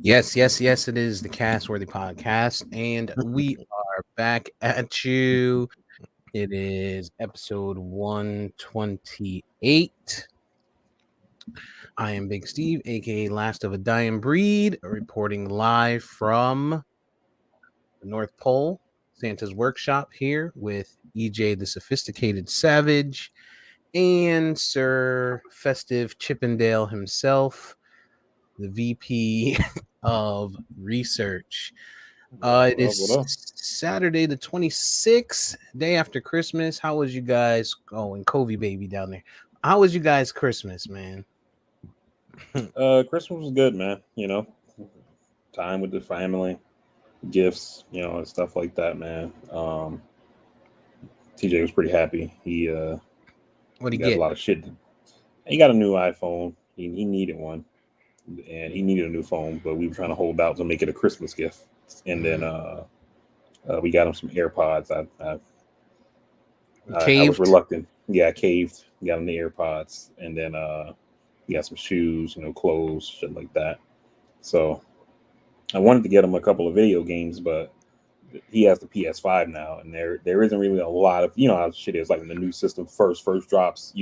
Yes, yes, yes, it is the Cast Worthy Podcast, and we are back at you. It is episode 128. I am Big Steve, aka Last of a Dying Breed, reporting live from the North Pole, Santa's Workshop, here with EJ the Sophisticated Savage and Sir Festive Chippendale himself, the VP of Research. It What is up? Saturday the 26th, day after Christmas. How was you guys? Oh, and Covi Baby down there. How was you guys' Christmas, man? Christmas was good, man. Time with the family, gifts, and stuff like that, man. TJ was pretty happy. What do He you got a get? lot of shit. He got a new iPhone. He needed one, and he needed a new phone. But we were trying to hold out to make it a Christmas gift, and then we got him some AirPods. I was Caved? reluctant. Yeah, I caved. Got him the AirPods, and then he got some shoes, clothes, shit like that. So I wanted to get him a couple of video games, but he has the PS5 now, and there isn't really a lot of how shit is like when the new system first drops.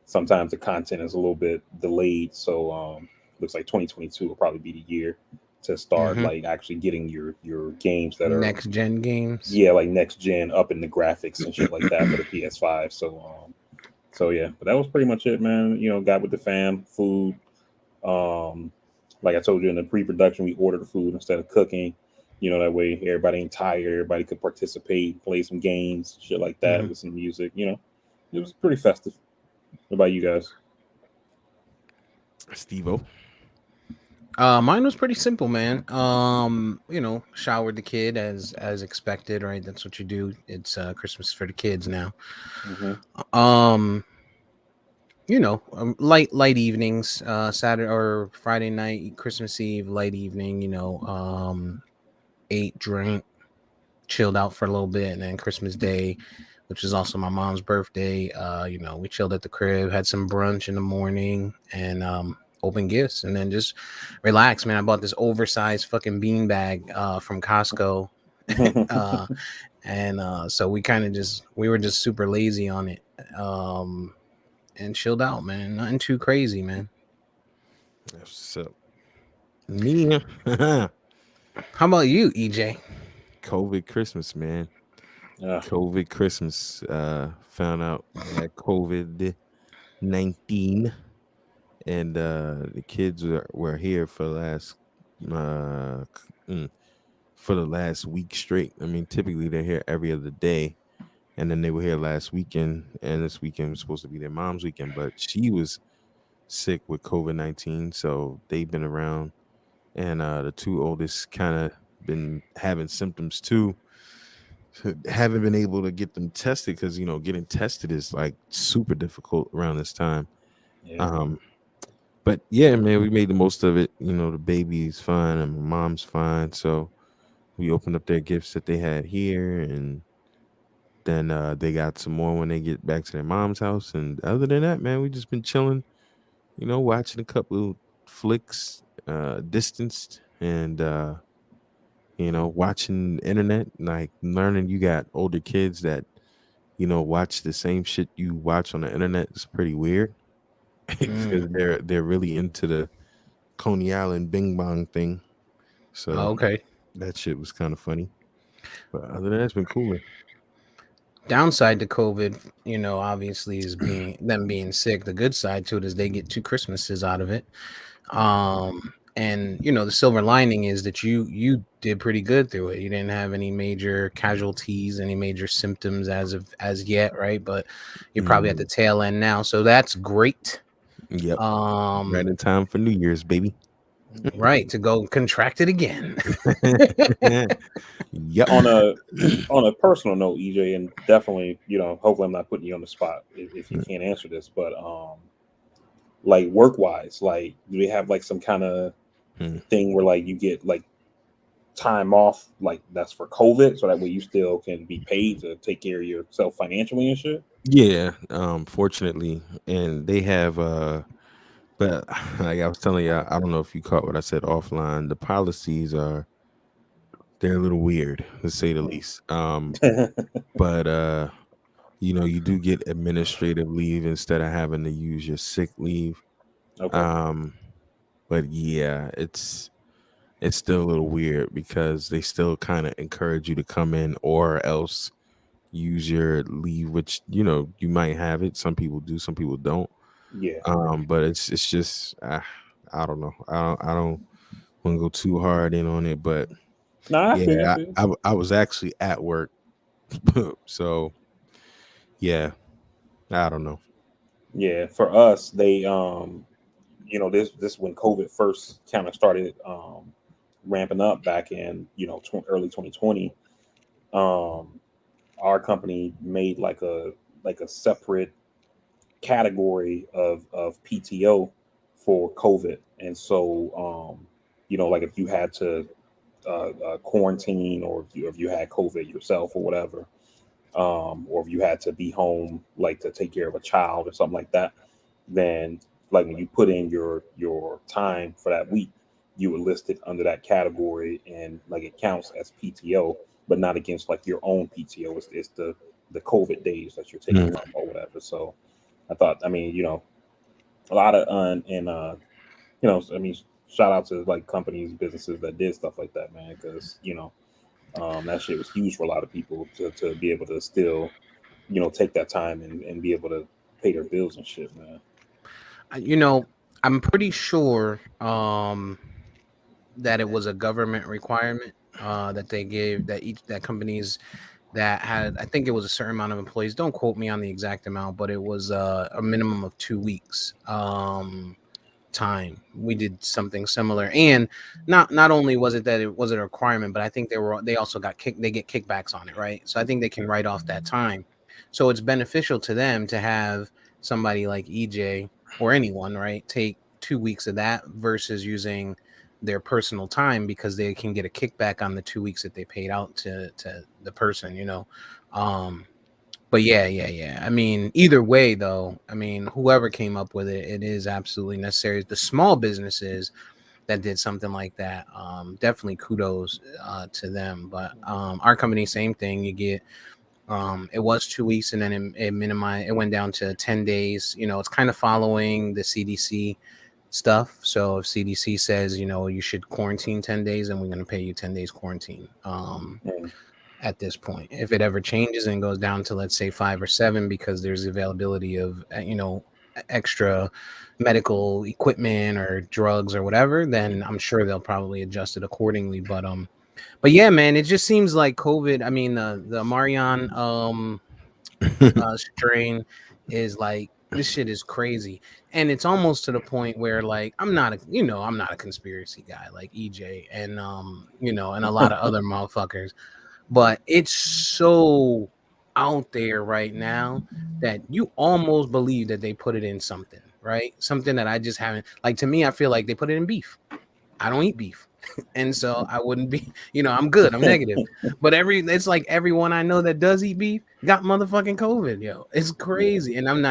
Sometimes the content is a little bit delayed, so looks like 2022 will probably be the year to start Mm-hmm. like actually getting your games that are Next gen games. like next gen up in the graphics and shit like that for the PS5. So yeah, but that was pretty much it, man. Got with the fam, food. Um, like I told you in the pre-production, we ordered the food instead of cooking. That way everybody ain't tired, everybody could participate, play some games, shit like that, Mm-hmm. with some music. It was pretty festive. What about you guys? Steve-O. Mine was pretty simple, man. Showered the kid as expected, right? That's what you do. It's Christmas for the kids now. Mm-hmm. Um, light evenings, Saturday or Friday night, Christmas Eve, light evening, ate, drank, chilled out for a little bit, and then Christmas Day, which is also my mom's birthday, we chilled at the crib, had some brunch in the morning, and open gifts, and then just relax, man. I bought this oversized fucking beanbag from Costco. uh and so we were just super lazy on it. And chilled out, man. Nothing too crazy, man. So me, How about you, EJ? COVID Christmas, man. Yeah. COVID Christmas. Found out I had COVID-19, and the kids were here for the uh, for the last week straight. I mean, typically they're here every other day, and then they were here last weekend, and this weekend was supposed to be their mom's weekend, but she was sick with COVID-19, so they've been around, and the two oldest kind of been having symptoms too. Haven't been able to get them tested because getting tested is like super difficult around this time. Yeah. Um, but yeah, man, we made the most of it. The baby's fine and my mom's fine, so we opened up their gifts that they had here, and then they got some more when they get back to their mom's house. And other than that, man, we just been chilling, watching a couple of flicks, distanced, and watching internet, like learning you got older kids that watch the same shit you watch on the internet is pretty weird because Mm. they're really into the Coney Island Bing Bong thing. Oh, So okay. that shit was kind of funny. But other than that, it's been cool, man. Downside to COVID, obviously is being sick. The good side to it is they get two Christmases out of it. And the silver lining is that you did pretty good through it. You didn't have any major casualties, any major symptoms as yet, right? But you're probably at the Mm, tail end now, so that's great. yep. Right Um, in time for New Year's, baby. right, to go contract it again. Yep. On a personal note, EJ, and definitely, hopefully I'm not putting you on the spot if you can't answer this, but like work wise, like do they have like some kind of Hmm. thing where like you get like time off, like that's for COVID, so that way you still can be paid to take care of yourself financially and shit? Yeah, fortunately, and they have But like I was telling you, I don't know if you caught what I said offline. The policies are they're a little weird, to say the least. But you do get administrative leave instead of having to use your sick leave. Okay. Um, but yeah, it's still a little weird because they still kind of encourage you to come in or else use your leave, which you might have it. Some people do, some people don't. Yeah. But it's just I don't know. I don't want to go too hard in on it, but No, I feel you. I yeah, feel you. I was actually at work, so yeah, I don't know. Yeah. For us, they this when COVID first kind of started ramping up back in early 2020. Um, our company made like a separate category of PTO for COVID, and so like if you had to quarantine, or if you had COVID yourself or whatever, or if you had to be home like to take care of a child or something like that, then like when you put in your time for that week, you would list it under that category, and like it counts as PTO, but not against like your own PTO. It's the COVID days that you're taking Mm. from or whatever. So I thought, I mean, a lot of and I mean, shout out to like companies, businesses that did stuff like that, man, because that shit was huge for a lot of people to be able to still take that time and be able to pay their bills and shit, man. You know, I'm pretty sure that it was a government requirement that they gave that companies that had, I think it was a certain amount of employees. Don't quote me on the exact amount, but it was a minimum of 2 weeks. Time we did something similar, and not only was it that it was a requirement, but I think they also they get kickbacks on it, right? So I think they can write off that time, so it's beneficial to them to have somebody like EJ or anyone, right, take 2 weeks of that versus using their personal time, because they can get a kickback on the 2 weeks that they paid out to the person, um but yeah. I mean, either way, though, I mean, whoever came up with it, it is absolutely necessary. The small businesses that did something like that, definitely kudos to them. But our company, same thing. You get it was 2 weeks, and then it minimized. It went down to 10 days. It's kind of following the CDC stuff. So if CDC says you should quarantine 10 days, then we're going to pay you 10 days quarantine. Mm. At this point. If it ever changes and goes down to, let's say, 5 or 7, because there's availability of extra medical equipment or drugs or whatever, then I'm sure they'll probably adjust it accordingly. But yeah, man, it just seems like COVID. I mean, the Marion strain is like, this shit is crazy, and it's almost to the point where, like, I'm not a conspiracy guy like EJ and and a lot of other motherfuckers, but it's so out there right now that you almost believe that they put it in something, right? Something that I just haven't, like, to me, I feel like they put it in beef. I don't eat beef. And so I wouldn't be, I'm good. I'm negative. But it's like everyone I know that does eat beef got motherfucking COVID, yo. It's Yeah. crazy. And I'm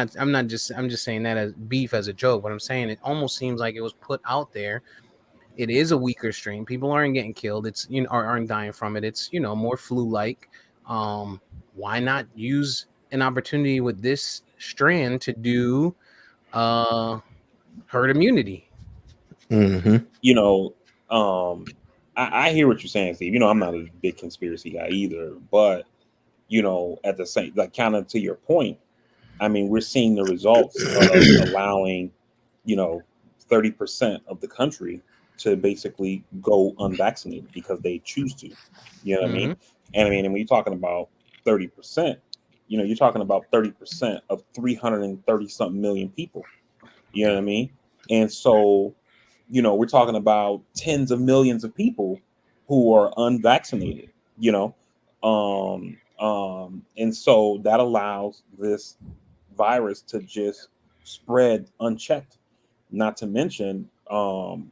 just saying that as beef as a joke, but I'm saying it almost seems like it was put out there. It is a weaker strain. People aren't getting killed. It's aren't dying from it. It's more flu-like. Um, why not use an opportunity with this strand to do uh herd immunity? Hmm. you know, I hear what you're saying, Steve. I'm not a big conspiracy guy either, but at the same, like, kind of to your point, I mean, we're seeing the results of allowing, you know, 30% of the country to basically go unvaccinated because they choose to. You know what I mean? Mm-hmm. And I mean, and when you're talking about 30%, you're talking about 30% of 330 something million people. You know what I mean? And so, we're talking about tens of millions of people who are unvaccinated, and so that allows this virus to just spread unchecked. Not to mention, and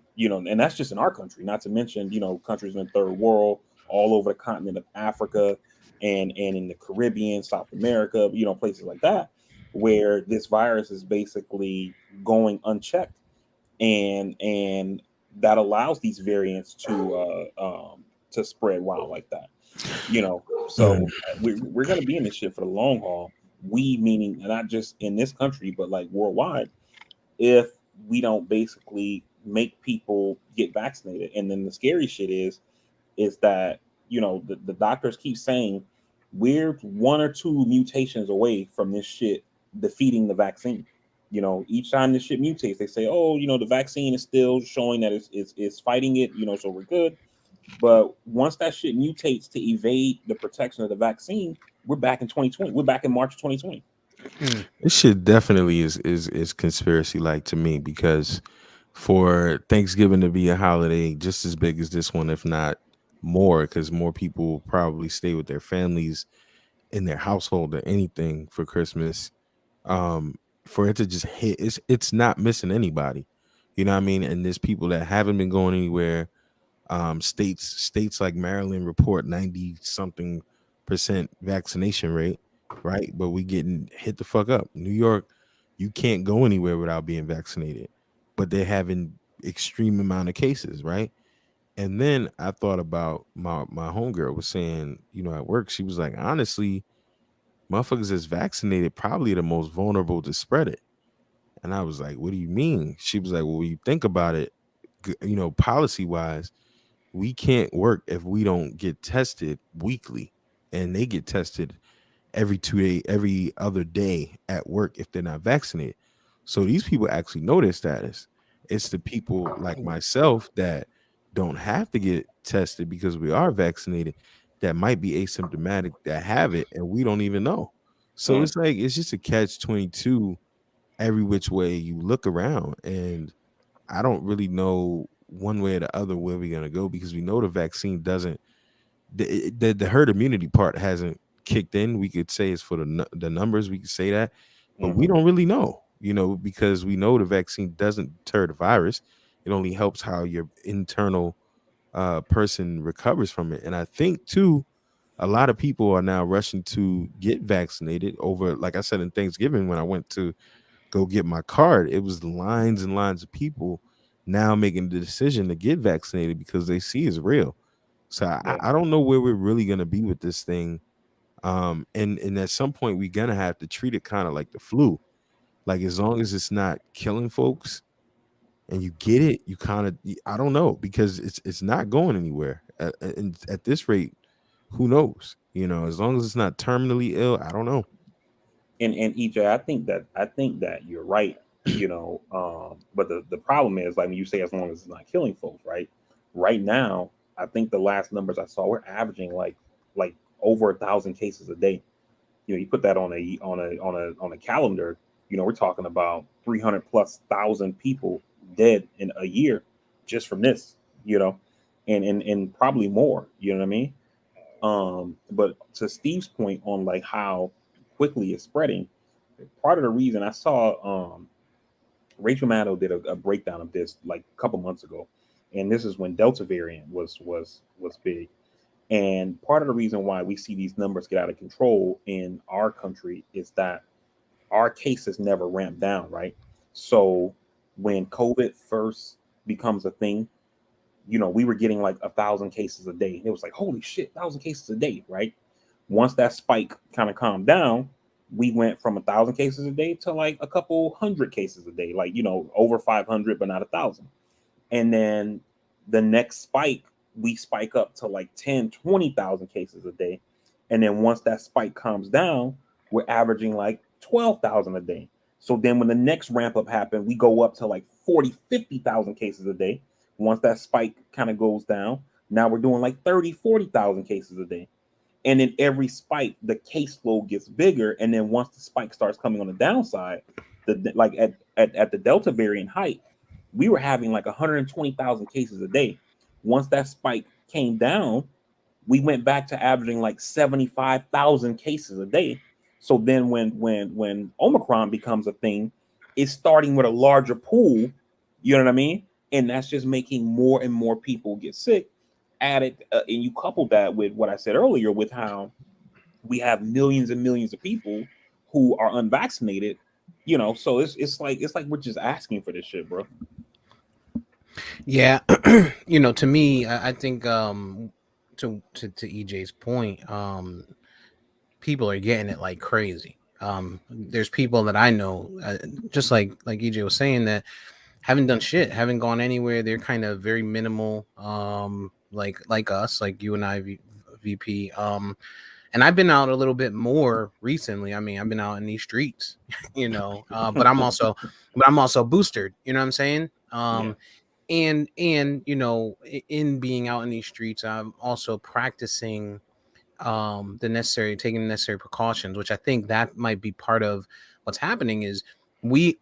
that's just in our country. Not to mention, countries in the third world, all over the continent of Africa, and in the Caribbean, South America, places like that, where this virus is basically going unchecked. and that allows these variants to spread wild like that. Mm. So we're gonna be in this shit for the long haul. We meaning not just in this country, but like worldwide. If we don't basically make people get vaccinated, and then the scary shit is that the doctors keep saying we're one or two mutations away from this shit defeating the vaccine. Each time this shit mutates, they say, oh, the vaccine is still showing that it's fighting it, so we're good. But once that shit mutates to evade the protection of the vaccine, we're back in 2020. We're back in March 2020. Mm. This shit definitely is conspiracy like to me, because for Thanksgiving to be a holiday just as big as this one, if not more, because more people probably stay with their families in their household or anything for Christmas. um for it to just hit, it's not missing anybody, you know what I mean? And there's people that haven't been going anywhere. States like Maryland report 90 something percent vaccination rate, right? But we getting hit the fuck up. New York, you can't go anywhere without being vaccinated, but they're having extreme amount of cases, right? And then I thought about my homegirl was saying, at work, she was like, honestly, motherfuckers that's vaccinated probably the most vulnerable to spread it. And I was like, what do you mean? She was like, well, when you think about it, policy wise, we can't work if we don't get tested weekly, and they get tested every 2 day, every other day at work if they're not vaccinated. So these people actually know their status. It's the people like myself that don't have to get tested because we are vaccinated, that might be asymptomatic, that have it and we don't even know. So Mm, it's like it's just a catch 22 every which way you look around. And I don't really know one way or the other where we're gonna go, because we know the vaccine doesn't, the herd immunity part hasn't kicked in. We could say it's for the numbers. We could say that, but we mhm. don't really know. Because we know the vaccine doesn't deter the virus. It only helps how your internal person recovers from it. And I think too, a lot of people are now rushing to get vaccinated over, like I said, in Thanksgiving when I went to go get my card, it was lines and lines of people now making the decision to get vaccinated because they see it's real. So I, Yeah. I don't know where we're really gonna be with this thing. And at some point we're gonna have to treat it kind of like the flu. Like as long as it's not killing folks and you get it, you kind of, I don't know, because it's not going anywhere. And at this rate, who knows? As long as it's not terminally ill, I don't know. And EJ, I think that you're right. But the problem is, like when you say as long as it's not killing folks, right? Right now, I think the last numbers I saw, we're averaging like over 1,000 cases a day. You put that on a calendar. We're talking about 300 plus thousand people dead in a year just from this. You know, and probably more. You know what I mean? But to Steve's point on like how quickly it's spreading, part of the reason I saw Rachel Maddow did a breakdown of this like a couple months ago, and this is when Delta variant was big. And part of the reason why we see these numbers get out of control in our country is that our cases never ramp down, right? So when COVID first becomes a thing, we were getting like 1,000 cases a day. And it was like, holy shit, 1,000 cases a day, right? Once that spike kind of calmed down, we went from 1,000 cases a day to like a couple hundred cases a day, like, over 500, but not 1,000. And then the next spike, we spike up to like 10, 20,000 cases a day. And then once that spike calms down, we're averaging like 12,000 a day. So then when the next ramp up happened, we go up to like 40, 50,000 cases a day. Once that spike kind of goes down, now we're doing like 30, 40,000 cases a day. And then every spike, the caseload gets bigger. And then once the spike starts coming on the downside, like at the Delta variant height, we were having like 120,000 cases a day. Once that spike came down, we went back to averaging like 75,000 cases a day. So then when Omicron becomes a thing, it's starting with a larger pool, you know what I mean? And that's just making more and more people get sick. Added and you couple that with what I said earlier with how we have millions and millions of people who are unvaccinated, so it's like we're just asking for this shit, bro. Yeah, to me, I think to EJ's point, people are getting it like crazy. There's people that I know, just like EJ was saying, that haven't done shit, haven't gone anywhere. They're kind of very minimal, like us, like you and I, VP. And I've been out a little bit more recently. I mean, I've been out in these streets, but I'm also boosted. You know what I'm saying? Yeah, And in being out in these streets, I'm also practicing taking the necessary precautions, which I think that might be part of what's happening. Is we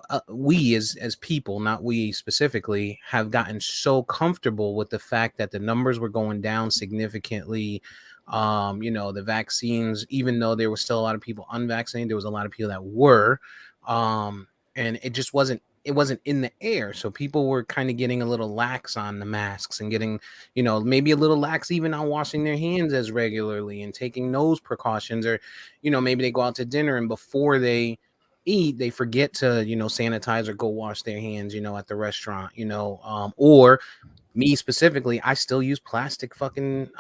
as people, not we specifically, have gotten so comfortable with the fact that the numbers were going down significantly. The vaccines, even though there were still a lot of people unvaccinated, there was a lot of people that were, and it wasn't in the air, so people were kind of getting a little lax on the masks and getting, maybe a little lax even on washing their hands as regularly and taking those precautions. Or, maybe they go out to dinner and before they eat, they forget to, sanitize or go wash their hands, at the restaurant, or me specifically, I still use plastic fucking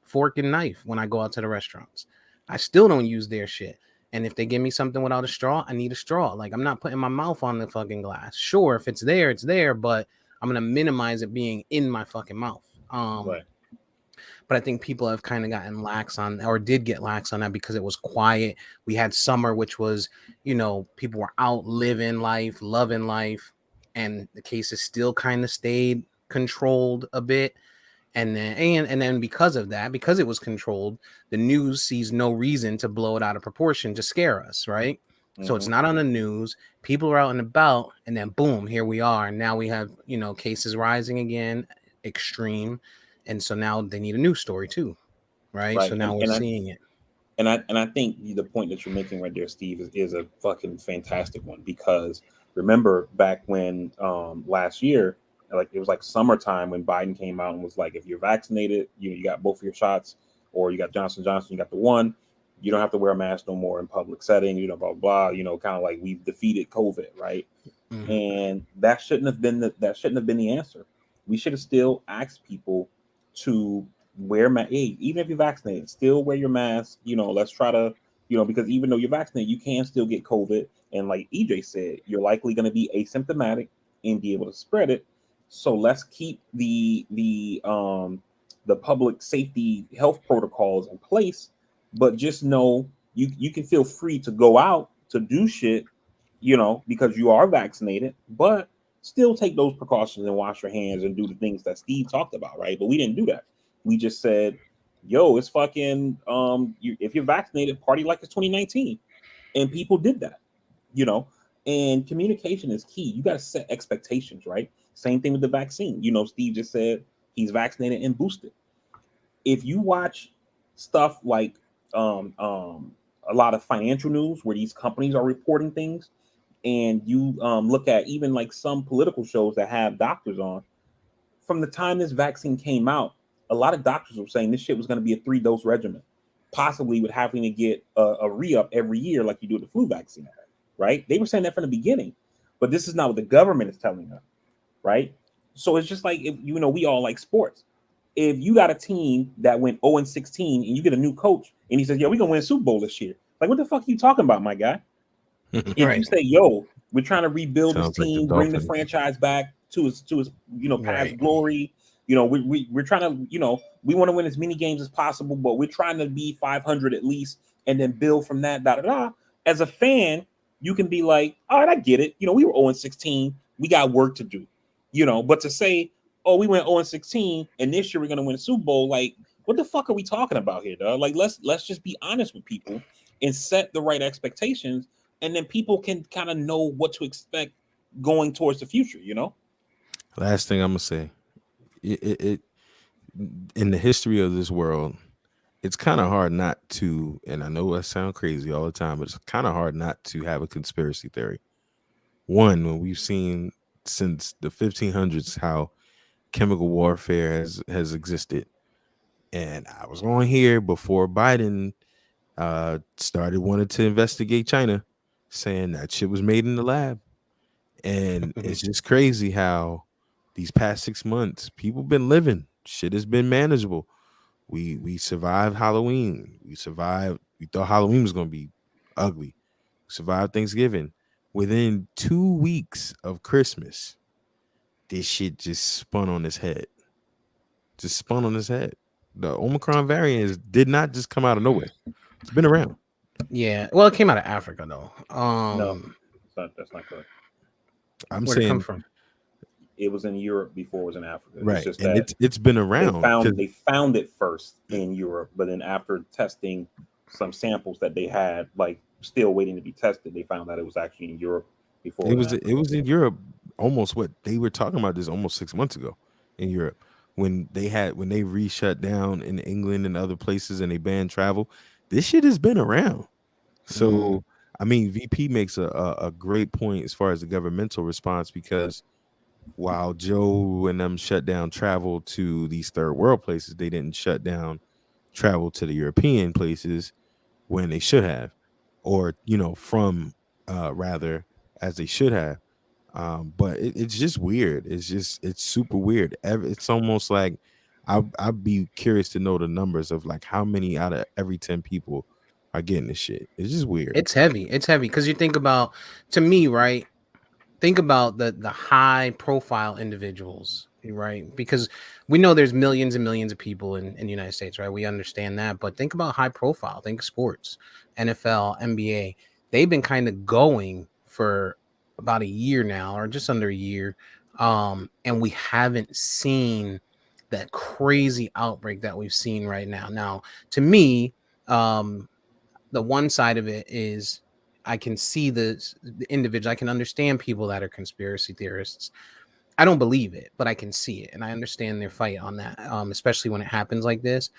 fork and knife when I go out to the restaurants. I still don't use their shit. And if they give me something without a straw, I need a straw. Like, I'm not putting my mouth on the fucking glass. Sure, if it's there, it's there, but I'm gonna minimize it being in my fucking mouth. right. But I think people have kind of gotten lax on, or did get lax on that, because it was quiet. We had summer, which was, people were out living life, loving life, and the cases still kind of stayed controlled a bit. And then because of that, because it was controlled, the news sees no reason to blow it out of proportion to scare us, right? So it's Hmm. not on the news. People are out and about, and then boom, here we are. And now we have, cases rising again, extreme. And so now they need a news story too, right? So Right. now we're seeing it. And I think the point that you're making right there, Steve, is a fucking fantastic one, because remember back when last year, like it was like summertime when Biden came out and was like, if you're vaccinated, you got both of your shots, or you got Johnson, you got the one, you don't have to wear a mask no more in public setting, blah blah, kind of like we've defeated COVID, right? Hmm. And that shouldn't have been the answer. We should have still asked people to wear mask. Hey, even if you're vaccinated, still wear your mask. Let's try to, because even though you're vaccinated, you can still get COVID. And like EJ said, you're likely going to be asymptomatic and be able to spread it. So let's keep the public safety health protocols in place, but just know you can feel free to go out to do shit, because you are vaccinated, but still take those precautions and wash your hands and do the things that Steve talked about, right? But we didn't do that. We just said, yo, it's fucking, if you're vaccinated, party like it's 2019. And people did that, you know, and communication is key. You got to set expectations, right? Same thing with the vaccine. Steve just said he's vaccinated and boosted. If you watch stuff like a lot of financial news where these companies are reporting things, and you look at even like some political shows that have doctors on, from the time this vaccine came out, a lot of doctors were saying this shit was going to be a 3-dose regimen, possibly with having to get a re-up every year like you do with the flu vaccine, right? They were saying that from the beginning, but this is not what the government is telling us, right? So it's just like, if, we all like sports. If you got a team that went 0-16 and you get a new coach and he says, "Yo, we're gonna win a Super Bowl this year," like, what the fuck are you talking about, my guy? If you Right. say, "Yo, we're trying to rebuild this Sounds like the team, bring the Dolphins. franchise back to its past Right. glory," we're trying to, we want to win as many games as possible, but we're trying to be 500 at least, and then build from that. Da da da. As a fan, you can be like, "All right, I get it. We were 0-16. We got work to do." But to say, "Oh, we went 0-16, and this year we're gonna win a Super Bowl," like, what the fuck are we talking about here, dog? Like, let's just be honest with people and set the right expectations, and then people can kind of know what to expect going towards the future. Last thing I'm gonna say, it in the history of this world, it's kind of hard not to, and I know I sound crazy all the time, but it's kind of hard not to have a conspiracy theory. One, when we've seen since the 1500s how chemical warfare has existed, and I was on here before Biden started wanting to investigate China, saying that shit was made in the lab. And it's just crazy how these past 6 months, people been living. Shit has been manageable. We survived Halloween. We survived. We thought Halloween was gonna be ugly. We survived Thanksgiving. Within 2 weeks of Christmas, this shit just spun on its head. Just spun on its head. The Omicron variant did not just come out of nowhere. It's been around. Yeah. Well, it came out of Africa though. No, that's not correct. I'm Where'd it come saying from? It was in Europe before it was in Africa. It's right, just and that it's been around because they found it first in Europe, but then after testing some samples that they had, like still waiting to be tested, they found out it was actually in Europe before it it was was in it Africa. was in Europe almost what they were talking about this almost 6 months ago in Europe when they re-shut down in England and other places and they banned travel. This shit has been around. Mm. So I mean, VP makes a great point as far as the governmental response because while Joe and them shut down travel to these third world places, they didn't shut down travel to the European places when they should have, or from rather as they should have. But it's just weird. It's super weird. It's almost like I'd be curious to know the numbers of like how many out of every 10 people are getting this shit. It's just weird. It's heavy. It's heavy because you think about, to me, right? Think about the high profile individuals, right? Because we know there's millions and millions of people in the United States, right? We understand that, but think about high profile. Think sports, NFL, NBA. They've been kind of going for about a year now, or just under a year, and we haven't seen that crazy outbreak that we've seen right now. Now, to me, um, the one side of it is I can see the individual. I can understand people that are conspiracy theorists. I don't believe it, but I can see it, and I understand their fight on that, especially when it happens like this.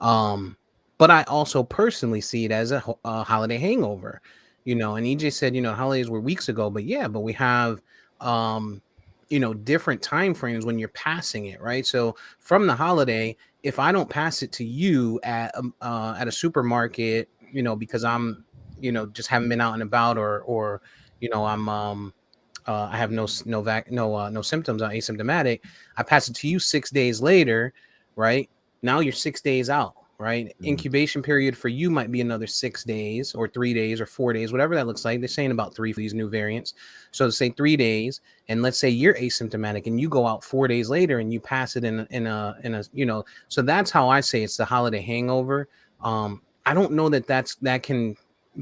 Um, but I also personally see it as a holiday hangover, And EJ said, holidays were weeks ago, but yeah, but we have, um, different time frames when you're passing it, right? So from the holiday, if I don't pass it to you at a supermarket, because I'm, just haven't been out and about, or I'm I have no symptoms. I'm asymptomatic. I pass it to you 6 days later, right? Now you're 6 days out, right? Mhm. Incubation period for you might be another 6 days or 3 days or 4 days, whatever that looks like. They're saying about three for these new variants. So say 3 days, and let's say you're asymptomatic and you go out 4 days later and you pass it in a. So that's how I say it's the holiday hangover. I don't know that can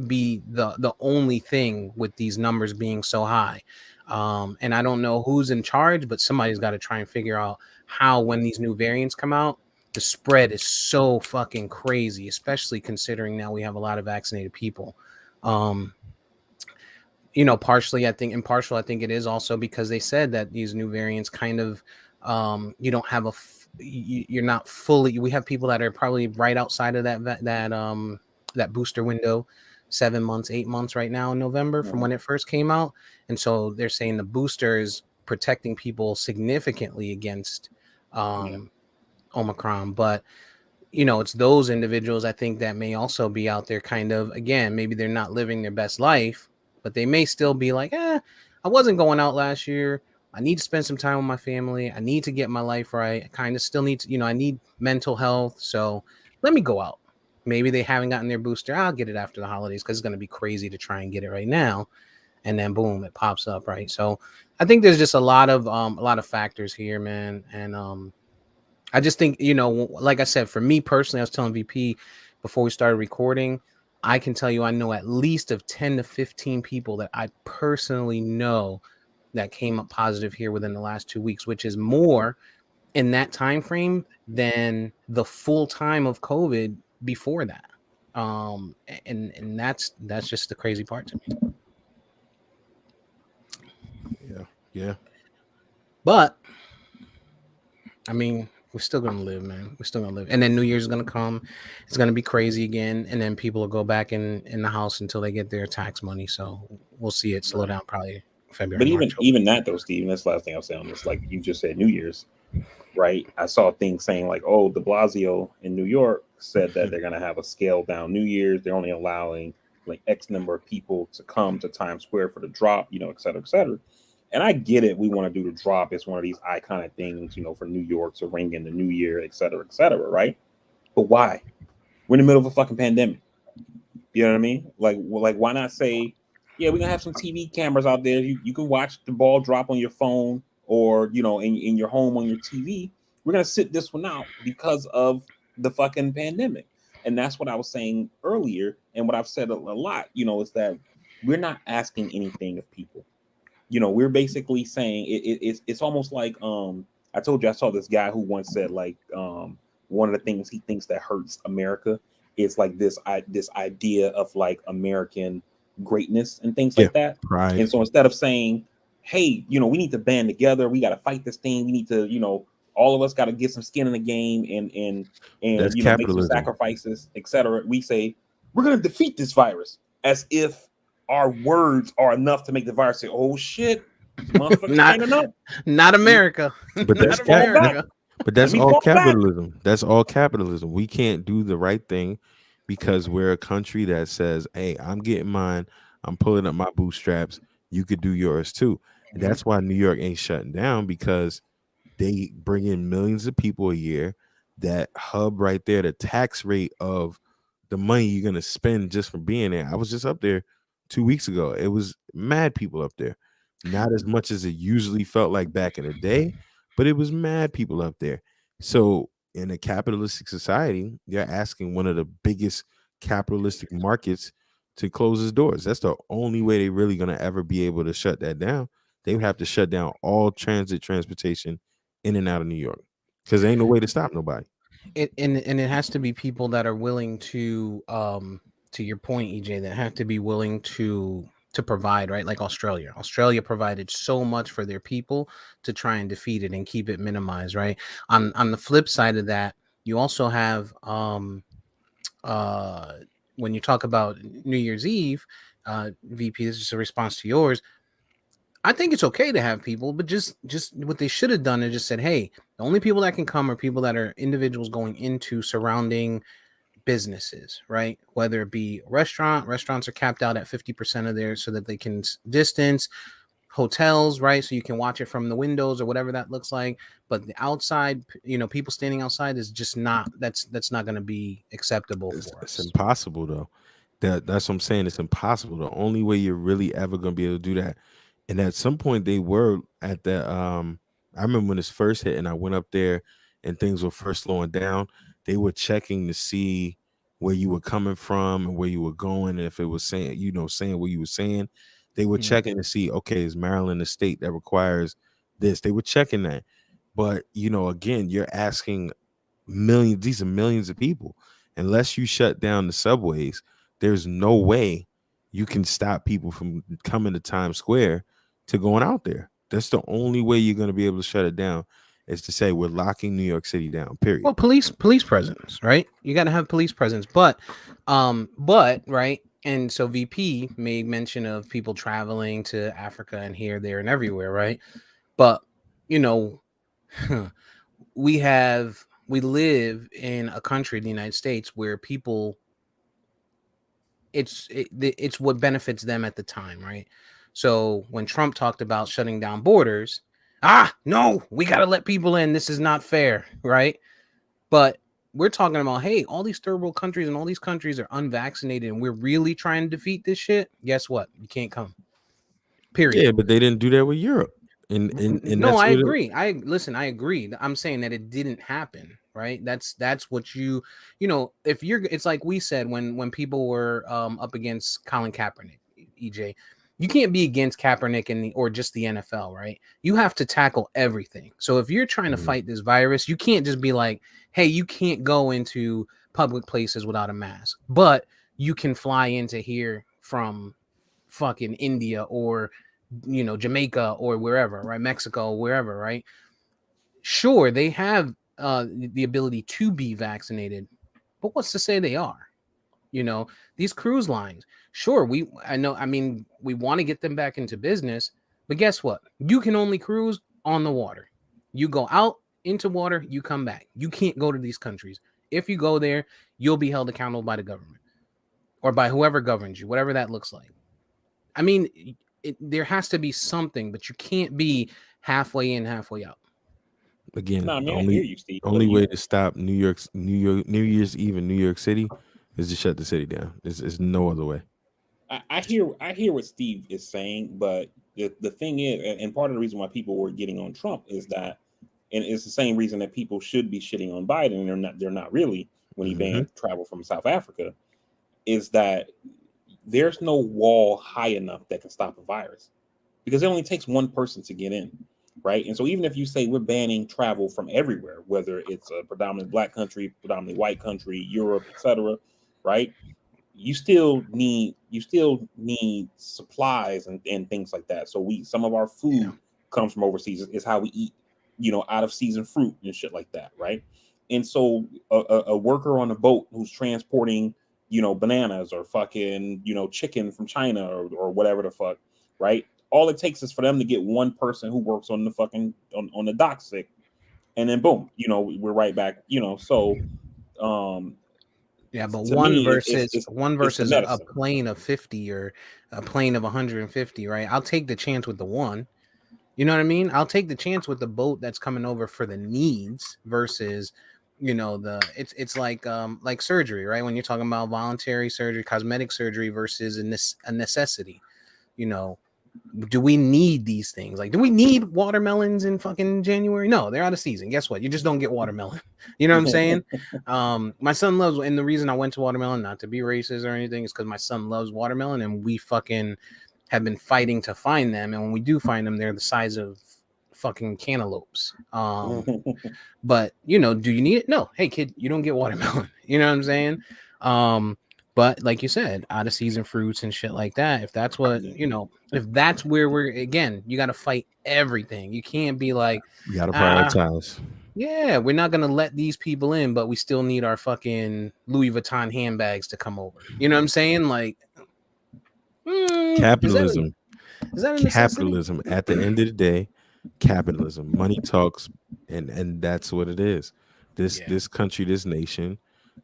be the only thing with these numbers being so high. And I don't know who's in charge, but somebody's got to try and figure out how, when these new variants come out, the spread is so fucking crazy, especially considering now we have a lot of vaccinated people. Um, partially, I think, and partial, I think it is also because they said that these new variants kind of, you don't have you're not fully, we have people that are probably right outside of that booster window, 7 months, 8 months right now in November from Mhm. when it first came out. And so they're saying the booster is protecting people significantly against, Yeah, um, Omicron. But it's those individuals I think that may also be out there kind of, again, maybe they're not living their best life, but they may still be like, I wasn't going out last year. I need to spend some time with my family. I need to get my life right. I kind of still need to, I need mental health. So let me go out. Maybe they haven't gotten their booster. I'll get it after the holidays because it's going to be crazy to try and get it right now. And then boom, it pops up, right? So I think there's just a lot of factors here, man. And I just think, like I said, for me personally, I was telling VP before we started recording, I can tell you I know at least of 10 to 15 people that I personally know that came up positive here within the last 2 weeks, which is more in that time frame than the full time of COVID before that. And that's just the crazy part to me. Yeah, yeah. But I mean, we're still gonna live, man. We're still gonna live. And then New Year's is gonna come. It's gonna be crazy again. And then people will go back in the house until they get their tax money. So we'll see it slow right. down probably February, But March. even that though, Steve, and that's the last thing I'll say on this. Like you just said, New Year's, right? I saw things saying like, oh, De Blasio in New York said that they're gonna have a scaled down New Year's. They're only allowing like X number of people to come to Times Square for the drop, et cetera, et cetera. And I get it. We want to do the drop. It's one of these iconic things, for New York to ring in the new year, et cetera, right? But why? We're in the middle of a fucking pandemic. You know what I mean? Like why not say, yeah, we're gonna have some TV cameras out there. You can watch the ball drop on your phone or in your home on your TV. We're gonna sit this one out because of the fucking pandemic. And that's what I was saying earlier, and what I've said a lot, is that we're not asking anything of people. We're basically saying it's almost like I told you I saw this guy who once said like one of the things he thinks that hurts America is like this idea of like American greatness and things Yeah, like that. pride. And so instead of saying, hey, we need to band together, we got to fight this thing, we need to, all of us got to get some skin in the game and That's make some capitalism. sacrifices, etc. We say we're gonna defeat this virus as if our words are enough to make the virus say, "Oh shit, motherfuckers not standing up. not We, America. But let me that's Not fall back. America. But Let that's me all fall back." capitalism. That's all capitalism. We can't do the right thing because we're a country that says, "Hey, I'm getting mine. I'm pulling up my bootstraps. You could do yours too." And Mhm. that's why New York ain't shutting down because they bring in millions of people a year. That hub right there, the tax rate of the money you're gonna spend just for being there. I was just up there 2 weeks ago. It was mad people up there. Not as much as it usually felt like back in the day, but it was mad people up there. So in a capitalistic society, you're asking one of the biggest capitalistic markets to close its doors. That's the only way they're really gonna ever be able to shut that down. They would have to shut down all transportation in and out of New York because there ain't no way to stop nobody. And it has to be people that are willing to your point, EJ, that have to be willing to provide, right? Like Australia provided so much for their people to try and defeat it and keep it minimized, right? On the flip side of that, you also have uh when you talk about New Year's Eve, VP, this is just a response to yours. I think it's okay to have people, but just what they should have done is just said, hey, the only people that can come are people that are individuals going into surrounding businesses, right? Whether it be a restaurants are capped out at 50% of theirs so that they can distance. Hotels, right? So you can watch it from the windows or whatever that looks like. But the outside, people standing outside is just not, that's not going to be acceptable for It's us. impossible though. That's what I'm saying. It's impossible. The only way you're really ever gonna be able to do that. And at some point they were at the I remember when this first hit and I went up there and things were first slowing down, they were checking to see where you were coming from and where you were going. And if it was saying, saying what you were saying, they were Mhm. checking to see, okay, is Maryland a state that requires this? They were checking that. But again, you're asking millions, these are millions of people. Unless you shut down the subways, there's no way you can stop people from coming to Times Square to going out there. That's the only way you're going to be able to shut it down is to say we're locking New York City down, period. Well, police presence, right? You got to have police presence, but right. And so VP made mention of people traveling to Africa and here, there, and everywhere, right? But you know, we live in a country, the United States, where people it's what benefits them at the time, right? So when Trump talked about shutting down borders, no, we got to let people in. This is not fair, right? But we're talking about, hey, all these third world countries and all these countries are unvaccinated, and we're really trying to defeat this shit. Guess what? You can't come. Period. Yeah, but they didn't do that with Europe. And No, that's I what agree. I agree. I'm saying that it didn't happen, right? That's what if you're, it's like we said when people were up against Colin Kaepernick, EJ, you can't be against Kaepernick or just the NFL, right? You have to tackle everything. So if you're trying to Mhm. fight this virus, you can't just be like, hey, you can't go into public places without a mask, but you can fly into here from fucking India or Jamaica or wherever, right? Mexico, wherever, right? Sure, they have the ability to be vaccinated, but what's to say they are? These cruise lines, sure, I mean, we want to get them back into business, but guess what? You can only cruise on the water. You go out into water, you come back. You can't go to these countries. If you go there, you'll be held accountable by the government or by whoever governs you, whatever that looks like. I mean, there has to be something, but you can't be halfway in, halfway out. Again, No, I mean, I hear you, Steve. But only way to stop New Year's Eve in New York City is to shut the city down. There's no other way. I hear what Steve is saying, but the thing is, and part of the reason why people were getting on Trump is that, and it's the same reason that people should be shitting on Biden, and they're not really, when he Mm-hmm. banned travel from South Africa, is that there's no wall high enough that can stop a virus, because it only takes one person to get in, right? And so even if you say we're banning travel from everywhere, whether it's a predominantly black country, predominantly white country, Europe, etc., right? You still need supplies and things like that. So some of our food comes from overseas. Is how we eat, out of season fruit and shit like that, right? And so a worker on a boat who's transporting, bananas or fucking, chicken from China or whatever the fuck, right? All it takes is for them to get one person who works on the fucking on the dock sick, and then boom, we're right back, So Yeah, but to one me, versus one it's the versus a medicine. plane of 50 or a plane of 150, right? I'll take the chance with the one. You know what I mean? I'll take the chance with the boat that's coming over for the needs versus, it's like surgery, right? When you're talking about voluntary surgery, cosmetic surgery versus a necessity, you know, do we need these things? Like, do we need watermelons in fucking January? No, they're out of season. Guess what? You just don't get watermelon. You know what I'm saying? My son loves, and the reason I went to watermelon, not to be racist or anything, is because my son loves watermelon, and we fucking have been fighting to find them. And when we do find them, they're the size of fucking cantaloupes. But do you need it? No. Hey kid, you don't get watermelon. You know what I'm saying? But like you said, out of season fruits and shit like that, if that's what if that's where we're, again, you got to fight everything. You can't be like, You got to prioritize. yeah, we're not gonna let these people in, but we still need our fucking Louis Vuitton handbags to come over. You know what I'm saying? Like, Capitalism. is that a necessity? Capitalism. At the end of the day, capitalism. Money talks, and that's what it is. This country, this nation.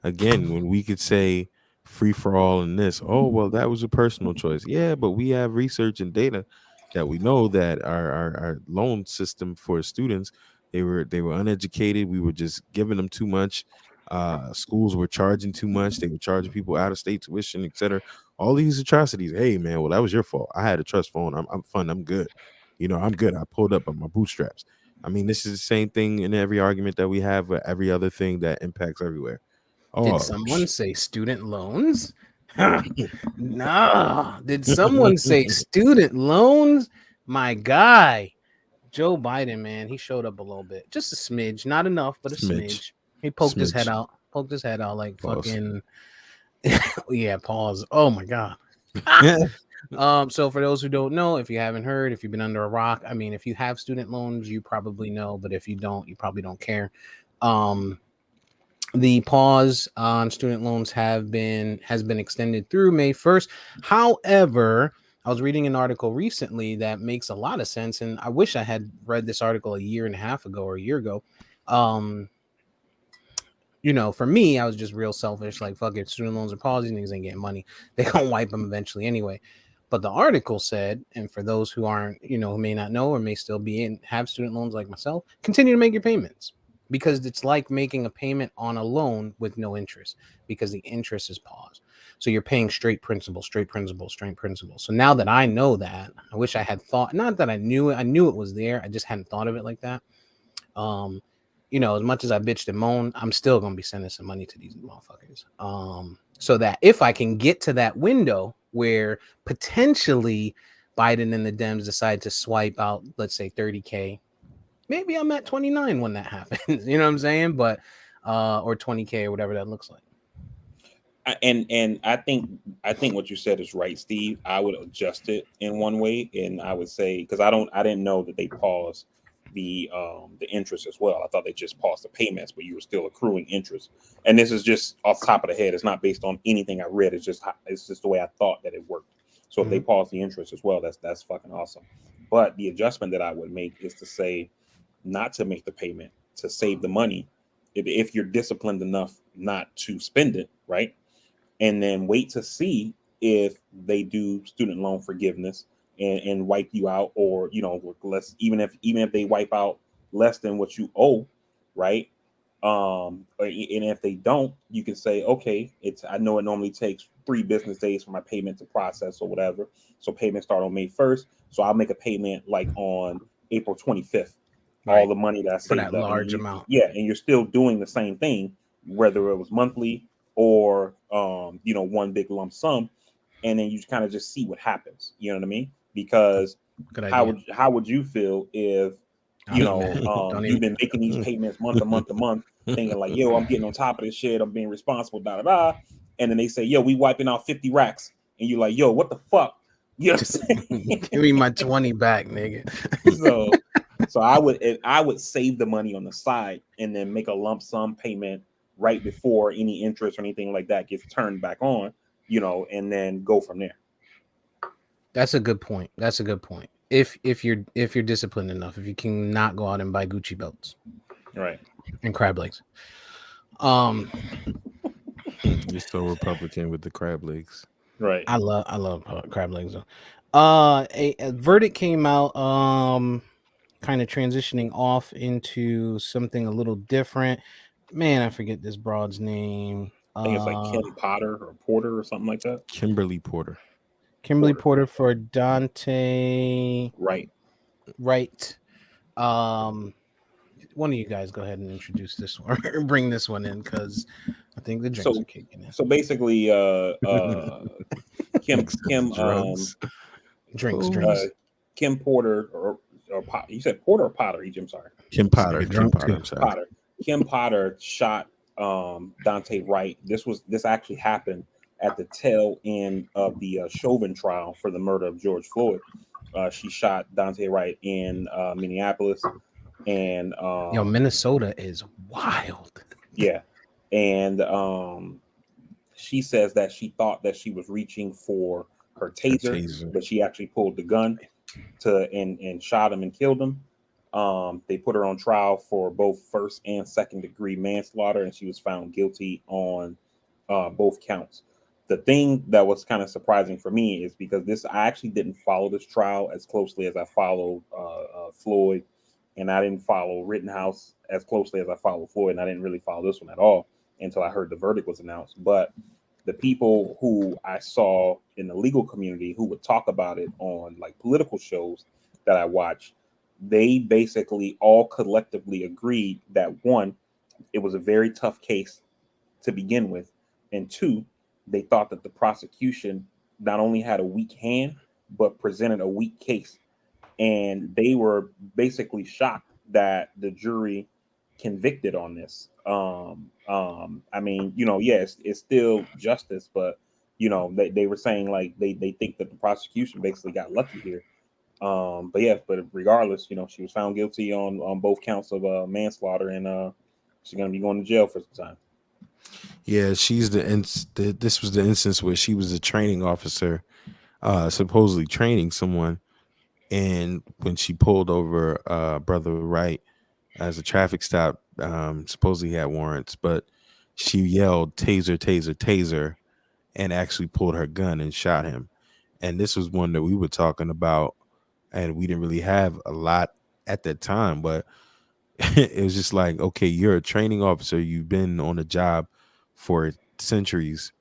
Again, when we could say free for all in this, oh well, that was a personal choice. Yeah, but we have research and data that we know that our loan system for students, they were uneducated. We were just giving them too much. Schools were charging too much. They were charging people out of state tuition, etc. All these atrocities. Hey man, well that was your fault. I had a trust fund. I'm fine. I'm good. I'm good. I pulled up on my bootstraps. I mean, this is the same thing in every argument that we have with every other thing that impacts everywhere. Did Oh, someone say student loans? No. Did someone say student loans? My guy, Joe Biden, man, he showed up a little bit, just a smidge, not enough, but a smidge, smidge. He poked his head smidge. out like Pause. fucking. Yeah, pause. Oh my god. So for those who don't know, if you haven't heard, if you've been under a rock, I mean, if you have student loans, you probably know, but if you don't, you probably don't care. The pause on student loans has been extended through May 1st. However, I was reading an article recently that makes a lot of sense, and I wish I had read this article a year and a half ago or a year ago. For me, I was just real selfish. Like, fuck it, student loans are paused. These niggas ain't getting money. They gonna wipe them eventually anyway. But the article said, and for those who aren't, who may not know or may still have student loans like myself, continue to make your payments, because it's like making a payment on a loan with no interest, because the interest is paused. So you're paying straight principal, straight principal, straight principal. So now that I know that, I wish I had thought, not that I knew it was there. I just hadn't thought of it like that. As much as I bitched and moaned, I'm still gonna be sending some money to these motherfuckers. So that if I can get to that window where potentially Biden and the Dems decide to swipe out, let's say 30K, maybe I'm at 29 when that happens. You know what I'm saying? But or 20K or whatever that looks like. And I think what you said is right, Steve. I would adjust it in one way, and I would say, because I didn't know that they paused the interest as well. I thought they just paused the payments, but you were still accruing interest. And this is just off the top of the head. It's not based on anything I read. It's just the way I thought that it worked. So if they pause the interest as well, that's fucking awesome. But the adjustment that I would make is to say not to make the payment, to save the money if you're disciplined enough not to spend it, right? And then wait to see if they do student loan forgiveness and wipe you out, or less, even if they wipe out less than what you owe, right? And if they don't, you can say, okay, I know it normally takes 3 business days for my payment to process or whatever. So payments start on May 1st. So I'll make a payment like on April 25th, all Right. the money that I For saved that up. And large amount. yeah, and you're still doing the same thing, whether it was monthly or one big lump sum, and then you kind of just see what happens. You know what I mean? Because Good how idea. would you feel if I don't know, man. Don't you've even. been making these payments month to month to month, thinking like, yo, I'm getting on top of this shit, I'm being responsible, da da da, and then they say, yo, we wiping out 50 racks, and you're like, yo, what the fuck? You know what I'm saying? Give me my 20 back, nigga. So I would save the money on the side and then make a lump sum payment right before any interest or anything like that gets turned back on, and then go from there. That's a good point. That's a good point. If you're disciplined enough, if you can not go out and buy Gucci belts, Right. and crab legs. You're so Republican with the crab legs. Right. I love crab legs though. A verdict came out, kind of transitioning off into something a little different. Man, I forget this broad's name. I think it's like Kim Potter or Porter or something like that. Kimberly Porter. Kimberly Porter for Dante Right. Wright. One of you guys go ahead and introduce this one or bring this one in, because I think the drinks are kicking in. So basically, Kim Drugs. Drinks. Kim Porter or you said Porter or Potter? I'm sorry. Kim Potter. You're Kim drunk Potter. too. I'm sorry. Potter. Kim Potter shot Dante Wright. This actually happened at the tail end of the Chauvin trial for the murder of George Floyd. She shot Dante Wright in Minneapolis, and Minnesota is wild. yeah, and she says that she thought that she was reaching for her taser, but she actually pulled the gun and shot him and killed him. They put her on trial for both first and second degree manslaughter, and she was found guilty on both counts. The thing that was kind of surprising for me is because I actually didn't follow this trial as closely as I followed Floyd, and I didn't follow Rittenhouse as closely as I followed Floyd, and I didn't really follow this one at all until I heard the verdict was announced. But the people who I saw in the legal community who would talk about it on like political shows that I watched, they basically all collectively agreed that one, it was a very tough case to begin with, and two, they thought that the prosecution not only had a weak hand, but presented a weak case. And they were basically shocked that the jury convicted on this. I mean, it's still justice, but they were saying like they think that the prosecution basically got lucky here. But regardless, she was found guilty on both counts of manslaughter, and she's gonna be going to jail for some time. Yeah, this was the instance where she was a training officer, supposedly training someone, and when she pulled over Brother Wright as a traffic stop, supposedly he had warrants, but she yelled taser, taser, taser, and actually pulled her gun and shot him. And this was one that we were talking about, and we didn't really have a lot at that time, but it was just like, okay, you're a training officer, you've been on a job for centuries,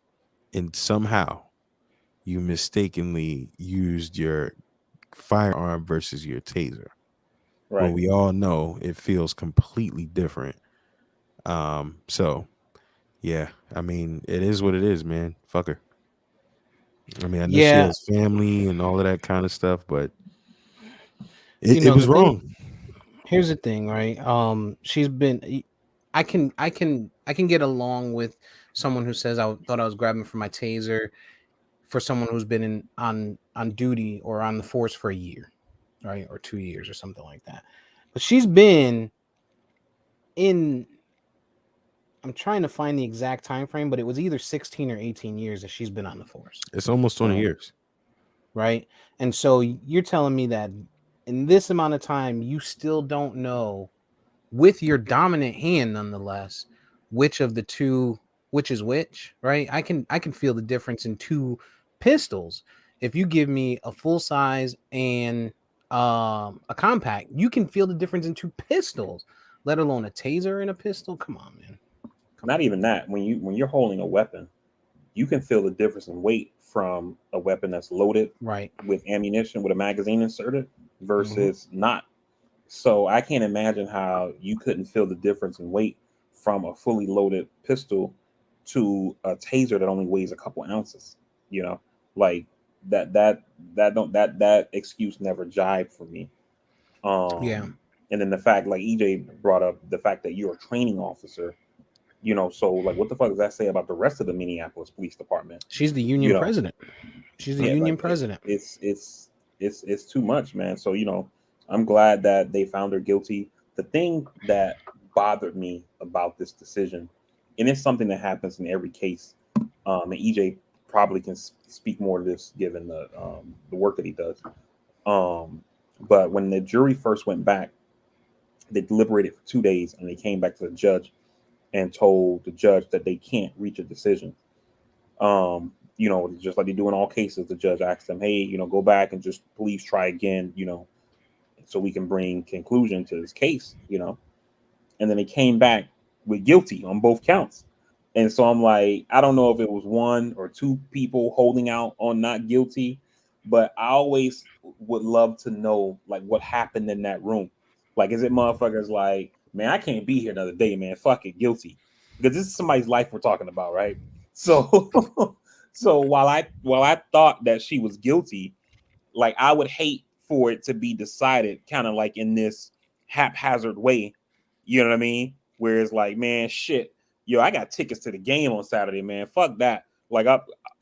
and somehow you mistakenly used your firearm versus your taser. Right. When we all know it feels completely different. So yeah, I mean, it is what it is, man. Fuck her. I mean, I know she has family and all of that kind of stuff, but it was wrong. Here's the thing, right? She's been. I can get along with someone who says I thought I was grabbing for my taser, for someone who's been on duty or on the force for a year, right, or 2 years or something like that. But she's been in. I'm trying to find the exact time frame, but it was either 16 or 18 years that she's been on the force. It's almost 20 years. Right? And so you're telling me that in this amount of time, you still don't know, with your dominant hand nonetheless, which of the two, which is which, right? I can feel the difference in two pistols. if you give me a full size and a compact, you can feel the difference in two pistols, let alone a taser and a pistol. Come on, man. Not even that. When you're holding a weapon, you can feel the difference in weight from a weapon that's loaded Right. with ammunition with a magazine inserted Mm-hmm. versus not. So I can't imagine how you couldn't feel the difference in weight from a fully loaded pistol to a taser that only weighs a couple ounces. You know, like that excuse never jived for me. Yeah. And then the fact, like EJ brought up, the fact that you're a training officer, so like what the fuck does that say about the rest of the Minneapolis Police Department? She's the You union know, president. She's the yeah, union like president. it's too much, man. So I'm glad that they found her guilty. The thing that bothered me about this decision, and it's something that happens in every case, and EJ probably can speak more to this given the work that he does. But when the jury first went back, they deliberated for 2 days, and they came back to the judge and told the judge that they can't reach a decision. Just like they do in all cases, the judge asked them, hey, go back and just please try again, so we can bring conclusion to this case, and then they came back with guilty on both counts. And so I'm like, I don't know if it was one or two people holding out on not guilty, but I always would love to know like what happened in that room. Like, is it motherfuckers like, man, I can't be here another day, man. Fuck it, guilty. Because this is somebody's life we're talking about, right? So so while I thought that she was guilty, like I would hate for it to be decided kind of like in this haphazard way. You know what I mean? Where it's like, man, shit, yo, I got tickets to the game on Saturday, man. Fuck that. Like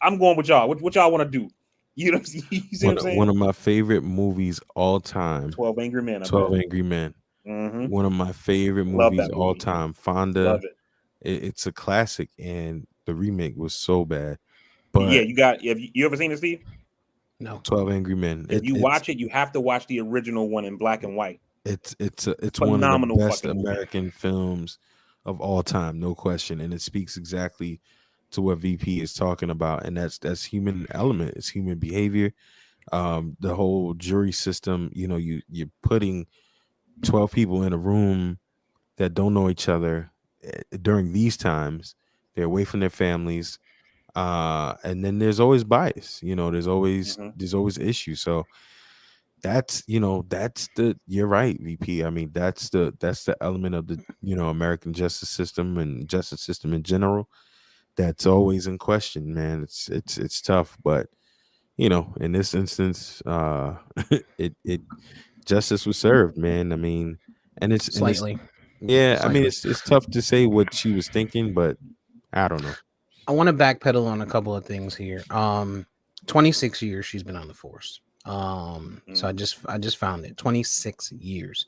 I'm going with y'all. What y'all want to do? You know, you see what I'm One saying? of my favorite movies all time, 12 Angry Men, I bet. 12 Angry Men. Mm-hmm. One of my favorite Love movies that all movie. time. Fonda, Love it. it's a classic, and the remake was so bad. Yeah, But you got. If you ever seen it, Steve? No. 12 Angry Men, If you watch it, you have to watch the original one in black and white. it's one of the Phenomenal best fucking movie. American films of all time, no question, and it speaks exactly to what VP is talking about, and that's human element, it's human behavior. The whole jury system, you're putting 12 people in a room that don't know each other during these times. They're away from their families, and then there's always bias. There's always Mm-hmm. there's always issues. So that's the you're right, VP. I mean, that's the element of the American justice system and justice system in general that's always in question, man. It's tough, but in this instance, it justice was served, man. I mean, and it's Slightly. yeah, I mean, Slightly. it's tough to say what she was thinking, but I don't know. I want to backpedal on a couple of things here. 26 years she's been on the force. So I just found it. 26 years.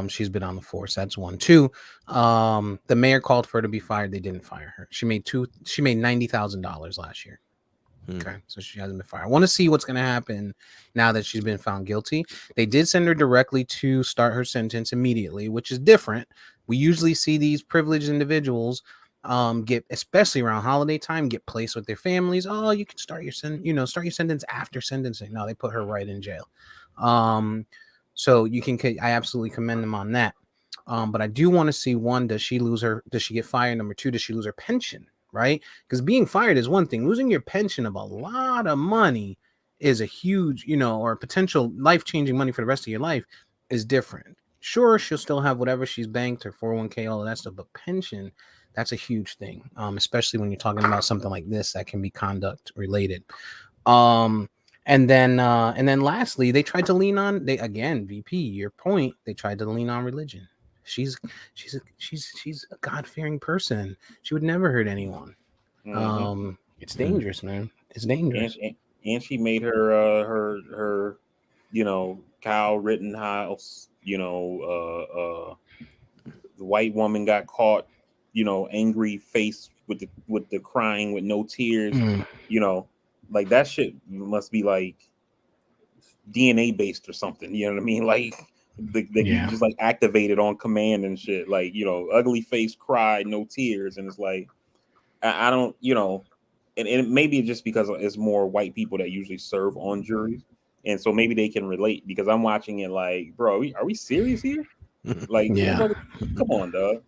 She's been on the force. That's one. Two, the mayor called for her to be fired. They didn't fire her. She made $90,000 last year. Hmm. Okay, so she hasn't been fired. I want to see what's going to happen now that she's been found guilty. They did send her directly to start her sentence immediately, which is different. We usually see these privileged individuals get, especially around holiday time, get placed with their families. Oh, you can start your start your sentence after sentencing. No, they put her right in jail. So I absolutely commend them on that. But I do want to see, one, does she get fired? Number two, does she lose her pension? Right? Because being fired is one thing. Losing your pension of a lot of money is a huge, or potential life-changing money for the rest of your life is different. Sure, she'll still have whatever she's banked, her 401k, all of that stuff, but pension, that's a huge thing, especially when you're talking about something like this that can be conduct related. And then lastly, they tried to lean on, VP, your point, they tried to lean on religion. She's a God-fearing person. She would never hurt anyone. Mm-hmm. It's dangerous, man. It's dangerous. And she made her her Kyle Rittenhouse, the white woman got caught, angry face with the crying with no tears, Mm, like that shit must be like DNA based or something, you know what I mean? Like you yeah. just like activated on command and shit, like ugly face, cry, no tears, and it's like I don't, and maybe just because it's more white people that usually serve on juries, and so maybe they can relate because I'm watching it like, bro, are we serious here? Like, Yeah. come on, dog.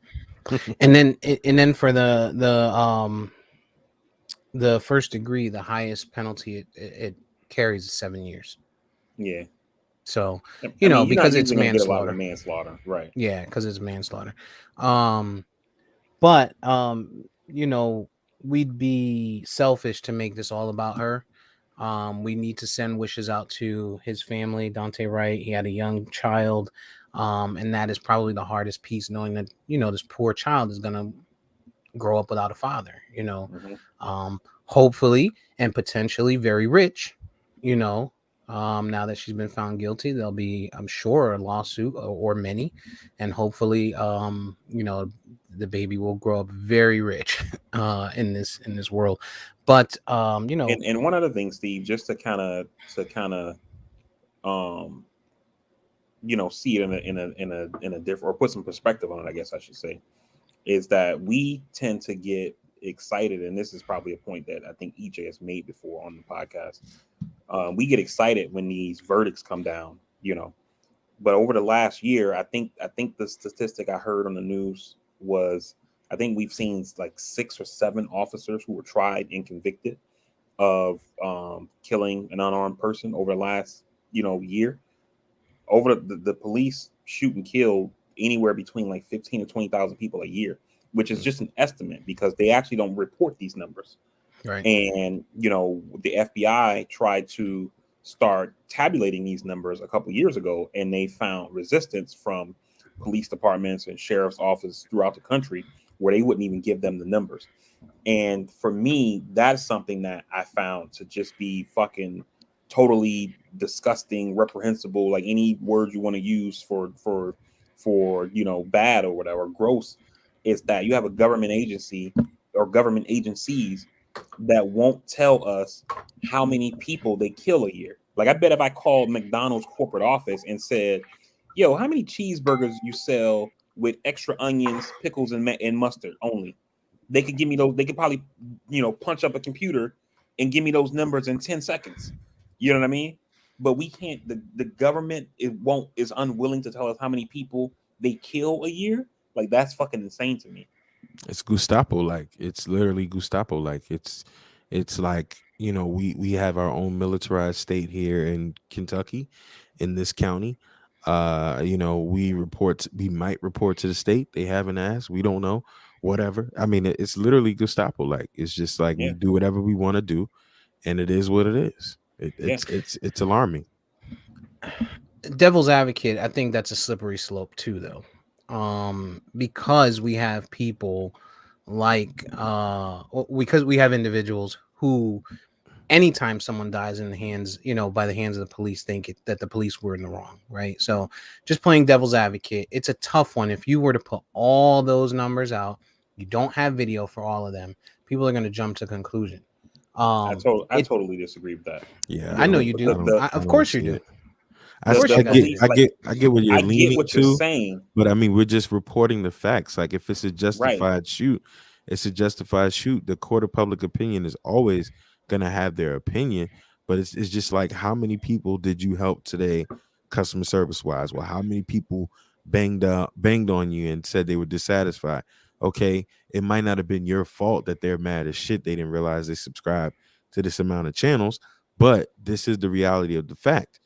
And then for the first degree, the highest penalty it carries is 7 years. Yeah, So, I mean, you're not because it's usually gonna get a lot of manslaughter. manslaughter, right? Yeah, because it's manslaughter. But we'd be selfish to make this all about her. We need to send wishes out to his family. Dante Wright, he had a young child, and that is probably the hardest piece, knowing that this poor child is gonna grow up without a father. Mm-hmm. Hopefully and potentially very rich. You know, now that she's been found guilty, there'll be, I'm sure, a lawsuit or many, and hopefully, the baby will grow up very rich in this world. But And one other thing, Steve, just to kind of um see it in a different, or put some perspective on it, I guess I should say, is that we tend to get excited, and this is probably a point that I think EJ has made before on the podcast. We get excited when these verdicts come down, But over the last year, I think the statistic I heard on the news was, I think we've seen like 6 or 7 officers who were tried and convicted of killing an unarmed person over the last year. Over the police shoot and kill anywhere between like 15 to 20,000 people a year, which is just an estimate because they actually don't report these numbers. right. And the FBI tried to start tabulating these numbers a couple years ago, and they found resistance from police departments and sheriff's offices throughout the country, where they wouldn't even give them the numbers. And for me, that's something that I found to just be fucking totally disgusting, reprehensible, like any word you want to use for bad or whatever, gross, is that you have a government agency or government agencies that won't tell us how many people they kill a year. Like, I bet if I called McDonald's corporate office and said, "Yo, how many cheeseburgers you sell with extra onions, pickles, and mustard only?" They could give me those. They could probably, punch up a computer and give me those numbers in 10 seconds. You know what I mean? But we can't. The government is unwilling to tell us how many people they kill a year. Like, that's fucking insane to me. It's Gestapo like. It's literally Gestapo like. It's like, we have our own militarized state here in Kentucky, in this county. We might report to the state. They haven't asked. We don't know. Whatever. I mean, it's literally Gestapo like. It's just like we Yeah, do whatever we want to do, and it is what it is. yeah. It's alarming. Devil's advocate, I think that's a slippery slope too, though, because we have people like because we have individuals who, anytime someone dies in the hands, by the hands of the police, that the police were in the wrong, right? So, just playing devil's advocate, it's a tough one. If you were to put all those numbers out, you don't have video for all of them, people are going to jump to conclusion. I It totally disagree with that. Yeah, I know you I do. don't. I Of don't course you see do. it. Of course The you I guys get, do. police, I like, get, I get what you're I get leaning what you're to, saying, but I mean, we're just reporting the facts. Like, if it's a right? justified shoot, it's a justified shoot. The court of public opinion is always gonna have their opinion, but it's just like, how many people did you help today, customer service wise? Well, how many people banged on you and said they were dissatisfied? Okay, it might not have been your fault that they're mad as shit. They didn't realize they subscribed to this amount of channels, but this is the reality of the fact.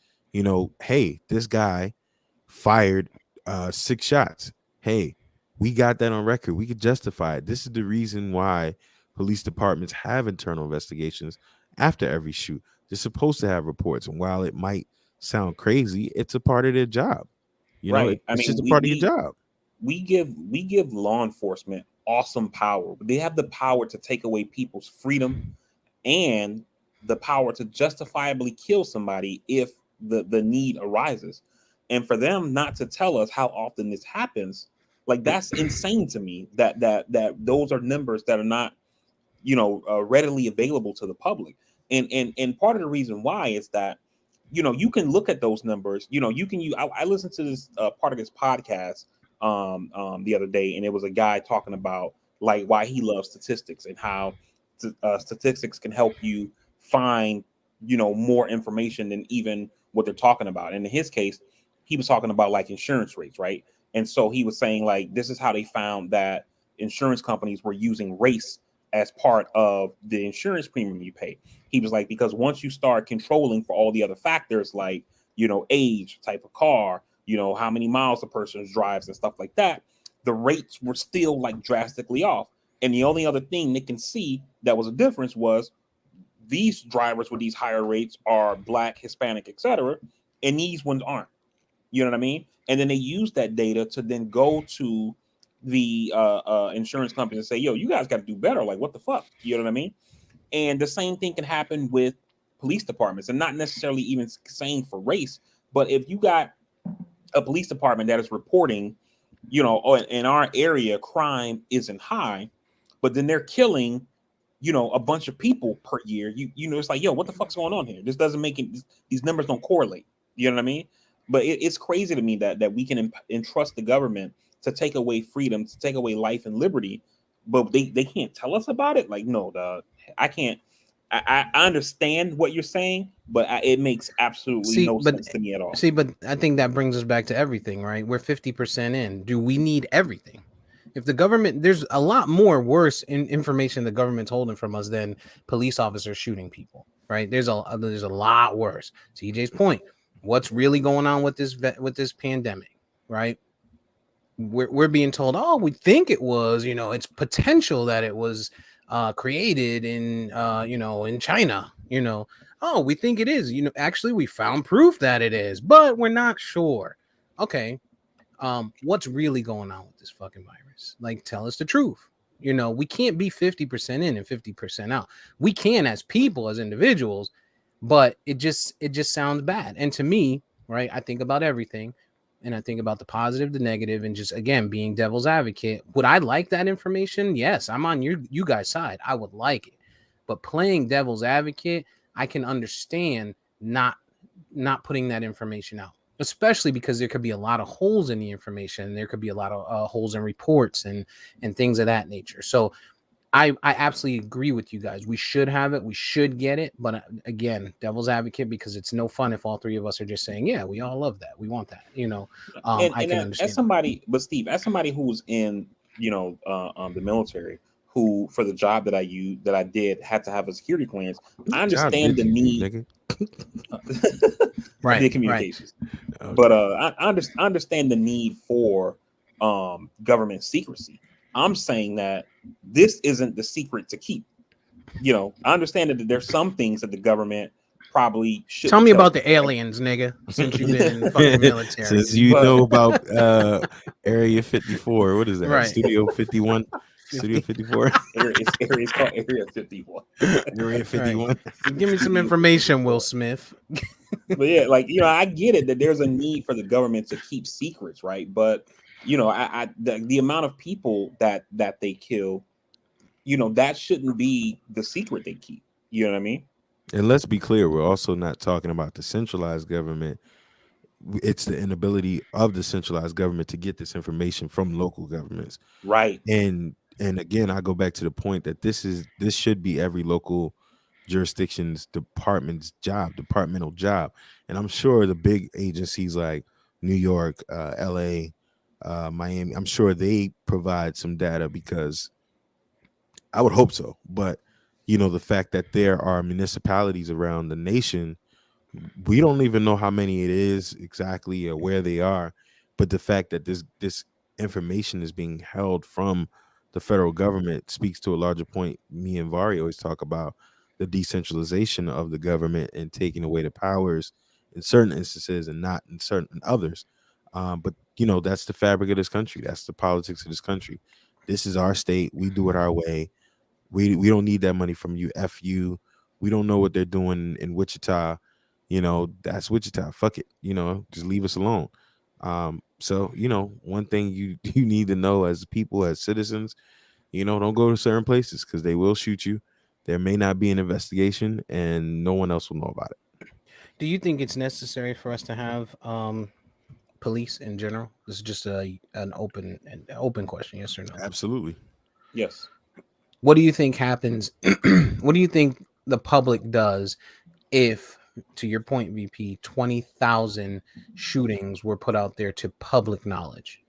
Hey, this guy fired 6 shots. Hey, we got that on record. We could justify it. This is the reason why police departments have internal investigations after every shoot. They're supposed to have reports. And while it might sound crazy, it's a part of their job. Right. I It's just mean, a we part of your we job. we give law enforcement awesome power. They have the power to take away people's freedom and the power to justifiably kill somebody if the need arises. And for them not to tell us how often this happens, like, that's insane to me. That those are numbers that are not readily available to the public. And part of the reason why is that you can look at those numbers. You can use. I listened to this part of his podcast the other day, and it was a guy talking about, like, why he loves statistics and how statistics can help you find, more information than even what they're talking about. And in his case, he was talking about like insurance rates, right? And so he was saying like this is how they found that insurance companies were using race as part of the insurance premium you pay. He was like, because once you start controlling for all the other factors like, age, type of car, how many miles the person drives and stuff like that, the rates were still like drastically off. And the only other thing they can see that was a difference was these drivers with these higher rates are black, Hispanic, etc., and these ones aren't. You know what I mean? And then they use that data to then go to the insurance company and say, "Yo, you guys got to do better. Like, what the fuck?" You know what I mean? And the same thing can happen with police departments, and not necessarily even saying for race, but if you got a police department that is reporting, oh, in our area crime isn't high, but then they're killing, a bunch of people per year. It's like, yo, what the fuck's going on here? This doesn't make it. These numbers don't correlate. You know what I mean? But it's crazy to me that we can entrust the government to take away freedom, to take away life and liberty, but they can't tell us about it. Like, no, dog, I can't. I understand what you're saying, but it makes absolutely no sense to me at all. See, but I think that brings us back to everything, right? We're 50% in. Do we need everything? If the government, there's a lot more worse information the government's holding from us than police officers shooting people, right? There's a lot worse. TJ's point. What's really going on with this pandemic, right? We're being told, oh, we think it was, it's potential that it was created in, in China, oh, we think it is, actually we found proof that it is, but we're not sure. Okay. What's really going on with this fucking virus? Like, tell us the truth. We can't be 50% in and 50% out. We can as people, as individuals, but it just sounds bad. And to me, right, I think about everything. And I think about the positive, the negative, and just, again, being devil's advocate. Would I like that information? Yes, I'm on you guys' side. I would like it. But playing devil's advocate, I can understand not putting that information out, especially because there could be a lot of holes in the information. There could be a lot of holes in reports and things of that nature. So I absolutely agree with you guys. We should have it. We should get it. But again, devil's advocate, because it's no fun if all three of us are just saying, yeah, we all love that. We want that, I can understand. As somebody, but Steve, as somebody who was in, the military, who for the job that I did had to have a security clearance, I understand the need. Right. I did communications. Right. Okay. But I understand the need for government secrecy. I'm saying that this isn't the secret to keep. I understand that there's some things that the government probably should tell me about the aliens, nigga, since you've been in the fucking military. Since you know about Area 54. What is that? Right. Studio 51? Studio 54? It's called Area 51. Area 51. Right. Give me some information, Will Smith. But yeah, like, I get it that there's a need for the government to keep secrets, right? But the amount of people that they kill, that shouldn't be the secret they keep. You know what I mean? And let's be clear, we're also not talking about the centralized government. It's the inability of the centralized government to get this information from local governments. Right. And again, I go back to the point that this should be every local jurisdiction's departmental job. And I'm sure the big agencies like New York, LA, Miami, I'm sure they provide some data, because I would hope so. But the fact that there are municipalities around the nation, we don't even know how many it is exactly or where they are. But the fact that this information is being held from the federal government speaks to a larger point. Me and Vari always talk about the decentralization of the government and taking away the powers in certain instances and not in certain others. But that's the fabric of this country. That's the politics of this country. This is our state. We do it our way. We don't need that money from you. F you. We don't know what they're doing in Wichita. That's Wichita. Fuck it. Just leave us alone. So, one thing you need to know as people, as citizens, don't go to certain places because they will shoot you. There may not be an investigation and no one else will know about it. Do you think it's necessary for us to have police in general? This is just an open question, yes or no? Absolutely. Yes. What do you think happens? What do you think the public does if, to your point, VP, 20,000 shootings were put out there to public knowledge?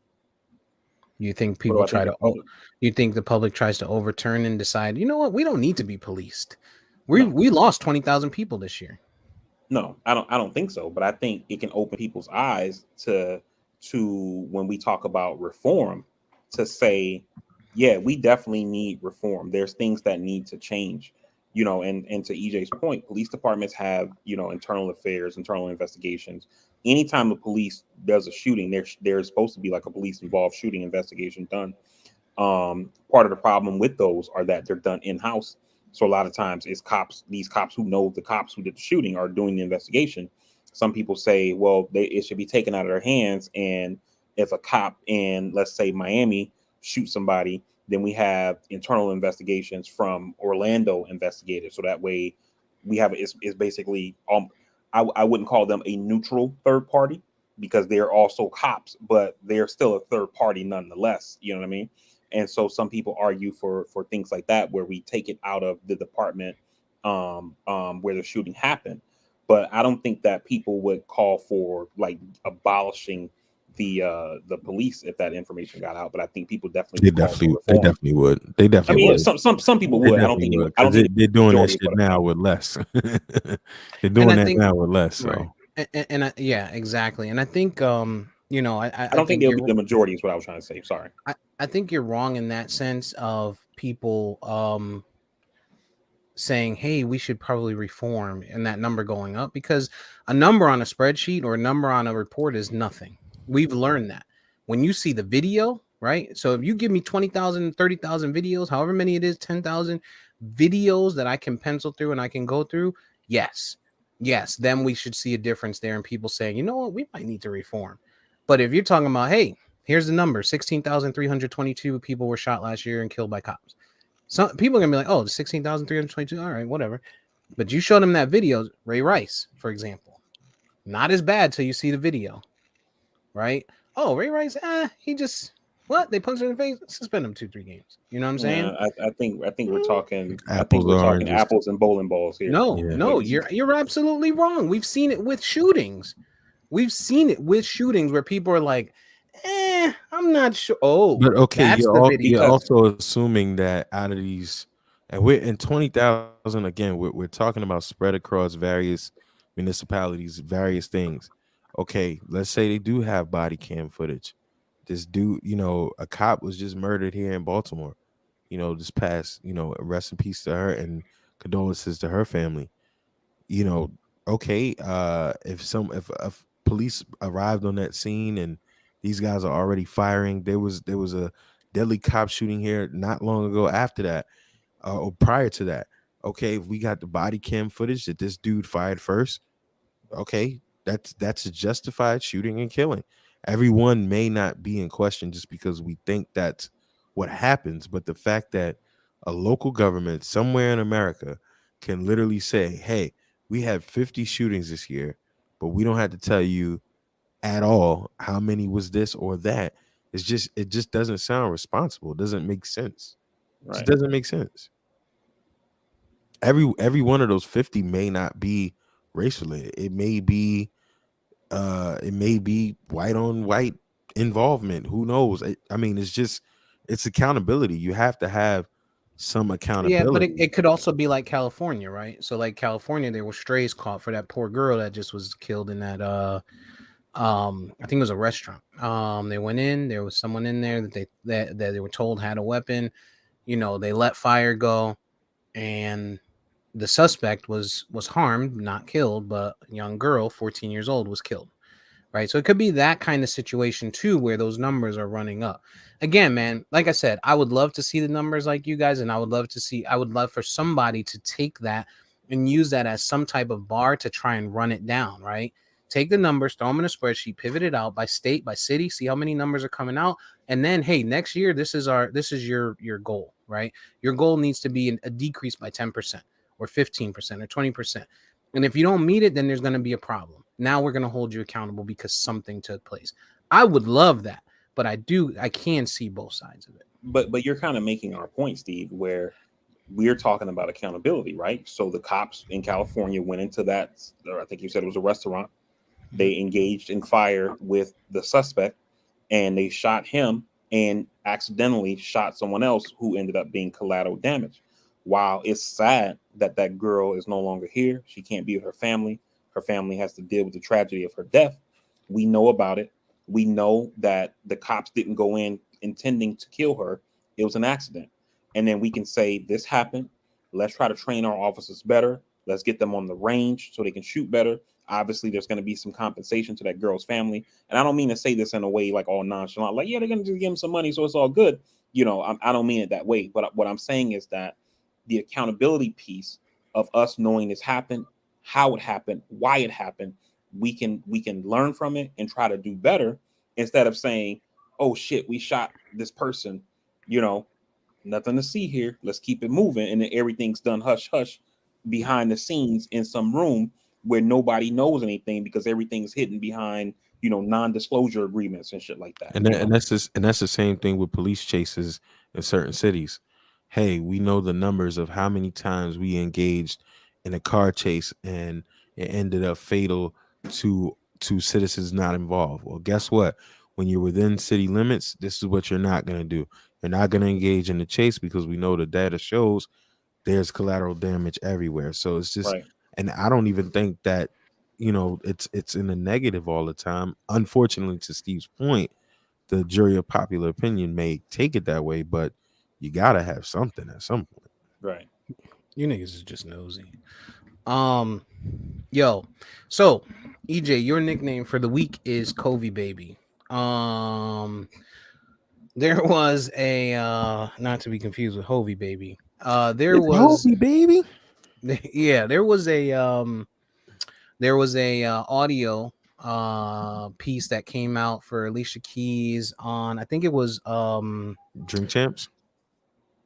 You think What do people I think try the to, public? you think the public tries to overturn and decide, you know what, we don't need to be policed. No, We lost 20,000 people this year. no, I don't think so. But I think it can open people's eyes to when we talk about reform, to say, yeah, we definitely need reform. There's things that need to change. And to EJ's point, police departments have, internal affairs, internal investigations. Anytime the police does a shooting, there's supposed to be like a police involved shooting investigation done. Part of the problem with those are that they're done in house. So a lot of times it's these cops who know the cops who did the shooting are doing the investigation. Some people say, well, it should be taken out of their hands. And if a cop in, let's say, Miami shoots somebody, then we have internal investigations from Orlando investigators. So that way we have, it's basically, I wouldn't call them a neutral third party because they're also cops, but they're still a third party nonetheless. You know what I mean? And so some people argue for things like that, where we take it out of the department where the shooting happened. But I don't think that people would call for like abolishing the police if that information got out. But I think people definitely would call for They reform. definitely would. They I definitely mean, would. some people They would. I don't definitely think it would would. I don't because think they're the doing that majority shit would. now with less. They're And doing I that think, now with less. right. So Yeah, exactly. And I think, I I don't think think they'll be you're, the majority. Is what I was trying to say. Sorry. I think you're wrong in that sense of people, saying, hey, we should probably reform, and that number going up, because a number on a spreadsheet or a number on a report is nothing. We've learned that when you see the video, right? So if you give me 20,000, 30,000 videos, however many it is, 10,000 videos that I can pencil through and I can go through, yes, then we should see a difference there in people saying, you know what, we might need to reform. But if you're talking about, hey, here's the number, 16,322 people were shot last year and killed by cops. Some people are gonna be like, "Oh, 16,322. All right, whatever." But you show them that video, Ray Rice, for example, not as bad till you see the video, right? Oh, Ray Rice, he just what? They punched him in the face, suspend him 2-3 games. You know what I'm saying? Yeah, I think we're talking. I think apples, we're talking oranges. apples and bowling balls here. No, Yeah. no, you're absolutely wrong. We've seen it with shootings. We've seen it with shootings where people are like, I'm not sure. Oh, But okay, that's the you're video. Because also assuming that out of these, and we're in 20,000 again. We're talking about spread across various municipalities, various things. Okay, let's say they do have body cam footage. This dude, a cop was just murdered here in Baltimore. This past, rest in peace to her and condolences to her family. you know, okay, if police arrived on that scene and these guys are already firing, there was a deadly cop shooting here not long ago after that, or prior to that. Okay, if we got the body cam footage that this dude fired first, okay, that's a justified shooting and killing. Everyone may not be in question just because we think that's what happens, but the fact that a local government somewhere in America can literally say, "Hey, we had 50 shootings this year, but we don't have to tell you at all how many was this or that." It just doesn't sound responsible. It doesn't make sense. It just right, doesn't make sense. Every one of those 50 may not be race related. It may be white on white involvement. Who knows? I mean, it's accountability. You have to have some Yeah, but accountability. it could also be like California, right? So like California, there were strays caught for that poor girl that just was killed in that I think it was a restaurant. They went in, there was someone in there that they were told had a weapon. They let fire go, and the suspect was harmed, not killed, but a young girl, 14 years old, was killed. Right. So it could be that kind of situation too, where those numbers are running up. Again, man, like I said, I would love to see the numbers like you guys, and I would love for somebody to take that and use that as some type of bar to try and run it down, right? Take the numbers, throw them in a spreadsheet, pivot it out by state, by city, see how many numbers are coming out. And then, hey, next year, this is your goal, right? Your goal needs to be a decrease by 10% or 15% or 20%. And if you don't meet it, then there's going to be a problem. Now we're going to hold you accountable because something took place. I would love that. but I can see both sides of it. But you're kind of making our point, Steve, where we're talking about accountability, right? So the cops in California went into that, or I think you said it was a restaurant. They engaged in fire with the suspect, and they shot him and accidentally shot someone else who ended up being collateral damage. While it's sad that that girl is no longer here, she can't be with her family. Her family has to deal with the tragedy of her death. We know about it. We know that the cops didn't go in intending to kill her. It was an accident. And then we can say this happened. Let's try to train our officers better. Let's get them on the range so they can shoot better. Obviously, there's going to be some compensation to that girl's family. And I don't mean to say this in a way like all nonchalant, like, yeah, they're going to just give them some money, so it's all good. You know, I don't mean it that way. But what I'm saying is that the accountability piece of us knowing this happened, how it happened, why it happened, we can learn from it and try to do better instead of saying, oh shit, we shot this person, you know, nothing to see here. Let's keep it moving. And then everything's done hush hush behind the scenes in some room where nobody knows anything because everything's hidden behind, you know, non-disclosure agreements and shit like that. And that's the same thing with police chases in certain cities. Hey, we know the numbers of how many times we engaged in a car chase and it ended up fatal to citizens not involved. Well, guess what? When you're within city limits, this is what you're not going to do. You're not going to engage in the chase because we know the data shows there's collateral damage everywhere. So it's just, Right. and I don't even think that, you know, it's in the negative all the time. Unfortunately, to Steve's point, the jury of popular opinion may take it that way, but you gotta have something at some point. Right. You niggas is just nosy. Yo, so EJ, your nickname for the week is Covi Baby. There was a not to be confused with Hovey Baby. There It's was Hobie, baby. yeah, there was a audio piece that came out for Alicia Keys on, I think it was Drink champs.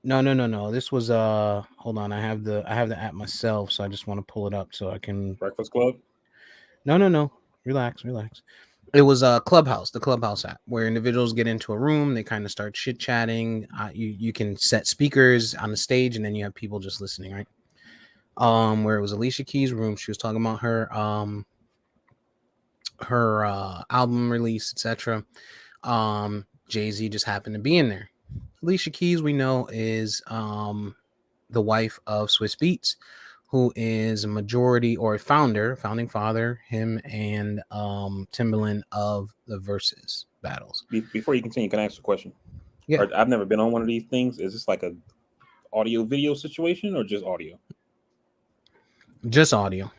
no, this was hold on, I have the app myself, so I just want to pull it up so I can. Breakfast Club. No, relax. It was Clubhouse, the Clubhouse app, where individuals get into a room, they kind of start chit chatting. You can set speakers on the stage, and then you have people just listening, right? Where it was Alicia Keys' room, she was talking about her album release, etc. Jay-Z just happened to be in there. Alicia Keys, we know, is the wife of Swiss Beats, who is a majority or a founding father, him and Timbaland of the Versus battles. Before you continue, can I ask a question? Yeah. I've never been on one of these things. Is this like a audio video situation or just audio? Just audio.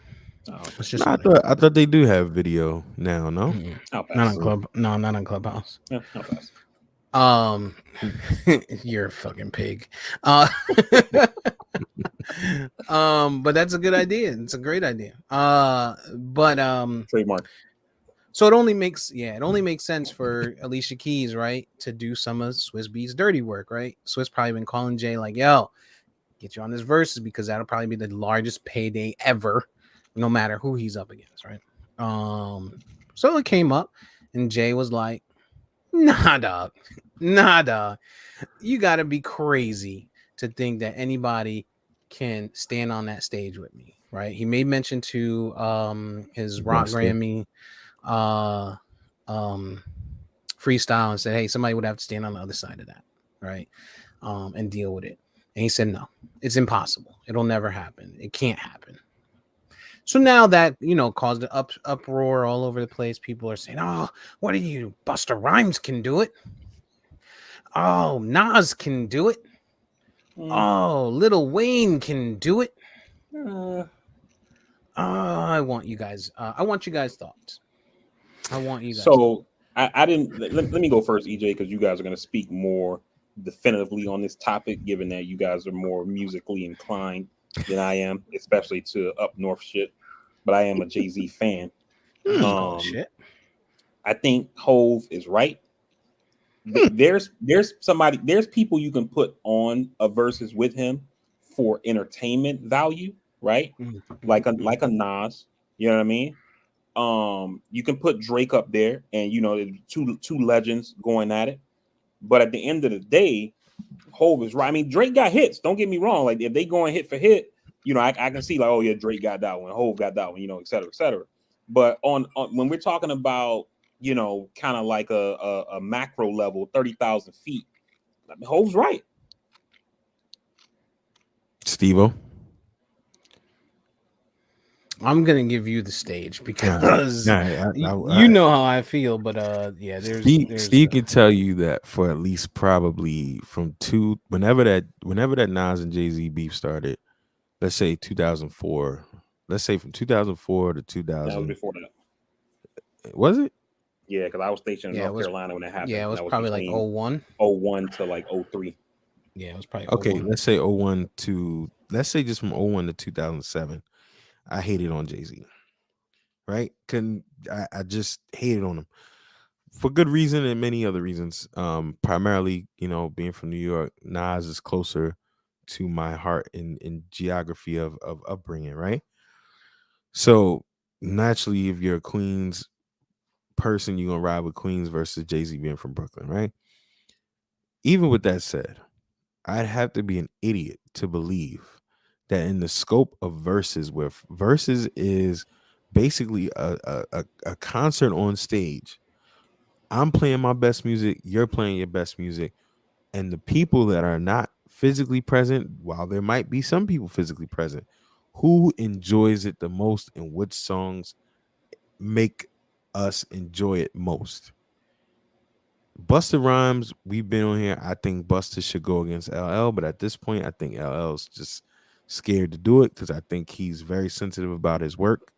Oh, It's just No, audio. I thought they do have video now. No, I'll pass. Not on Clubhouse. Yeah, I'll pass. You're a fucking pig. But that's a good idea. It's a great idea. Trademark. So it only makes sense for Alicia Keys, right, to do some of Swiss Beats' dirty work, right? Swiss probably been calling Jay like, yo, get you on this verses because that'll probably be the largest payday ever, no matter who he's up against, right? So it came up, and Jay was like, nah, dog. You gotta be crazy to think that anybody can stand on that stage with me, right? He made mention to his Rock Buster. Grammy freestyle and said, hey, somebody would have to stand on the other side of that, right? And deal with it. And he said, no, it's impossible. It'll never happen. It can't happen. So now that, caused an uproar all over the place. People are saying, oh, what are you? Busta Rhymes can do it. Oh, Nas can do it. Oh, Lil Wayne can do it. I want you guys' thoughts. So I didn't. Let me go first, EJ, because you guys are going to speak more definitively on this topic, given that you guys are more musically inclined than I am, especially to up north shit. But I am a Jay-Z fan. Shit. I think Hove is right. There's people you can put on a versus with him for entertainment value, right? Like a Nas, you know what I mean? You can put Drake up there, and two legends going at it. But at the end of the day, Hov is right. I mean, Drake got hits. Don't get me wrong. Like if they going hit for hit, I can see like, oh yeah, Drake got that one, Hov got that one, et cetera, et cetera. But on when we're talking about, kind of like a macro level, 30,000 feet, I mean, Hov's right. Steve-O? I'm gonna give you the stage because you know how I feel, but yeah, there's Steve can tell you that for at least probably whenever that Nas and Jay-Z beef started, let's say 2004. Let's say from 2004 to 2000. That was before that. Was it? Yeah, because I was stationed in North Carolina when it happened. Yeah, it was probably like 01. 01 to like 03. Yeah, it was probably okay. 01. Let's say 01 to just from 01 to 2007. I hated on Jay-Z. Right? I just hated on him for good reason and many other reasons. Primarily, being from New York, Nas is closer to my heart in geography of upbringing, right? So naturally, if you're a Queens person, you're gonna ride with Queens versus Jay-Z being from Brooklyn, right? Even with that said, I'd have to be an idiot to believe that in the scope of verses, where verses is basically a concert on stage, I'm playing my best music, you're playing your best music, and the people that are not physically present, while there might be some people physically present, who enjoys it the most and which songs make us enjoy it most? Busta Rhymes, we've been on here. I think Busta should go against LL, but at this point, I think LL's just scared to do it because I think he's very sensitive about his work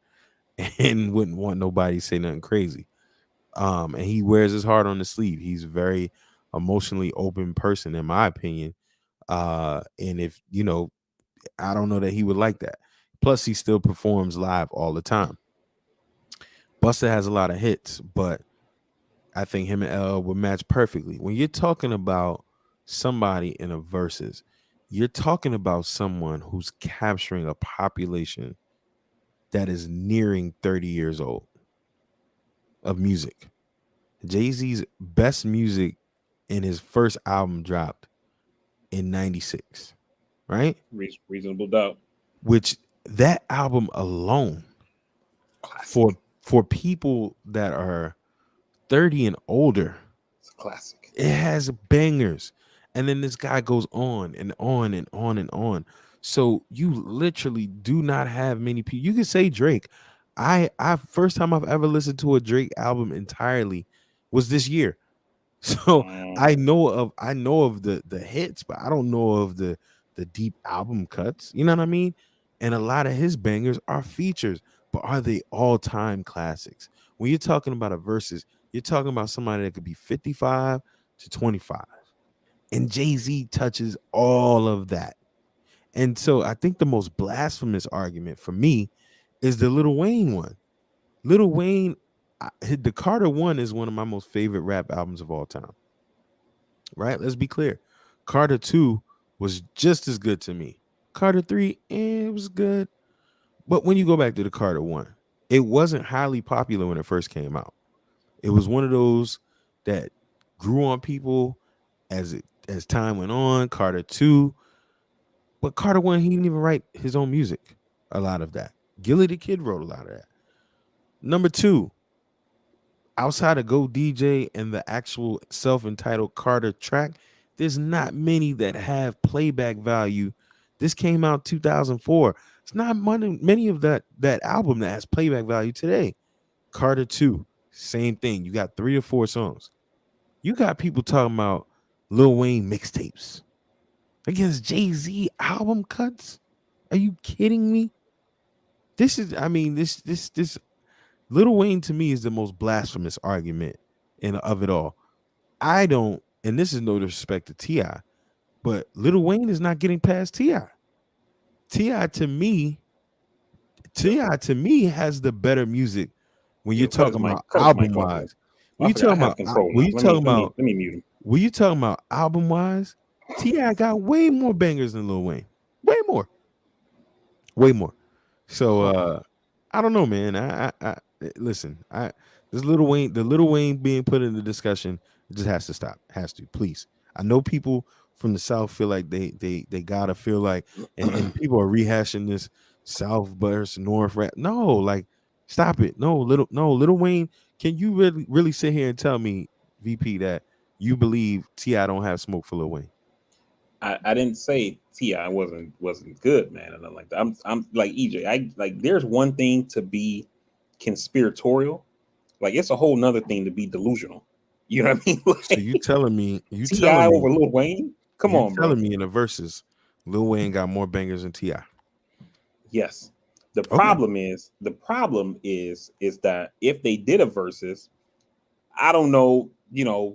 and wouldn't want nobody to say nothing crazy. And he wears his heart on the sleeve. He's a very emotionally open person, in my opinion. And if I don't know that he would like that. Plus, he still performs live all the time. Busta has a lot of hits, but I think him and LL would match perfectly. When you're talking about somebody in a versus, you're talking about someone who's capturing a population that is nearing 30 years old of music. Jay-Z's best music in his first album dropped in 96, right? Reasonable Doubt. Which that album alone, classic. for people that are 30 and older, it's a classic. It has bangers. And then this guy goes on and on and on and on. So you literally do not have many people. You can say Drake. I first time I've ever listened to a Drake album entirely was this year. So I know of the hits, but I don't know of the deep album cuts. You know what I mean? And a lot of his bangers are features, but are they all-time classics? When you're talking about a versus, you're talking about somebody that could be 55 to 25. And Jay-Z touches all of that. And so I think the most blasphemous argument for me is the Lil Wayne one. Lil Wayne, the Carter one is one of my most favorite rap albums of all time. Right? Let's be clear. Carter 2 was just as good to me. Carter 3, it was good. But when you go back to the Carter 1, it wasn't highly popular when it first came out. It was one of those that grew on people as time went on. Carter 2, but Carter 1, he didn't even write his own music. A lot of that. Gilly the Kid wrote a lot of that. Number 2, outside of Go DJ and the actual self-entitled Carter track, there's not many that have playback value. This came out 2004. It's not many of that album that has playback value today. Carter 2, same thing. You got 3 or 4 songs. You got people talking about Lil Wayne mixtapes against Jay-Z album cuts. Are you kidding me? This Lil Wayne to me is the most blasphemous argument of it all. I don't, and this is no disrespect to T.I., but Lil Wayne is not getting past T.I. T.I. to me has the better music when you're talking about album wise. When you talking about let me mute him. When you talking about album wise, T.I. got way more bangers than Lil Wayne. Way more. So I don't know, man. Listen, this the Little Wayne being put in the discussion, it just has to stop. Has to, please. I know people from the South feel like they gotta feel like, and people are rehashing this South versus North rap. No, like stop it. Little Wayne. Can you really sit here and tell me, VP, that you believe T.I. don't have smoke for Lil Wayne? I didn't say T.I. wasn't good, man, and nothing like that. I'm like EJ. I like there's one thing to be conspiratorial, like it's a whole nother thing to be delusional. You know what I mean? So you Like telling me T.I. over Lil Wayne? Come you on, bro. telling me in the verses, Lil Wayne got more bangers than T.I.? Yes. The Okay. problem is that if they did a versus, I don't know,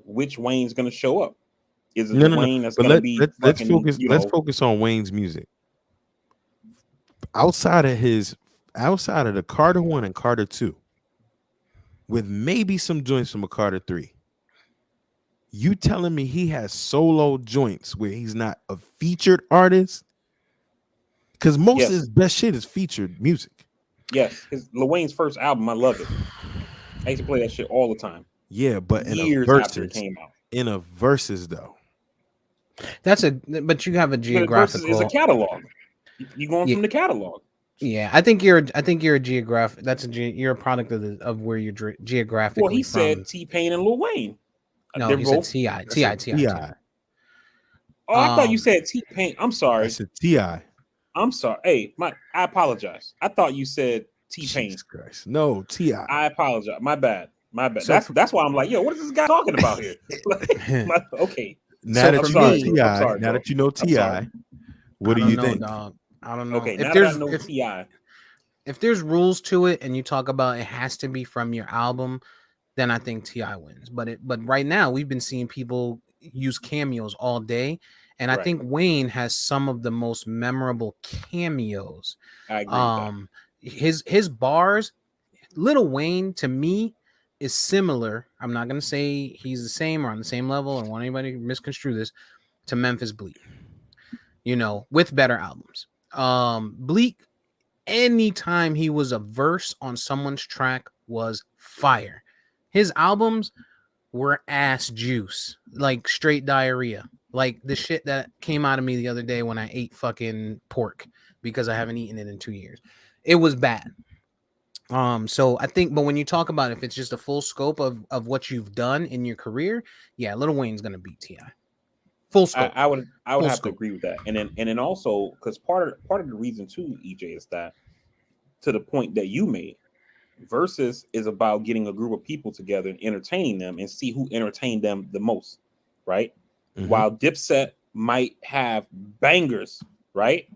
which Wayne's gonna show up. Is it No, the no, no. Wayne that's But gonna be let's fucking, focus. Let's focus on Wayne's music. Outside of the Carter 1 and Carter 2, with maybe some joints from a Carter 3. You telling me he has solo joints where he's not a featured artist? Because most of his yes, best shit is featured music. yes. His Lil Wayne's first album, I love it. I used to play that shit all the time. Yeah, but Years after it came out. in a verses though. But you have a But versus is a geographical. catalog. You going Yeah, from the catalog. yeah. I think you're a geographic. You're a product of where you're Well, geographically he said from. T-Pain and Lil Wayne. No, They're he said both. Ti, I Ti, said Ti, Ti. T.I. Oh, I thought you Um, said T-Pain. I'm I sorry. said T.I. I'm sorry. Hey, I apologize. I thought you said T-Pain. Jesus Christ. No, T.I. I apologize. My bad. My bad. so That's why I'm like, yo, what is this guy talking about here? Okay. Now so that for I'm you know sorry, me, bro. I'm T.I., sorry, now bro. that you know I'm sorry. T.I., what I do don't you know, think? dog. I don't know Okay, if now that I there's know T.I., if there's rules to it, and you talk about it has to be from your album, then I think Ti wins. But right now we've been seeing people use cameos all day, and I right. think Wayne has some of the most memorable cameos. I agree with that. His bars, Little Wayne to me is similar. I'm not gonna say he's the same or on the same level or want anybody to misconstrue this to Memphis Bleak. With better albums. Bleak, anytime he was a verse on someone's track was fire. His albums were ass juice, like straight diarrhea, like the shit that came out of me the other day when I ate fucking pork because I haven't eaten it in 2 years. It was bad. So I think, but when you talk about if it's just a full scope of what you've done in your career, yeah, Lil Wayne's gonna beat Ti. Full I, scope, I would I would full have to scope. agree with that. And then also because part of the reason too, EJ, is that to the point that you made, versus is about getting a group of people together and entertaining them and see who entertained them the most, right? Mm-hmm. While Dipset might have bangers, right?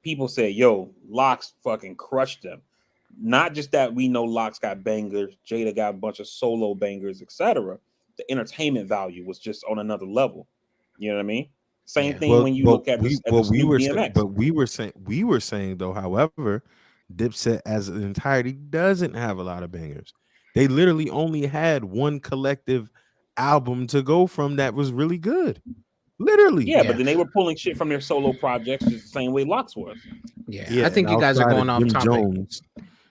People say, yo, Locks fucking crushed them. Not just that we know Locks got bangers, Jada got a bunch of solo bangers, etc. The entertainment value was just on another level. You know what I mean? Same Yeah. thing when you look at this at the Snoop DMX. We were saying though, however, Dipset as an entirety doesn't have a lot of bangers. They literally only had one collective album to go from that was really good. Literally. Yeah, but Yeah. then they were pulling shit from their solo projects just the same way Locks was. Yeah. Yeah, I and think you guys are going off topic.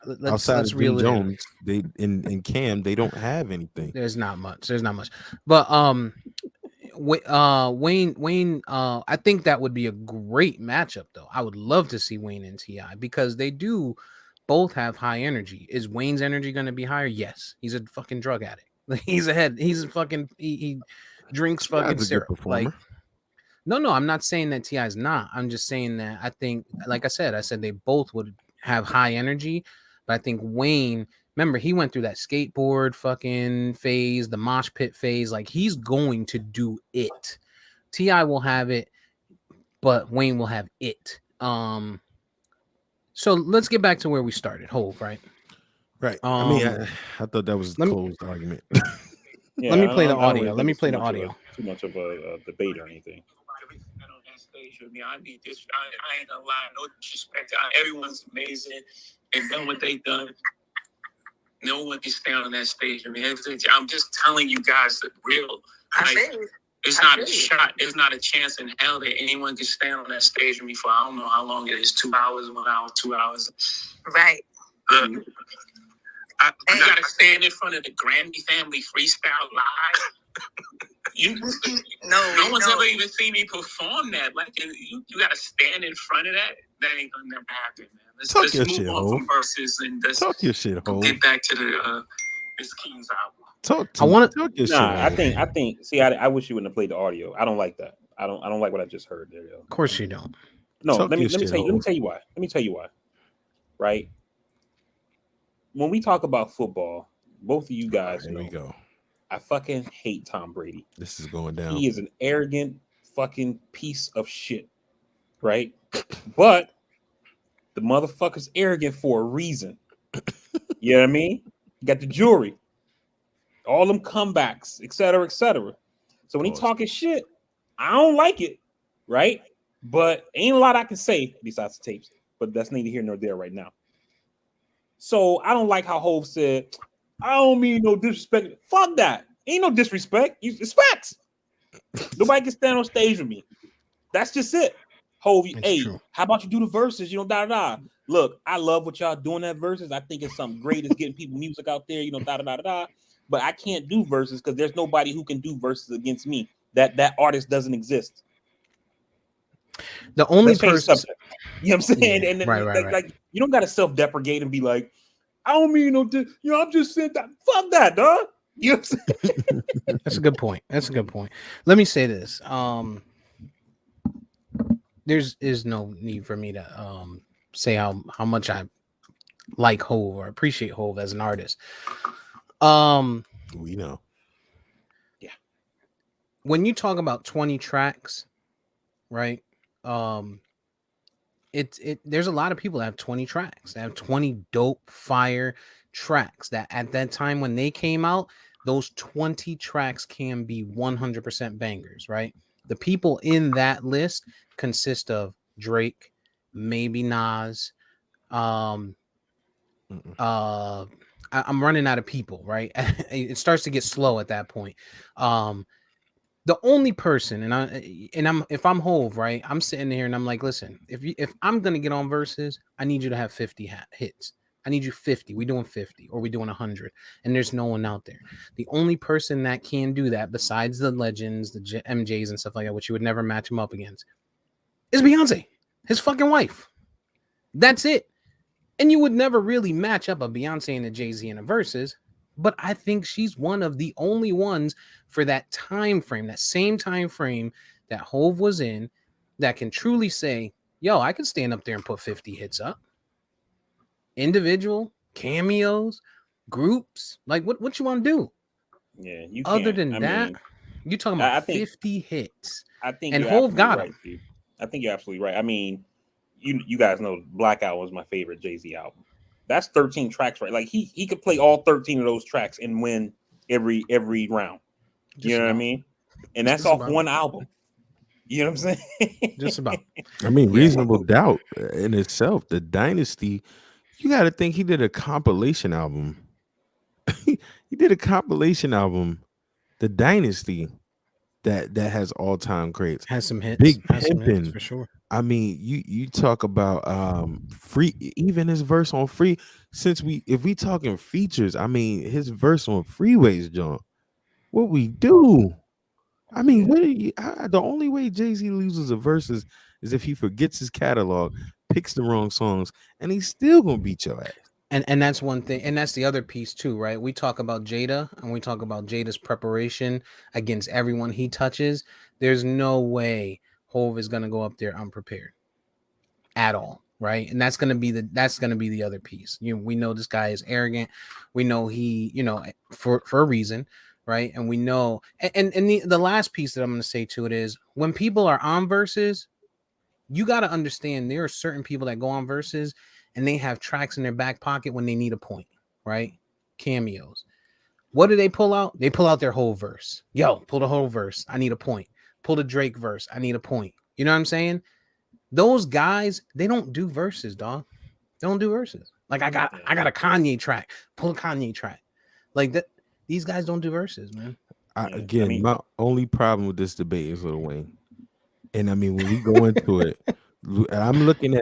Let's reel it in. They in Cam, they don't have anything. There's not much. There's not much. But Wayne, I think that would be a great matchup though. I would love to see Wayne and Ti because they do both have high energy. Is Wayne's energy going to be higher? Yes. He's a fucking drug addict. He's a fucking he drinks fucking T.I.'s a good syrup. Like performer. no, I'm not saying that Ti is not. I'm just saying that I think, like I said they both would have high energy, but I think Wayne. Remember, he went through that skateboard fucking phase, the mosh pit phase. Like he's going to do it. Ti will have it, but Wayne will have it. So let's get back to where we started. Hove, right? Right. I mean, Um, I thought that was a let me closed argument. let Yeah, me play the I don't really audio. Let think me it's play the audio. too much of a debate or anything. On that stage with me, I need this. I ain't gonna lie, no disrespect. Everyone's amazing and done what they done. No one can stand on that stage. I mean, I'm just telling you guys the real. It's not a shot. There's not a chance in hell that anyone can stand on that stage with me for I don't know how long it is. 2 hours, 1 hour, 2 hours. Right. I gotta stand in front of the Grammy family freestyle live. No one's ever even seen me perform that. Like you gotta stand in front of that. That ain't gonna never happen, man. Let's move on from verses and let's talk your shit, Ho. get back to the this King's album. Talk your shit. I think. See, I wish you wouldn't have played the audio. I don't like that. I don't like what I just heard there. Yo. Of course you don't. No, let me tell you why. Let me tell you why. Right. When we talk about football, both of you guys know. Here we go. I fucking hate Tom Brady. This is going down. He is an arrogant fucking piece of shit, right? But the motherfucker's arrogant for a reason. You know what I mean? You got the jewelry, all them comebacks, et cetera, et cetera. So when he talking shit, I don't like it, right? But ain't a lot I can say besides the tapes. But that's neither here nor there right now. So I don't like how Hov said, I don't mean no disrespect. Fuck that. Ain't no disrespect. It's facts. Nobody can stand on stage with me. That's just it. Hov, hey, how about you do the verses? You know, da. Look, I love what y'all doing that verses. I think it's something great. It's getting people music out there, you know, da. But I can't do verses because there's nobody who can do verses against me. That artist doesn't exist. The only person, you know what I'm saying? And then, right. Like you don't got to self-deprecate and be like, I don't mean no, I'm just saying that. Fuck that, dog. You know what I'm saying? That's a good point. Let me say this. There's no need for me to say how much I like Hov or appreciate Hov as an artist. We know. Yeah. When you talk about 20 tracks, right? There's a lot of people that have 20 tracks. They have 20 dope fire tracks that at that time when they came out, those 20 tracks can be 100% bangers, right? The people in that list consist of Drake, maybe Nas. I'm running out of people, right? It starts to get slow at that point. The only person, if I'm Hov, right, I'm sitting here and I'm like, listen, if I'm gonna get on verses, I need you to have 50 hits. I need you 50. We doing 50 or we doing 100, and there's no one out there. The only person that can do that, besides the legends, the MJs and stuff like that, which you would never match him up against, is Beyonce, his fucking wife. That's it. And you would never really match up a Beyonce and a Jay-Z in a verses. But I think she's one of the only ones for that time frame, that same time frame that Hov was in, that can truly say, yo, I could stand up there and put 50 hits up. Individual, cameos, groups. Like, what you want to do? Yeah, you Other can't. than that, you're talking about 50 hits. I think and Hov got right, him. I think you're absolutely right. I mean, you guys know Blackout was my favorite Jay-Z album. That's 13 tracks, right? Like he could play all 13 of those tracks and win every round. You know what I mean? And that's off one album. You know what I'm saying? Just about. I mean, Reasonable Doubt in itself, the Dynasty, you got to think he did a compilation album. He did a compilation album, The Dynasty, that has all-time greats. Has some hits. Big Pimpin', for sure. I mean, you talk about Free, even his verse on Free. If we talking features, I mean, his verse on Freeways, John. What we do? I mean, the only way Jay-Z loses a verse is if he forgets his catalog, picks the wrong songs, and he's still gonna beat your ass. And that's one thing, and that's the other piece too, right? We talk about Jada, and we talk about Jada's preparation against everyone he touches. There's no way Hov is gonna go up there unprepared at all, right? And that's gonna be the other piece. We know this guy is arrogant. We know he, for a reason, right? And we know, and the last piece that I'm gonna say to it is when people are on verses, you got to understand there are certain people that go on verses and they have tracks in their back pocket when they need a point, right? Cameos. What do they pull out? They pull out their whole verse. Yo, pull the whole verse. I need a point. Pull the Drake verse. I need a point. You know what I'm saying? Those guys, they don't do verses, dog. They don't do verses. Like I got a Kanye track. Pull a Kanye track. Like that. These guys don't do verses, man. My only problem with this debate is Lil Wayne. And I mean, when we go into it, I'm looking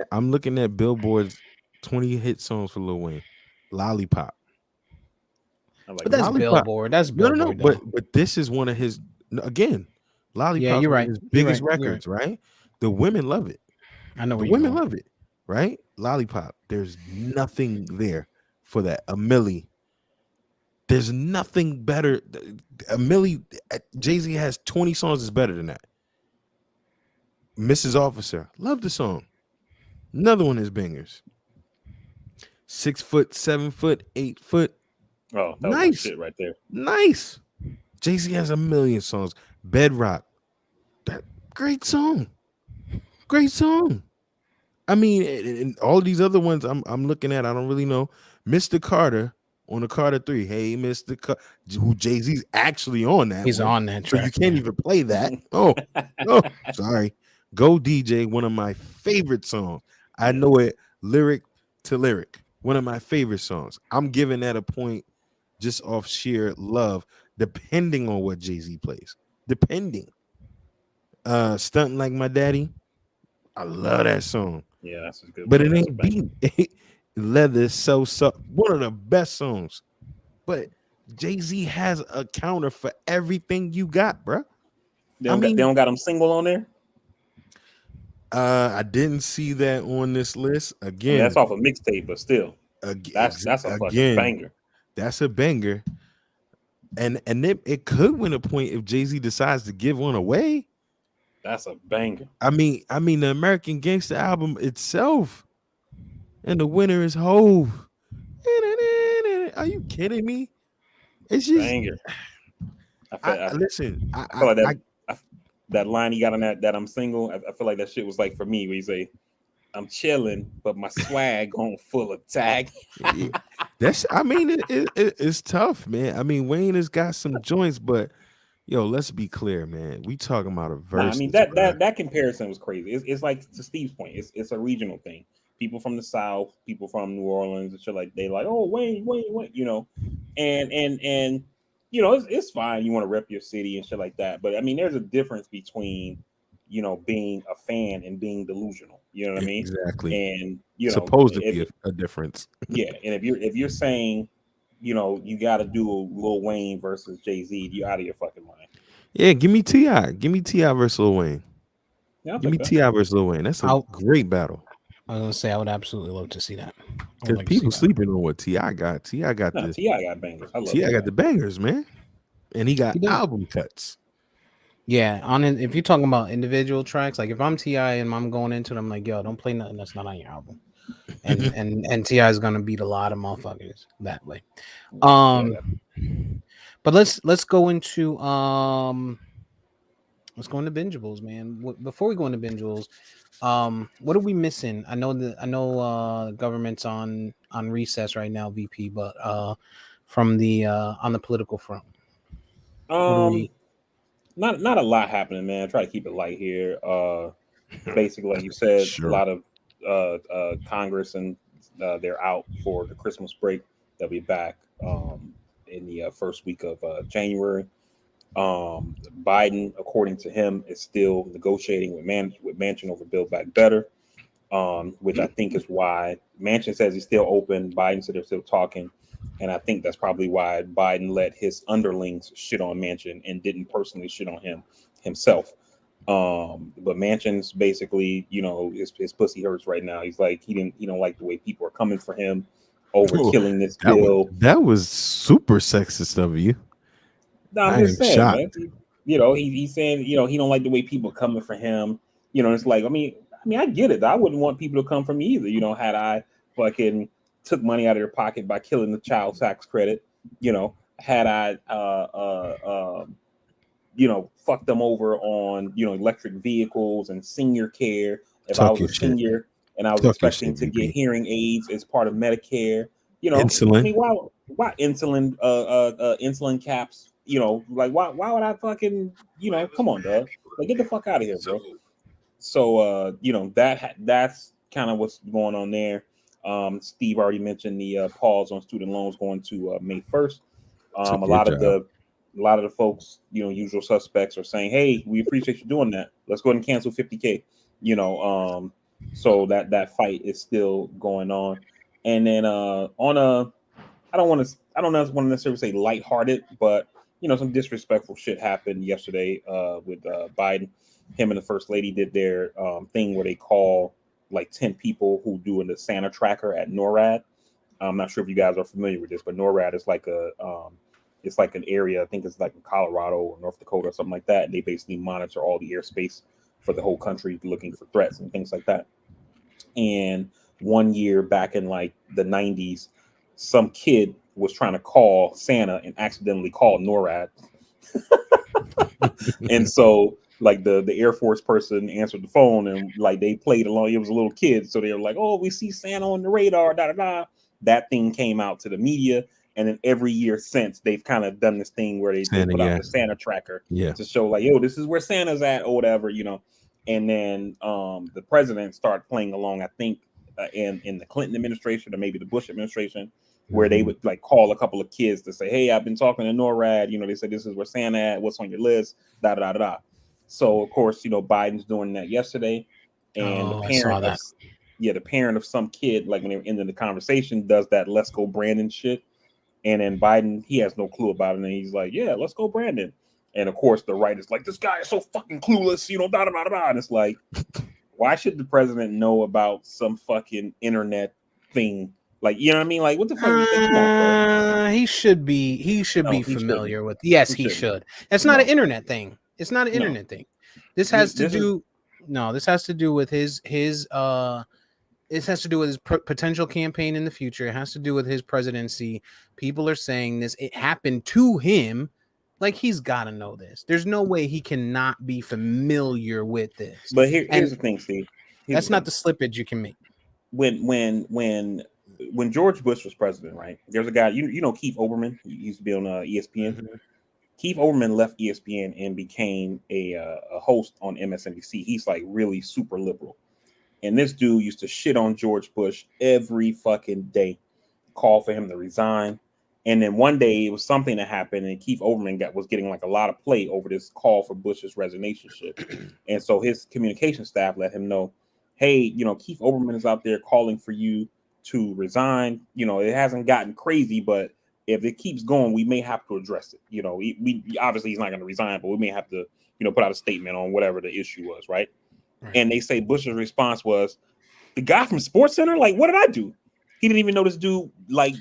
at Billboard's 20 hit songs for Lil Wayne. Lollipop, I'm like, But that's Lollipop. Billboard. That's No, Billboard, no. though. But this is one of his again. Yeah, Lollipop's you're one of right. his You're biggest right. You're right. records, right? The women love it. I know The where you're women going. love it, right? Lollipop. There's nothing there for that. A Millie. There's nothing better. A Millie. Jay-Z has 20 songs that's better than that. Mrs. Officer. Love the song. Another one is bangers. 6 foot, 7 foot, 8 foot. oh, that was my Nice. shit right there. Nice. Jay-Z has a million songs. Bedrock. That great song. Great song. I mean, and all these other ones I'm looking at, I don't really know. Mr. Carter on the Carter 3. Hey, Mr. Carter, who Jay-Z's actually on that. He's one. on that So track. you can't even play that. Oh, sorry. Go DJ, one of my favorite songs. I know it lyric to lyric. One of my favorite songs. I'm giving that a point just off sheer love, depending on what Jay-Z plays. Depending. Stunting Like My Daddy. I love that song. Yeah, that's a good. But yeah, it that's a ain't banger. beat. Leather so one of the best songs. But Jay-Z has a counter for everything you got, bro. They don't got them single on there. I didn't see that on this list. I mean, Again, that's off a mixtape, but still, that's a fucking banger. That's a banger. And it could win a point if Jay-Z decides to give one away. That's a banger. I mean, the American Gangster album itself, and the winner is Hove. Are you kidding me? It's just banger. Listen. I feel like that line he got on that I'm single. I feel like that shit was like for me where you say, I'm chilling, but my swag on full attack. That's. I mean, it's tough, man. I mean, Wayne has got some joints, but yo, let's be clear, man. We talking about a verse. Nah, I mean that comparison was crazy. It's like to Steve's point. It's a regional thing. People from the South, people from New Orleans, and shit like they like, oh Wayne, you know, and you know it's fine. You want to rep your city and shit like that, but I mean, there's a difference between you know being a fan and being delusional. You know what I mean? Exactly. And you know, supposed to be a difference. Yeah, and if you're saying, you know, you got to do a Lil Wayne versus Jay-Z, you're out of your fucking mind. Yeah, give me T.I. Give me T.I. versus Lil Wayne. Yeah, give me T.I. versus Lil Wayne. That's a great battle. I was gonna say I would absolutely love to see that. Because people sleeping on what T.I. got. T.I. got this. T.I. got bangers. T.I. got the bangers, man. And he got album cuts. Yeah, if you're talking about individual tracks, like if I'm T.I. and I'm going into it, I'm like, yo, don't play nothing that's not on your album. And T.I. is gonna beat a lot of motherfuckers that way. But let's go into bingeables, man. Before we go into bingeables, what are we missing? I know the government's on recess right now, VP, but from the on the political front, not a lot happening, man. I try to keep it light here. Basically, like you said, a lot of Congress and they're out for the Christmas break. They'll be back in the first week of January. Biden, according to him, is still negotiating with Manchin over Build Back Better, which I think is why Manchin says he's still open. Biden said they're still talking, and I think that's probably why Biden let his underlings shit on Manchin and didn't personally shit on him himself. But Manchin's basically, you know, his pussy hurts right now. He's like he don't like the way people are coming for him over killing this bill. That was super sexist of you. No, I'm just saying, man. You know, he's saying, you know, he don't like the way people coming for him. You know, it's like, I mean, I get it. I wouldn't want people to come for me either. You know, had I fucking took money out of their pocket by killing the child tax credit, you know, had I, you know, fucked them over on, you know, electric vehicles and senior care. If I was a senior and I was expecting to get hearing aids as part of Medicare, you know, insulin. I mean, why insulin caps? You know, like why would I fucking, you know, come on, dog, like get the fuck out of here, bro. So you know, that's kind of what's going on there. Steve already mentioned the pause on student loans going to May 1st. A lot of the folks, you know, usual suspects are saying, hey, we appreciate you doing that. Let's go ahead and cancel 50K. You know, so that fight is still going on. And then I I don't want to necessarily say lighthearted, but some disrespectful shit happened yesterday with Biden. Him and the first lady did their thing where they call like 10 people who do the Santa tracker at NORAD. I'm not sure if you guys are familiar with this, but NORAD is like it's like an area. I think it's like in Colorado or North Dakota or something like that. And they basically monitor all the airspace for the whole country, looking for threats and things like that. And one year back in like the 90s, some kid was trying to call Santa and accidentally called NORAD. And so like the Air Force person answered the phone and like they played along. It was a little kid. So they were like, oh, we see Santa on the radar, da da da. That thing came out to the media. And then every year since, they've kind of done this thing where they put out the Santa tracker to show like, yo, this is where Santa's at or whatever, And then the president started playing along, I think, in the Clinton administration or maybe the Bush administration, where they would like call a couple of kids to say, hey, I've been talking to NORAD. They said this is where Santa at, what's on your list, da da da da. So of course, Biden's doing that yesterday, and the parent of some kid, like when they were ending the conversation, does that "Let's go Brandon" shit, and then Biden, he has no clue about it, and he's like, "Yeah, let's go Brandon," and of course the right is like, "This guy is so fucking clueless," da da da da. And it's like, why should the president know about some fucking internet thing? Like, you know what I mean? Like, what the fuck? He should be familiar with. Yes, he should. It's not an internet thing. It's not an internet thing. This has to do with his it has to do with his potential campaign in the future. It has to do with his presidency. People are saying this. It happened to him. Like, he's got to know this. There's no way he cannot be familiar with this. But here's the thing, Steve. That's not the slippage you can make. When George Bush was president, right? There's a guy, Keith Olbermann. He used to be on ESPN. Mm-hmm. Keith Olbermann left ESPN and became a host on MSNBC. He's like really super liberal. And this dude used to shit on George Bush every fucking day, call for him to resign. And then one day it was something that happened, and Keith Olbermann was getting like a lot of play over this call for Bush's resignation shit. And so his communication staff let him know, hey, Keith Olbermann is out there calling for you to resign. It hasn't gotten crazy, but if it keeps going, we may have to address it. We obviously he's not going to resign, but we may have to, put out a statement on whatever the issue was, right? And they say Bush's response was, the guy from SportsCenter, like, what did I do? He didn't even know this dude like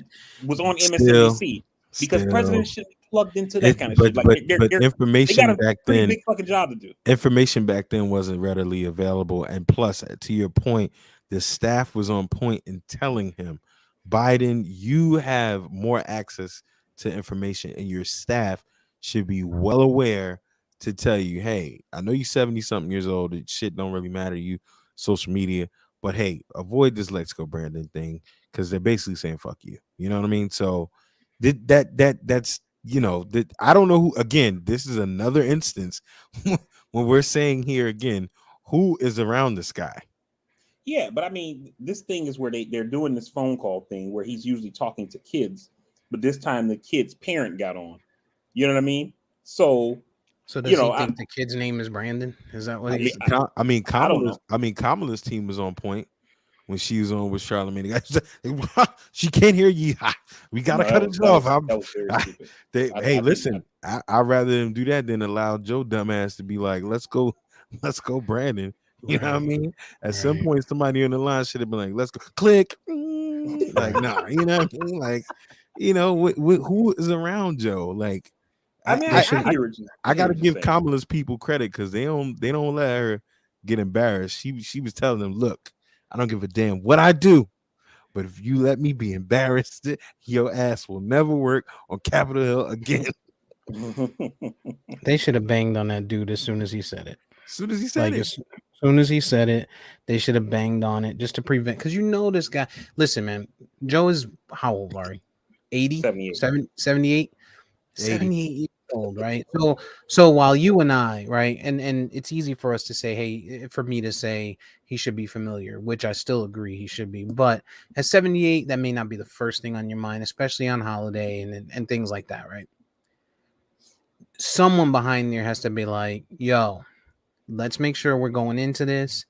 was on MSNBC because presidents shouldn't be plugged into that kind of shit. Like, but information they got a back then, big fucking job to do. Information back then wasn't readily available, and plus, to your point, the staff was on point in telling him, Biden, you have more access to information, and your staff should be well aware to tell you, hey, I know you're 70-something years old. It shit don't really matter to you, social media, but hey, avoid this "Let's go Brandon" thing, because they're basically saying fuck you. You know what I mean? So that's that I don't know who. Again, this is another instance when we're saying here again, who is around this guy? Yeah, but I mean, this thing is where they're doing this phone call thing where he's usually talking to kids, but this time the kid's parent got on. You know what I mean? So does he think the kid's name is Brandon? Is that what he's? Kamala's team was on point when she was on with Charlamagne. She can't hear you. We gotta cut it off. Hey, listen, I'd rather them do that than allow Joe dumbass to be like, let's go Brandon. You know what I mean? At some point, somebody on the line should have been like, let's go, click. Like, nah, you know what I mean? Like, who is around Joe? Like, I got to give Kamala's people credit because they don't let her get embarrassed. She was telling them, look, I don't give a damn what I do, but if you let me be embarrassed, your ass will never work on Capitol Hill again. They should have banged on that dude as soon as he said it. As soon as he said it. As soon as he said it, they should have banged on it just to prevent. Because this guy. Listen, man, Joe is how old are he? 80? 78? 78 years old, right? So while you and I, right, and it's easy for us to say, hey, for me to say he should be familiar, which I still agree he should be. But at 78, that may not be the first thing on your mind, especially on holiday and things like that, right? Someone behind there has to be like, yo, let's make sure we're going into this.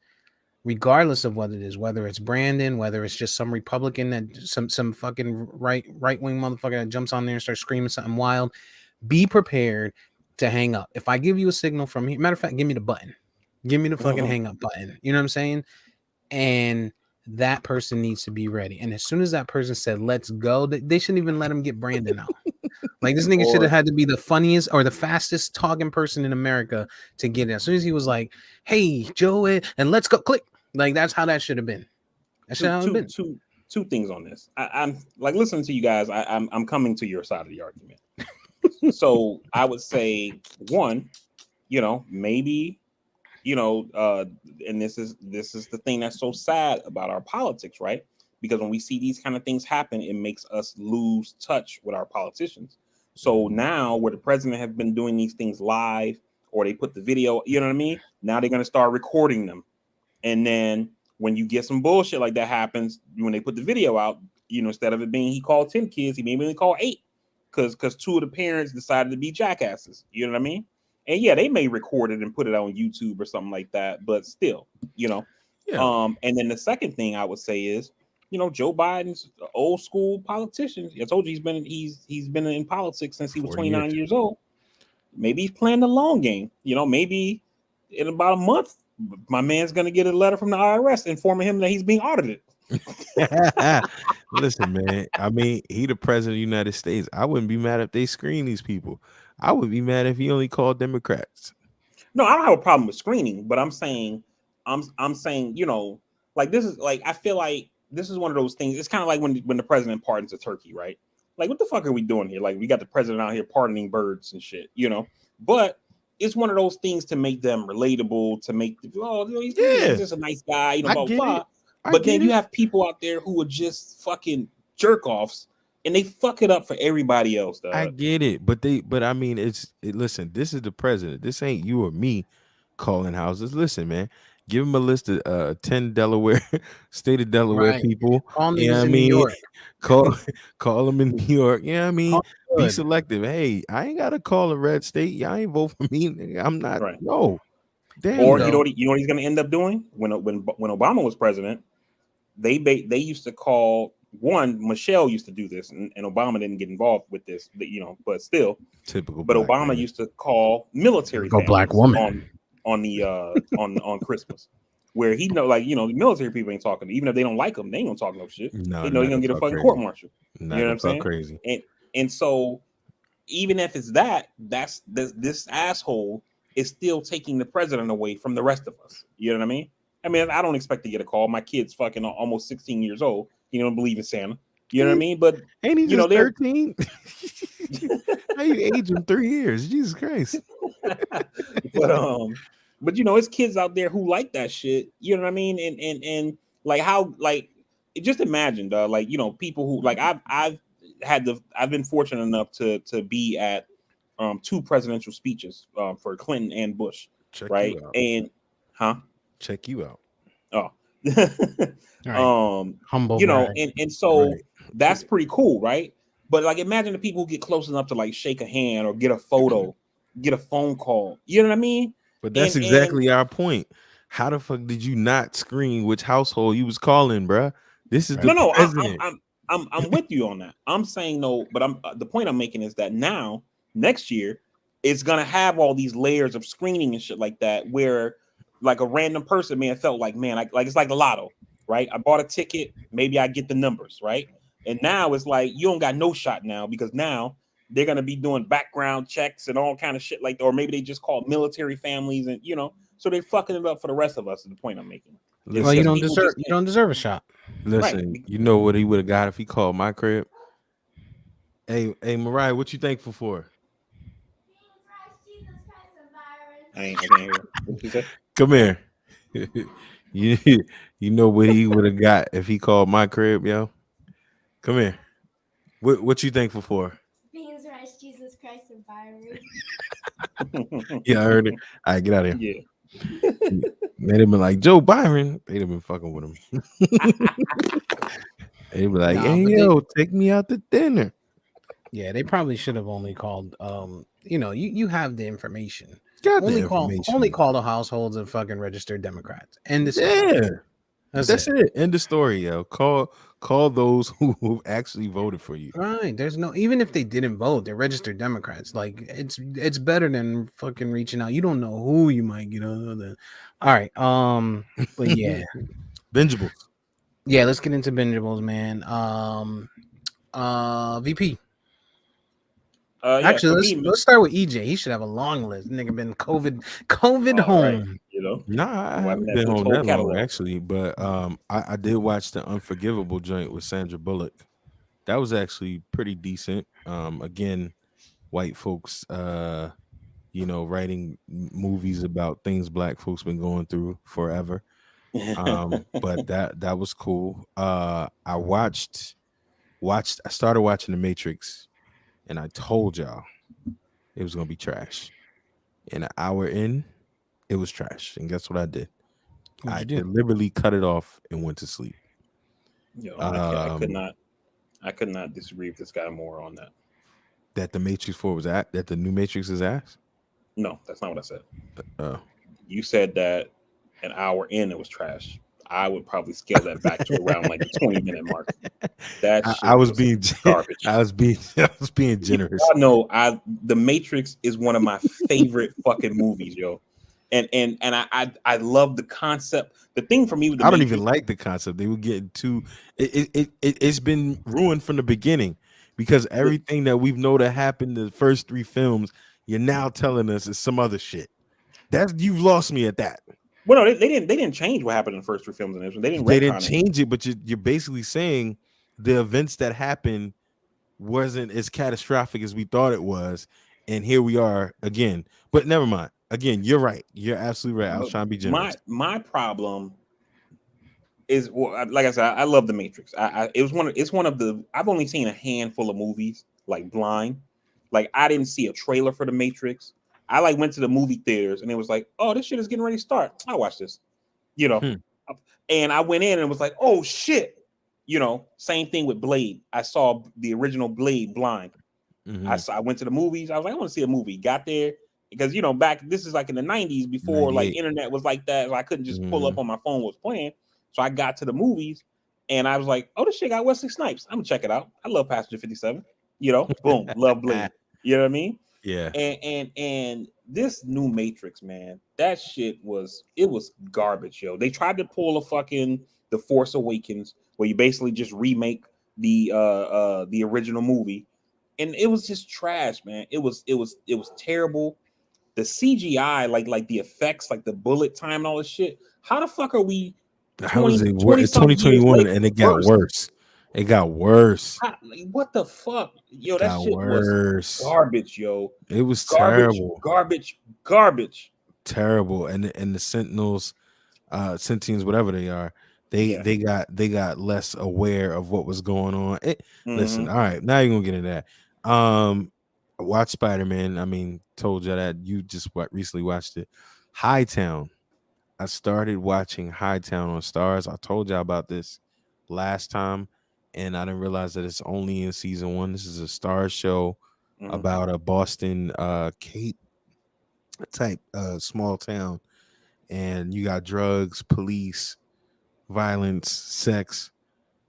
regardless of what it is, whether it's Brandon, whether it's just some Republican that some fucking right wing motherfucker that jumps on there and starts screaming something wild. Be prepared to hang up. If I give you a signal from here, matter of fact, give me the button. Give me the fucking hang up button. You know what I'm saying? And that person needs to be ready. And as soon as that person said, let's go, they shouldn't even let him get Brandon out. Like, this nigga should have had to be the funniest or the fastest talking person in America to get it. As soon as he was like, hey, Joe, and let's go, click. Like, that's how that should have been. That should have been. Two things on this. I'm like listening to you guys. I'm coming to your side of the argument. So I would say, one, maybe, and this is the thing that's so sad about our politics, right? Because when we see these kind of things happen, it makes us lose touch with our politicians. So now, where the president has been doing these things live, or they put the video, you know what I mean? Now they're going to start recording them, and then when you get some bullshit like that happens, when they put the video out, instead of it being he called 10 kids, he maybe only called 8. Because 2 of the parents decided to be jackasses. You know what I mean? And yeah, they may record it and put it on YouTube or something like that. But still, Yeah. And then the second thing I would say is, Joe Biden's an old school politician. I told you he's been in politics since he was 29 years old. Maybe he's playing the long game. Maybe in about a month, my man's gonna get a letter from the IRS informing him that he's being audited. Listen, man. I mean, he the president of the United States. I wouldn't be mad if they screen these people. I would be mad if he only called Democrats. No, I don't have a problem with screening, but I'm saying, like this is like I feel like this is one of those things. It's kind of like when the president pardons a turkey, right? Like, what the fuck are we doing here? Like, we got the president out here pardoning birds and shit, But it's one of those things to make them relatable, to make he's just a nice guy, blah blah. But then you have people out there who are just fucking jerk offs, and they fuck it up for everybody else. Dog. I get it, but I mean, listen. This is the president. This ain't you or me calling houses. Listen, man. Give him a list of 10 Delaware, state of Delaware people. Call in New York. Call them in New York. Yeah, I mean, be selective. Hey, I ain't gotta call a red state. Y'all ain't vote for me. I'm not. Right. No. Damn. Or you know what he's gonna end up doing when Obama was president. They used to call Michelle used to do this, and Obama didn't get involved with this, but still typical. But Obama man. Used to call military black woman on Christmas, where he the military people ain't talking, even if they don't like him, they ain't gonna talk no shit. No, they know he's gonna get a fucking court martial. You know what I'm saying? Crazy. And so even if it's that's this asshole is still taking the president away from the rest of us. You know what I mean? I don't expect to get a call. My kid's fucking almost 16 years old. He don't believe in Santa. You know what I mean? But ain't he just 13? How you age him 3 years? Jesus Christ. But it's kids out there who like that shit. You know what I mean? And like how just imagine, people who I've been fortunate enough to be at 2 presidential speeches for Clinton and Bush. Check right? And check you out. Oh. Right. Humble, and so that's pretty cool, right? But imagine the people who get close enough to shake a hand or get a photo, get a phone call. You know what I mean? But that's exactly our point. How the fuck did you not screen which household you was calling, bruh? This is the president. I'm with you on that. I'm saying no, but the point I'm making is that now next year it's gonna have all these layers of screening and shit like that, where a random person may have felt it's like the lotto, right? I bought a ticket, maybe I get the numbers, right? And now it's you don't got no shot now, because now they're gonna be doing background checks and all kind of shit or maybe they just call military families, and so they're fucking it up for the rest of us. Is the point I'm making. Well, you don't deserve a shot. Listen, right. You know what he would have got if he called my crib? Hey, Mariah, what you thankful for? I can't hear. What you say? Come here. You know what he would have got if he called my crib, yo? Come here. What you thankful for? Beans, rice, Jesus Christ, and fire. Yeah, I heard it. All right, get out of here. Yeah. They'd have been like, Joe Byron. They'd have been fucking with him. They'd be like, hey, yo, take me out to dinner. Yeah, they probably should have only called. You have the information. Got the Only information. call the households of fucking registered Democrats. End the story. Yeah, That's that's it. it. End the story, yo. Call those who actually voted for you. Right. There's no even if they didn't vote, they're registered Democrats. Like it's better than fucking reaching out. You don't know who you might get on the all right. But yeah. Bingeables. Yeah, let's get into bingeables, man. VP. Yeah, Actually, for let's me, let's start with EJ. He should have a long list. Nigga been COVID all right, home. Nah, I my haven't been Netflix home whole that long catalog. actually, but I did watch the Unforgivable joint with Sandra Bullock. That was actually pretty decent. Again, white folks, writing movies about things black folks been going through forever. But that was cool. I I started watching The Matrix, and I told y'all it was gonna be trash. And an hour in, it was trash. And guess what I did? What'd I you do? deliberately cut it off and went to sleep. I Um, could not disagree with this guy more on that. that the Matrix 4 was at that the new Matrix is ass. No, that's not what I said. Uh, You said that an hour in it was trash. I would probably scale that back to around like the 20-minute mark. That I shit was was being garbage. I was being You generous. all know The Matrix is one of my favorite fucking movies, yo. And I love the concept. The thing for me with The I don't even Matrix, like the concept. They were getting too. It's been ruined from the beginning because everything that we've known that happened in the first three films, you're now telling us is some other shit. That's you've lost me at that. well, no, they didn't change what happened in the first three films in this one. They didn't They didn't retcon it. change it, but you're basically saying the events that happened wasn't as catastrophic as we thought it was, and here we are again. But never mind. Again, you're right. You're absolutely right. I was But trying to be generous. my problem is, well, like I said, I love The Matrix. It's one of the I've only seen a handful of movies like blind. Like I didn't see a trailer for The Matrix. I like went to the movie theaters and it was like, oh, this shit is getting ready to start. I watch this, you know. Hmm. And I went in and was like, oh shit, Same thing with Blade. I saw the original Blade blind. Mhm. I went to the movies. I was like, I want to see a movie. Got there because back this is like in the 90s before like 98. internet was like that. So I couldn't just pull up Mhm. on my phone what was playing. So I got to the movies and I was like, oh, this shit got Wesley Snipes. I'm gonna check it out. I love Passenger 57. Boom, love Blade. You know what I mean? Yeah. And this new Matrix, man, that shit was garbage, yo. They tried to pull a fucking The Force Awakens where you basically just remake the original movie, and it was just trash, man. It was terrible. The CGI, like the effects, like the bullet time and all this shit. How the fuck are we How was it? 20 some years 2021, later and it got worse? worse. It got worse. Like, what the fuck? It Yo, that got shit was worse. garbage, yo. It was Garbage, terrible, garbage, garbage. terrible. And the Sentinels, Sentients, whatever they are, they Yeah. they got less aware of what was going on. Listen, Mhm. all right, now you're gonna get into that. Watch Spider-Man. I mean, told you that you just recently watched it. Hightown. I started watching Hightown on Stars. I told y'all about this last time, and I didn't realize that it's only in season one. This is a Stars show Mhm. about a Boston Cape type small town, and you got drugs, police, violence, sex.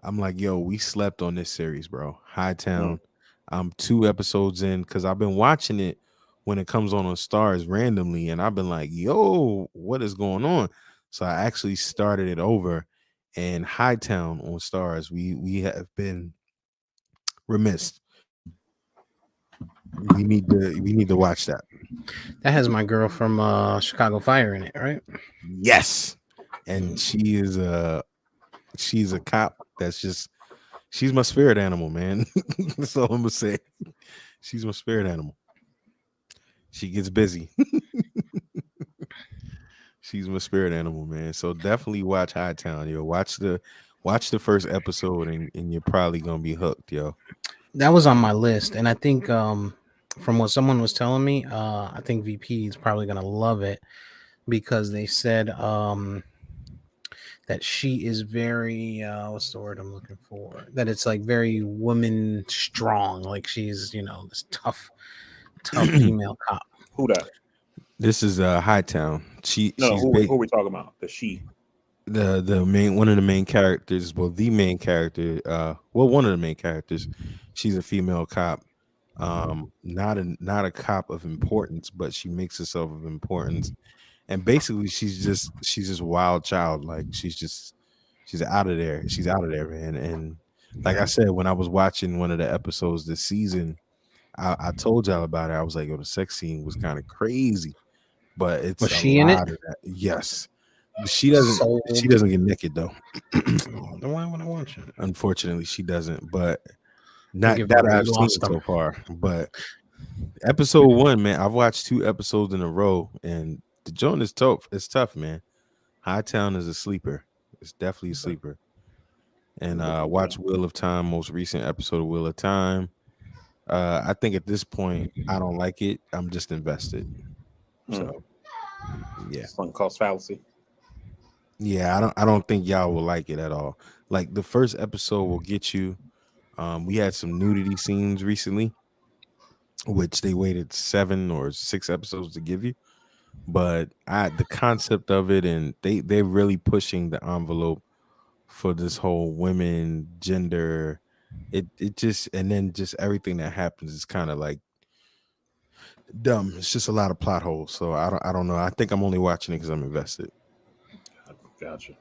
I'm like, yo, we slept on this series, bro. Mhm. Hightown. I'm 2 episodes in because I've been watching it when it comes on Stars randomly, and I've been like, yo, what is going on? So I actually started it over, and Hightown on Stars. We have been remiss. We need to watch that. That has my girl from Chicago Fire in it, right? Yes, and she's a cop. She's my spirit animal, man. That's all I'm gonna say. She's my spirit animal. She gets busy. She's my spirit animal, man. So definitely watch Hightown, yo. Watch the first episode, and you're probably gonna be hooked, yo. That was on my list, and I think from what someone was telling me, I think VP is probably gonna love it because they said that she is very what's the word I'm looking for? That it's like very woman strong, like she's this tough female cop. Who that? This is Hightown. No, She's who are we talking about? The she. the main one of the main characters. Well, the main character. One of the main characters. She's a female cop. Not a cop of importance, but she makes herself of importance. And basically, she's just wild child. Like she's out of there. She's out of there, man. And like I said, when I was watching one of the episodes this season, I told y'all about it. I was like, "Yo, the sex scene was kind of crazy," but it's Was a she in it? lot of that. Yes, but she doesn't. She Sold. doesn't get naked though. Oh, then why would I watch it? Unfortunately, she doesn't. But I'll not give that her a I've seen lost so them. far. But episode 1, man, I've watched 2 episodes in a row, and the joint is tough. It's tough, man. Hightown is a sleeper. It's definitely a sleeper. And watch Wheel of Time, most recent episode of Wheel of Time. I think at this point, I don't like it. I'm just invested. So yeah. Sunk cost fallacy. Yeah, I don't think y'all will like it at all. Like the first episode will get you. We had some nudity scenes recently, which they waited 7 or 6 episodes to give you. But the concept of it, and they're really pushing the envelope for this whole women gender. It just, and then just everything that happens is kind of like dumb. It's just a lot of plot holes. So I don't know. I think I'm only watching it because I'm invested. Gotcha.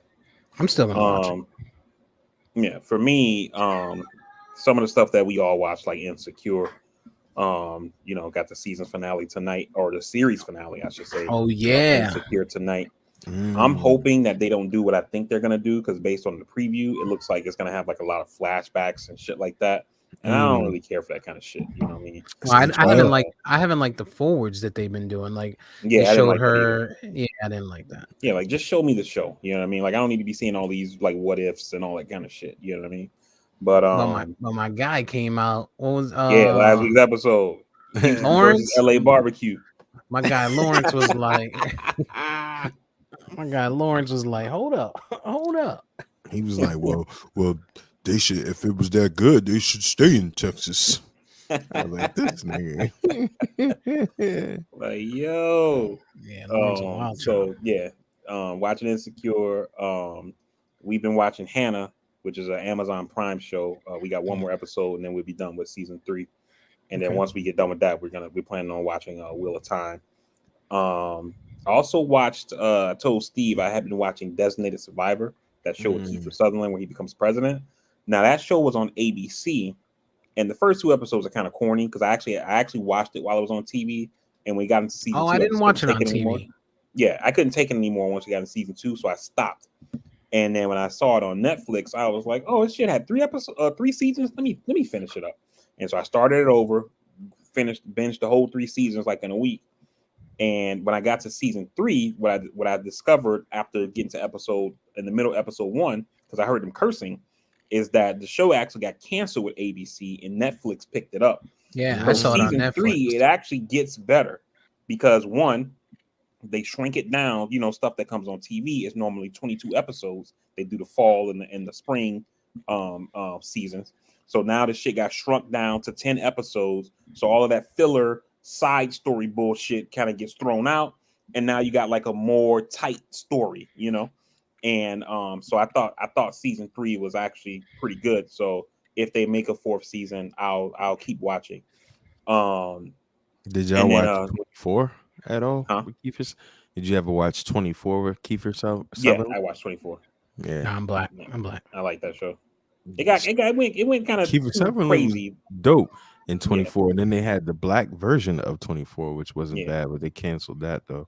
I'm still gonna watch it. Yeah, for me, some of the stuff that we all watched, like Insecure, got the season finale tonight, or the series finale, I should say. Oh yeah. Insecure tonight. I'm hoping that they don't do what I think they're gonna do, because based on the preview, it looks like it's gonna have like a lot of flashbacks and shit like that. And I don't really care for that kind of shit. You know what I mean? Well, I haven't liked the forwards that they've been doing. Like Yeah, they showed her. Yeah, I didn't like that. Yeah, like just show me the show. You know what I mean? Like I don't need to be seeing all these like what ifs and all that kind of shit. You know what I mean? But my guy came out. What was last week's episode, Lawrence versus LA Barbecue. My guy Lawrence was like, hold up. He was like, well, they should, if it was that good, they should stay in Texas. I was like, this nigga. Like, yo. Yeah, Lawrence a wild child. Watching Insecure. We've been watching Hannah, which is an Amazon Prime show. We got one more episode, and then we'll be done with season 3. And then once we get done with that, we're planning on watching Wheel of Time. I also watched. I told Steve I had been watching Designated Survivor, that show with Kiefer Sutherland where he becomes president. Now that show was on ABC, and the first 2 episodes are kind of corny because I actually watched it while it was on TV, and we got into season 2. I didn't watch it on TV. Anymore. Yeah, I couldn't take it anymore once we got into season 2, so I stopped. And then when I saw it on Netflix, I was like, "Oh, this shit had 3 seasons. Let me finish it up." And so I started it over, binged the whole 3 seasons like in a week. And when I got to season 3, what I discovered after getting to in the middle of episode 1, because I heard them cursing, is that the show actually got canceled with ABC and Netflix picked it up. Yeah, so I saw it on Netflix. Season 3, it actually gets better because 1, they shrink it down. You know, stuff that comes on TV is normally 22 episodes. They do the fall and the spring seasons. So now the shit got shrunk down to 10 episodes. So all of that filler side story bullshit kind of gets thrown out. And now you got like a more tight story, you know? And so I thought season 3 was actually pretty good. So if they make a 4th season, I'll keep watching. Did y'all watch 24 at all? Huh? With Kiefer? Did you ever watch 24 with Kiefer Sutherland? Yeah, I watched 24. Yeah, no, I'm black. I like that show. It went kind of Kiefer Sutherland crazy. Was dope in 24, and then they had the black version of 24, which wasn't bad, but they canceled that though.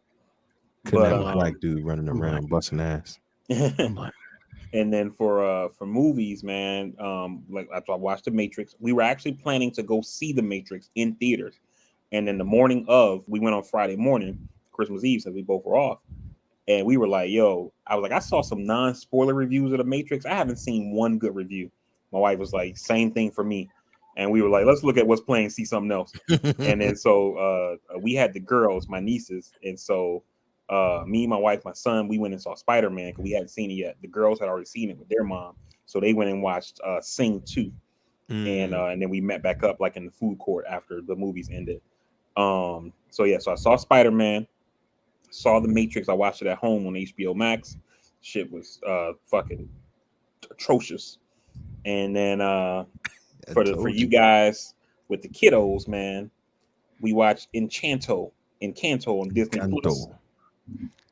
Couldn't have a black dude running around busting ass. And then for movies, man, like after I watched The Matrix, we were actually planning to go see The Matrix in theaters. And then the morning of, we went on Friday morning, Christmas Eve, since we both were off. And we were like, yo, I was like, I saw some non-spoiler reviews of The Matrix. I haven't seen one good review. My wife was like, same thing for me. And we were like, let's look at what's playing, see something else. And then so we had the girls, my nieces. And so Me, my wife, my son, we went and saw Spider-Man because we hadn't seen it yet. The girls had already seen it with their mom, so they went and watched Sing 2. And then we met back up like in the food court after the movies ended. So I saw Spider-Man, saw The Matrix. I watched it at home on HBO Max. Shit was fucking atrocious. And then for you guys with the kiddos, man, we watched Encanto on Disney Plus.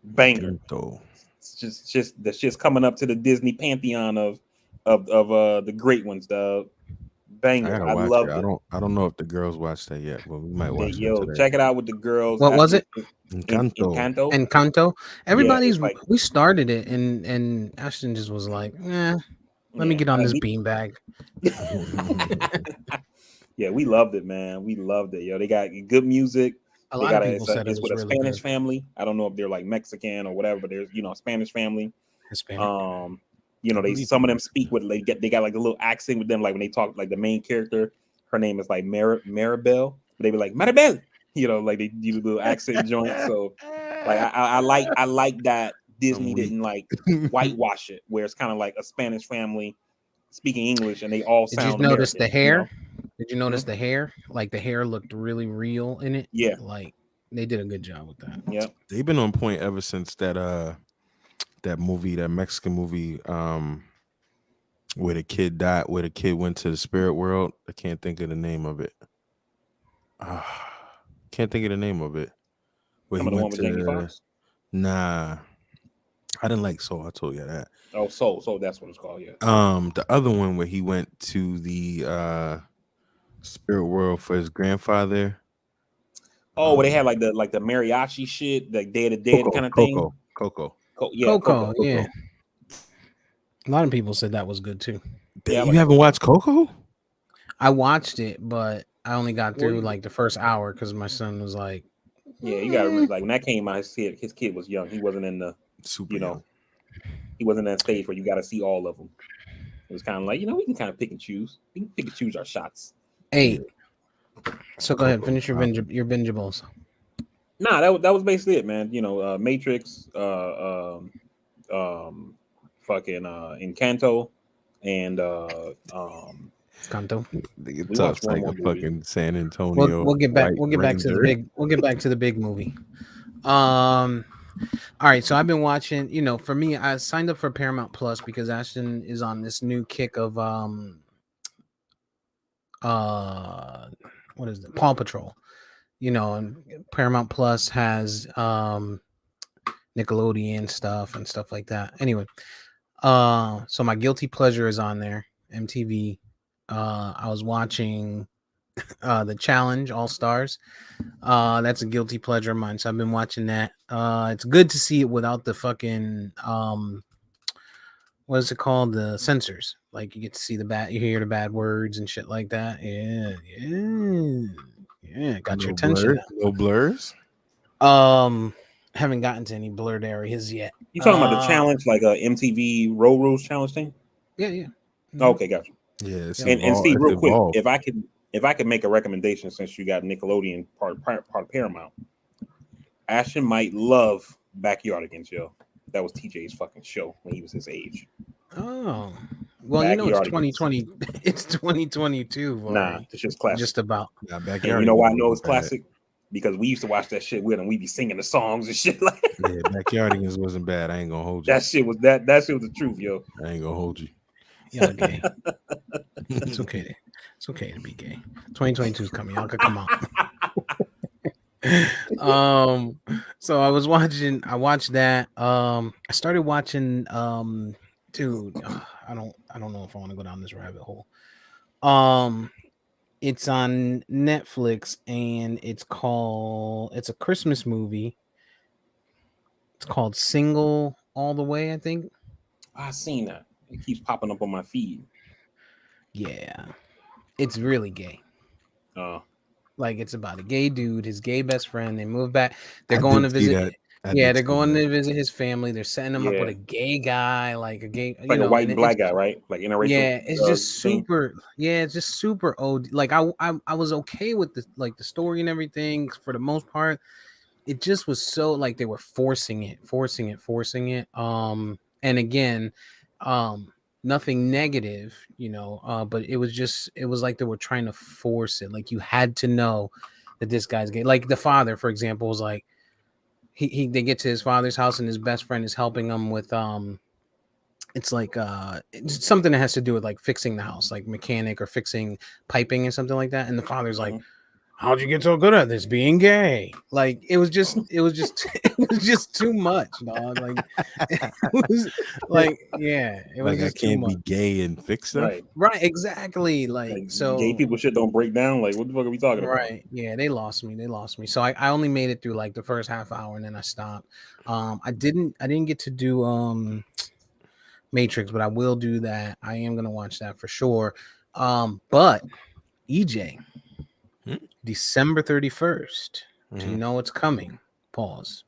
Banger. Encanto. It's just that's just coming up to the Disney pantheon of the great ones, dog. Banger. I love it. I don't know if the girls watched that yet, but we might watch it today. Check it out with the girls. What was it? Encanto. Everybody's we started it and Ashton just was like, let me get on this beanbag. Yeah, we loved it, man. We loved it. Yo, they got good music. A lot of people said it's with a really Spanish good. family. I don't know if they're like Mexican or whatever, but there's a Spanish family. Hispanic. Some of them speak with they got like a little accent with them, like when they talk, like the main character, her name is like Maribel. They be like Maribel, like they do a little accent joint. So like I like that Disney didn't like whitewash it, where it's kind of like a Spanish family speaking English and they all sound. Did you notice American, the hair? Did you notice the hair? Like the hair looked really real in it. Yeah, like they did a good job with that. Yeah, they've been on point ever since that movie, that Mexican movie, where the kid died, where the kid went to the spirit world. I can't think of the name of it. Can't think of the name of it. Where he went to. Nah, I didn't like Soul. I told you that. Oh, Soul. That's what it's called. Yeah. The other one where he went to the spirit world for his grandfather. Oh, where they had like the mariachi shit, like Day of the Dead kind of thing. Coco. Yeah. A lot of people said that was good too. You haven't watched Coco? I watched it, but I only got through like the first hour because my son was like, "Yeah, you got like when that came out, his kid was young. He wasn't in the young. He wasn't in that stage where you got to see all of them. It was kind of like we can kind of pick and choose. We can pick and choose our shots." Hey, so go ahead, finish your bingeables. Nah, that was basically it, man. Matrix, fucking Encanto, and Canto. It talks like a fucking San Antonio. We'll get back. We'll get back to the big. We'll get back to the big movie. All right. So I've been watching. For me, I signed up for Paramount Plus because Ashton is on this new kick of what is it? Paw Patrol. And Paramount Plus has Nickelodeon stuff and stuff like that. Anyway, so my guilty pleasure is on there. MTV. I was watching the Challenge All Stars. That's a guilty pleasure of mine. So I've been watching that. It's good to see it without the fucking what is it called? The censors. Like you get to see you hear the bad words and shit like that. Yeah. Got your attention. No blurs. Haven't gotten to any blurred areas yet. You talking about the challenge, like a MTV Road Rules challenge thing? Yeah. Mm-hmm. Okay, gotcha. Yeah, and Steve, real quick, if I could make a recommendation, since you got Nickelodeon part of Paramount, Ashton might love Backyardigans, yo. That was TJ's fucking show when he was his age. Oh, well, it's 2020. It's 2022. Nah, it's just classic. Just about. Yeah, and you know why I know it's classic? Because we used to watch that shit with him. We'd be singing the songs and shit like. Yeah, Backyardigans wasn't bad. I ain't gonna hold you. That shit was the truth, yo. I ain't gonna hold you. Yeah, gay. It's okay. It's okay to be gay. 2022 is coming. Y'all could come out. So I watched that. I started watching dude, I don't know if I want to go down this rabbit hole. It's on Netflix and it's a Christmas movie. It's called Single All the Way, I think. I seen that. It keeps popping up on my feed. Yeah. It's really gay. Like it's about a gay dude, his gay best friend. They move back. They're going to visit. They're going to visit his family. They're setting him up with a gay guy, like a gay, like a white and black guy, right? Like interracial. Yeah, it's just super. Yeah, it's just super old. Like I was okay with the story and everything for the most part. it just was so like they were forcing it. And again, nothing negative, but it was like they were trying to force it. Like you had to know that this guy's gay. Like the father, for example, was like they get to his father's house and his best friend is helping him with it's like it's something that has to do with like fixing the house, like mechanic or fixing piping or something like that. And the father's like, how'd you get so good at this being gay? Like it was just it was just too much, dog. Like it was like it was Like I just too can't be much. gay and fix stuff. Right. Right, exactly. Like Like gay so people shit don't break down. Like what the fuck are we talking about? right. Yeah, they lost me. So I only made it through like the first half hour and then I stopped. I didn't get to do Matrix, but I will do that. I am gonna watch that for sure. But EJ, Hmm? December 31st. Do you Mhm. know what's coming? Pause.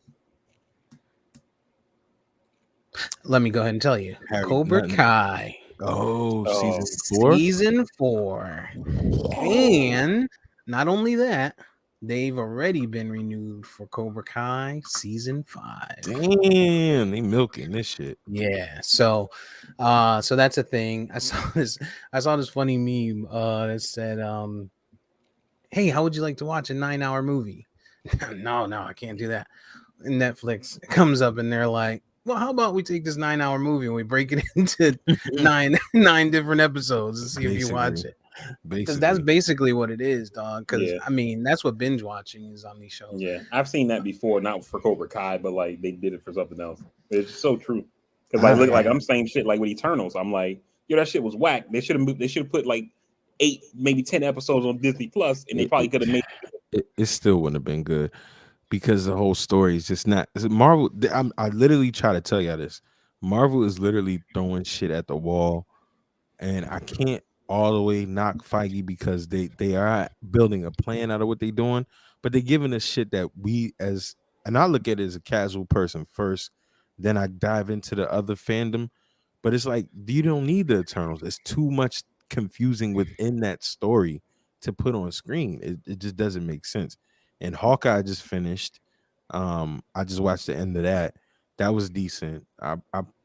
Let me go ahead and tell you. Harry, Cobra nothing. Kai Oh, Oh, season 4. season 4. oh, And not only that, they've already been renewed for Cobra Kai season 5. Damn, they milking this shit. Yeah, so that's a thing. I saw this funny meme that said hey, how would you like to watch a 9-hour movie? No, I can't do that. And Netflix comes up and they're like, well, how about we take this 9-hour movie and we break it into nine different episodes and see if you watch Basically, it. Because that's basically. basically what it is, dog. Because yeah, I mean, that's what binge watching is on these shows. yeah. I've seen that before, not for Cobra Kai, but like they did it for something else. It's so true. Because like look, I, like I'm saying shit like with Eternals. I'm like, yo, that shit was whack. They should have put like 8, maybe 10 episodes on Disney Plus, and they it, probably could have made. it still wouldn't have been good because the whole story is just not. Marvel. I literally try to tell y'all this. Marvel is literally throwing shit at the wall, and I can't all the way knock Feige because they are building a plan out of what they're doing, but they're giving us shit that we as and I look at it as a casual person first, then I dive into the other fandom. But it's like you don't need the Eternals. It's too much confusing within that story to put on screen. It just doesn't make sense. And Hawkeye just finished. I just watched the end of that. That was decent.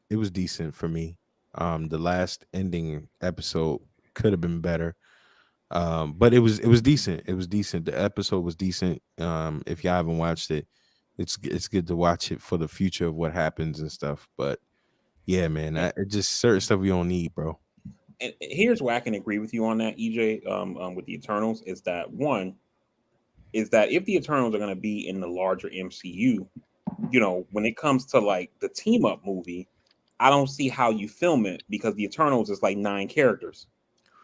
It was decent for me. The last ending episode could have been better. But it was decent. It was decent. The episode was decent. If y'all haven't watched it, it's good to watch it for the future of what happens and stuff. But yeah, man, it just certain stuff we don't need, bro. And here's where I can agree with you on that, EJ. With the Eternals, is that one is that if the Eternals are going to be in the larger MCU, when it comes to like the team up movie, I don't see how you film it because the Eternals is like 9 characters.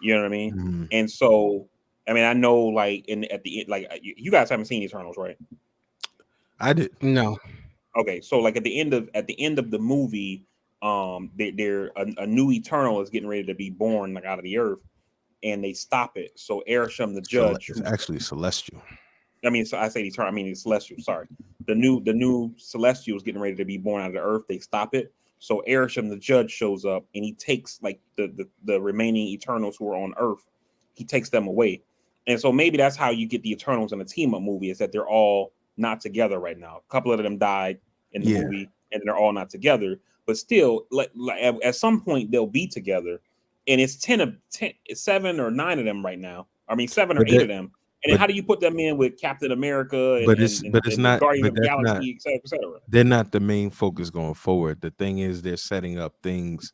You know what I mean? Mhm. And so, I mean, I know like at the end, like you guys haven't seen Eternals, right? I did. No. Okay, so like at the end of the movie, they're a new Eternal is getting ready to be born like out of the earth, and they stop it. So Arishem, the judge, It's who actually Celestial. I mean, so I say Eternal, I mean it's Celestial. Sorry, the new Celestial is getting ready to be born out of the earth. They stop it. So Arishem, the judge, shows up and he takes like the remaining Eternals who are on Earth. He takes them away, and so maybe that's how you get the Eternals in a team up movie is that they're all not together right now. A couple of them died in the Yeah. movie, and they're all not together. But still, like at some point they'll be together, and it's 10, 7 or 9 of them right now. I mean, 7 or But 8 that of them. And then but how do you put them in with Captain America and but and, it's and, but it's and the not Guardians but of the that's not Galaxy, et cetera, et cetera? they're not the main focus going forward. The thing is they're setting up things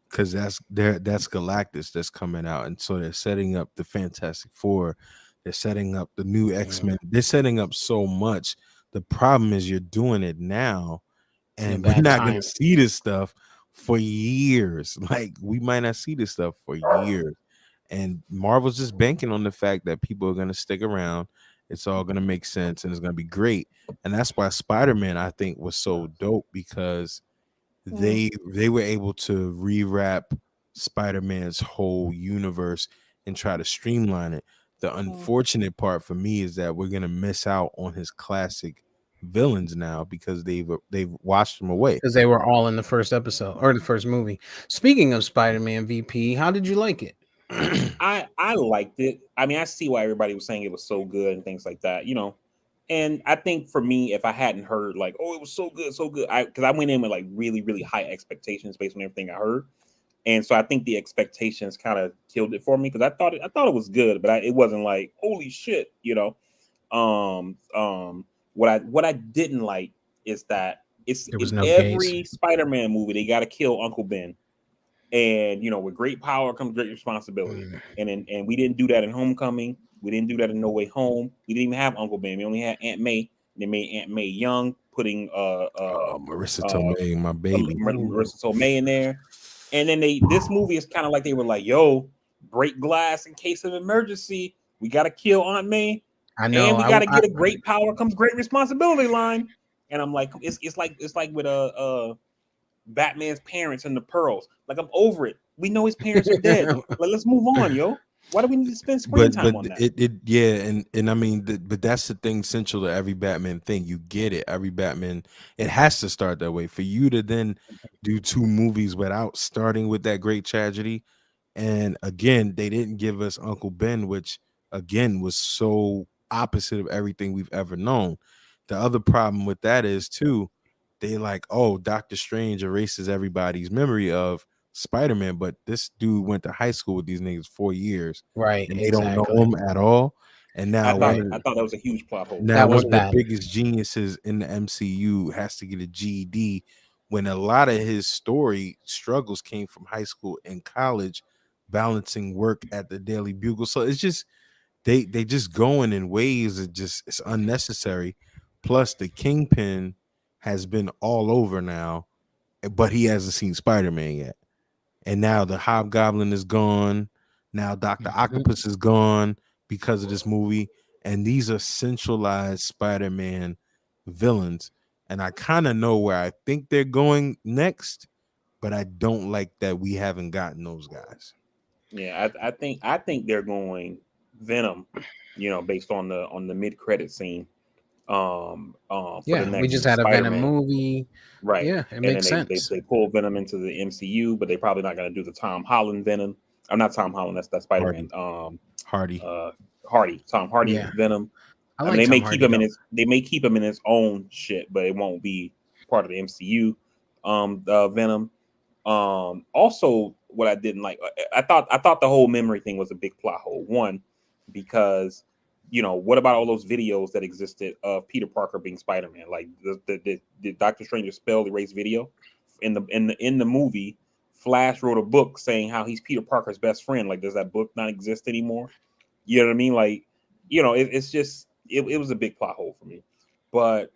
because that's Galactus that's coming out, and so they're setting up the Fantastic Four, they're setting up the new X-Men, they're setting up so much. The problem is you're doing it now, In a and we're bad not gonna time. see this stuff for years. Like we might not see this stuff for years. And Marvel's just banking on the fact that people are gonna stick around. It's all gonna make sense and it's gonna be great. And that's why Spider-Man, I think, was so dope because they were able to rewrap Spider-Man's whole universe and try to streamline it. The unfortunate part for me is that we're gonna miss out on his classic villains now because they've washed them away. Because they were all in the first episode or the first movie. Speaking of Spider-Man VP, how did you like it? I liked it. I mean, I see why everybody was saying it was so good and things like that. And I think for me, if I hadn't heard like, oh, it was so good, because I went in with like really, really high expectations based on everything I heard, and so I think the expectations kind of killed it for me because I thought it was good, but it wasn't like holy shit, you know. What I didn't like is that it's There was in no gays. every Spider-Man movie they got to kill Uncle Ben, and with great power comes great responsibility. Mm. And we didn't do that in Homecoming. We didn't do that in No Way Home. We didn't even have Uncle Ben. We only had Aunt May. They made Aunt May young, putting Oh, Marissa uh Tomei, my baby. Ooh. Marissa Tomei in there. And then this movie is kind of like they were like, yo, break glass in case of emergency. We got to kill Aunt May, I know. and we got to get a great power comes great responsibility line. And I'm like, it's like with Batman's parents and the pearls. Like I'm over it. We know his parents are dead. Like let's move on, yo. Why do we need to spend screen time on that? it yeah, and I mean, but that's the thing central to every Batman thing. You get it. Every Batman, it has to start that way for you to then do two movies without starting with that great tragedy. And again, they didn't give us Uncle Ben, which again was so opposite of everything we've ever known. The other problem with that is too, they like, oh, Doctor Strange erases everybody's memory of Spider-Man, but this dude went to high school with these niggas 4 years Right, and they don't know exactly. him at all. And I now thought I thought that was a huge plot hole. That one was of the bad. biggest geniuses in the MCU has to get a GED when a lot of his story struggles came from high school and college, balancing work at the Daily Bugle. So it's just they just going in ways that just it's unnecessary. Plus the Kingpin has been all over now, but he hasn't seen Spider-Man yet. And now the Hobgoblin is gone. Now Dr. Mhm. Octopus is gone because of this movie. And these are centralized Spider-Man villains. And I kind of know where I think they're going next, but I don't like that we haven't gotten those guys. Yeah, I think they're going Venom, based on the mid credit scene, for the Yeah, we just next had a Spider Venom Man. movie. Right. Yeah, it And then makes they sense. they pull Venom into the MCU, but they're probably not going to do the Tom Holland Venom. I'm not Tom Holland. That's Spider Man. Hardy. Hardy. Uh, Tom Hardy Yeah, Venom. I I mean, like Tom Hardy though. they may keep him in his own shit, but it won't be part of the MCU. Venom. Also, what I didn't like, I thought the whole memory thing was a big plot hole. One, because what about all those videos that existed of Peter Parker being Spider Man? Like the Doctor Strange spell erased video in the movie. Flash wrote a book saying how he's Peter Parker's best friend. Like, does that book not exist anymore? You know what I mean? Like, it's just it was a big plot hole for me. But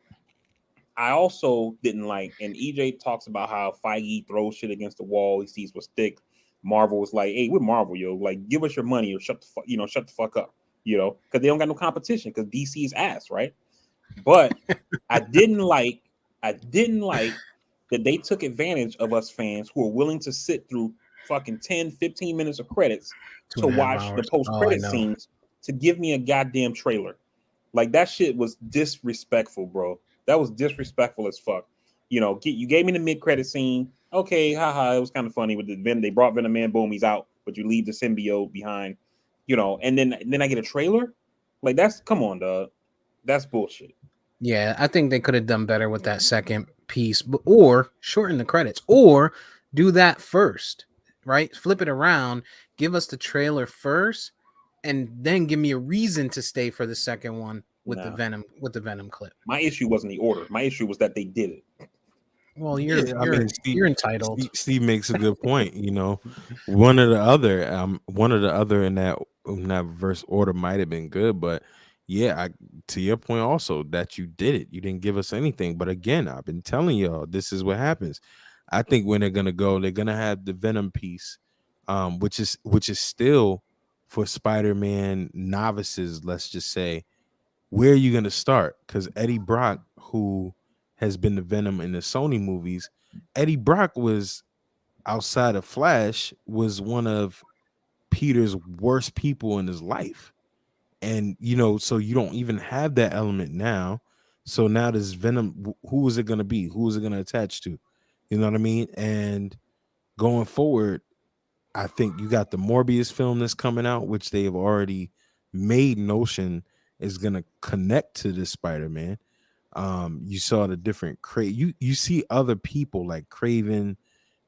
I also didn't like, and EJ talks about how Feige throws shit against the wall. He sees what stick. Marvel was like, "Hey, we're Marvel, yo. Like, give us your money or shut the fuck up, because they don't got no competition because DC's ass, right?" But I didn't like, I didn't like that they took advantage of us fans who are willing to sit through fucking 10, 15 minutes of credits Two to and a half watch the hours. post Oh, I credit know. scenes to give me a goddamn trailer. Like that shit was disrespectful, bro. That was disrespectful as fuck. You gave me the mid credit scene. Okay, haha, it was kind of funny with the Venom. They brought Venom Man, boom, he's out, but you leave the symbiote behind. And then I get a trailer. Like that's come on, dog. That's bullshit. Yeah, I think they could have done better with that second piece, or shorten the credits, or do that first, right? Flip it around, give us the trailer first, and then give me a reason to stay for the second one with the Nah, Venom clip. my issue wasn't the order. My issue was that they did it. Well, Yeah, I mean, you're entitled. Steve makes a good point. One of the other in that verse order might have been good, but yeah, to your point also that you did it. You didn't give us anything, but again, I've been telling y'all this is what happens. I think when they're gonna go, they're gonna have the Venom piece, which is still for Spider-Man novices. Let's just say, where are you going to start? Because Eddie Brock, who has been the Venom in the Sony movies, Eddie Brock was outside of Flash, was one of Peter's worst people in his life. And, so you don't even have that element now. So now this Venom, who is it going to be? Who is it going to attach to? You know what I mean? And going forward, I think you got the Morbius film that's coming out, which they've already made notion is gonna connect to this Spider-Man. You saw the different you see other people like Craven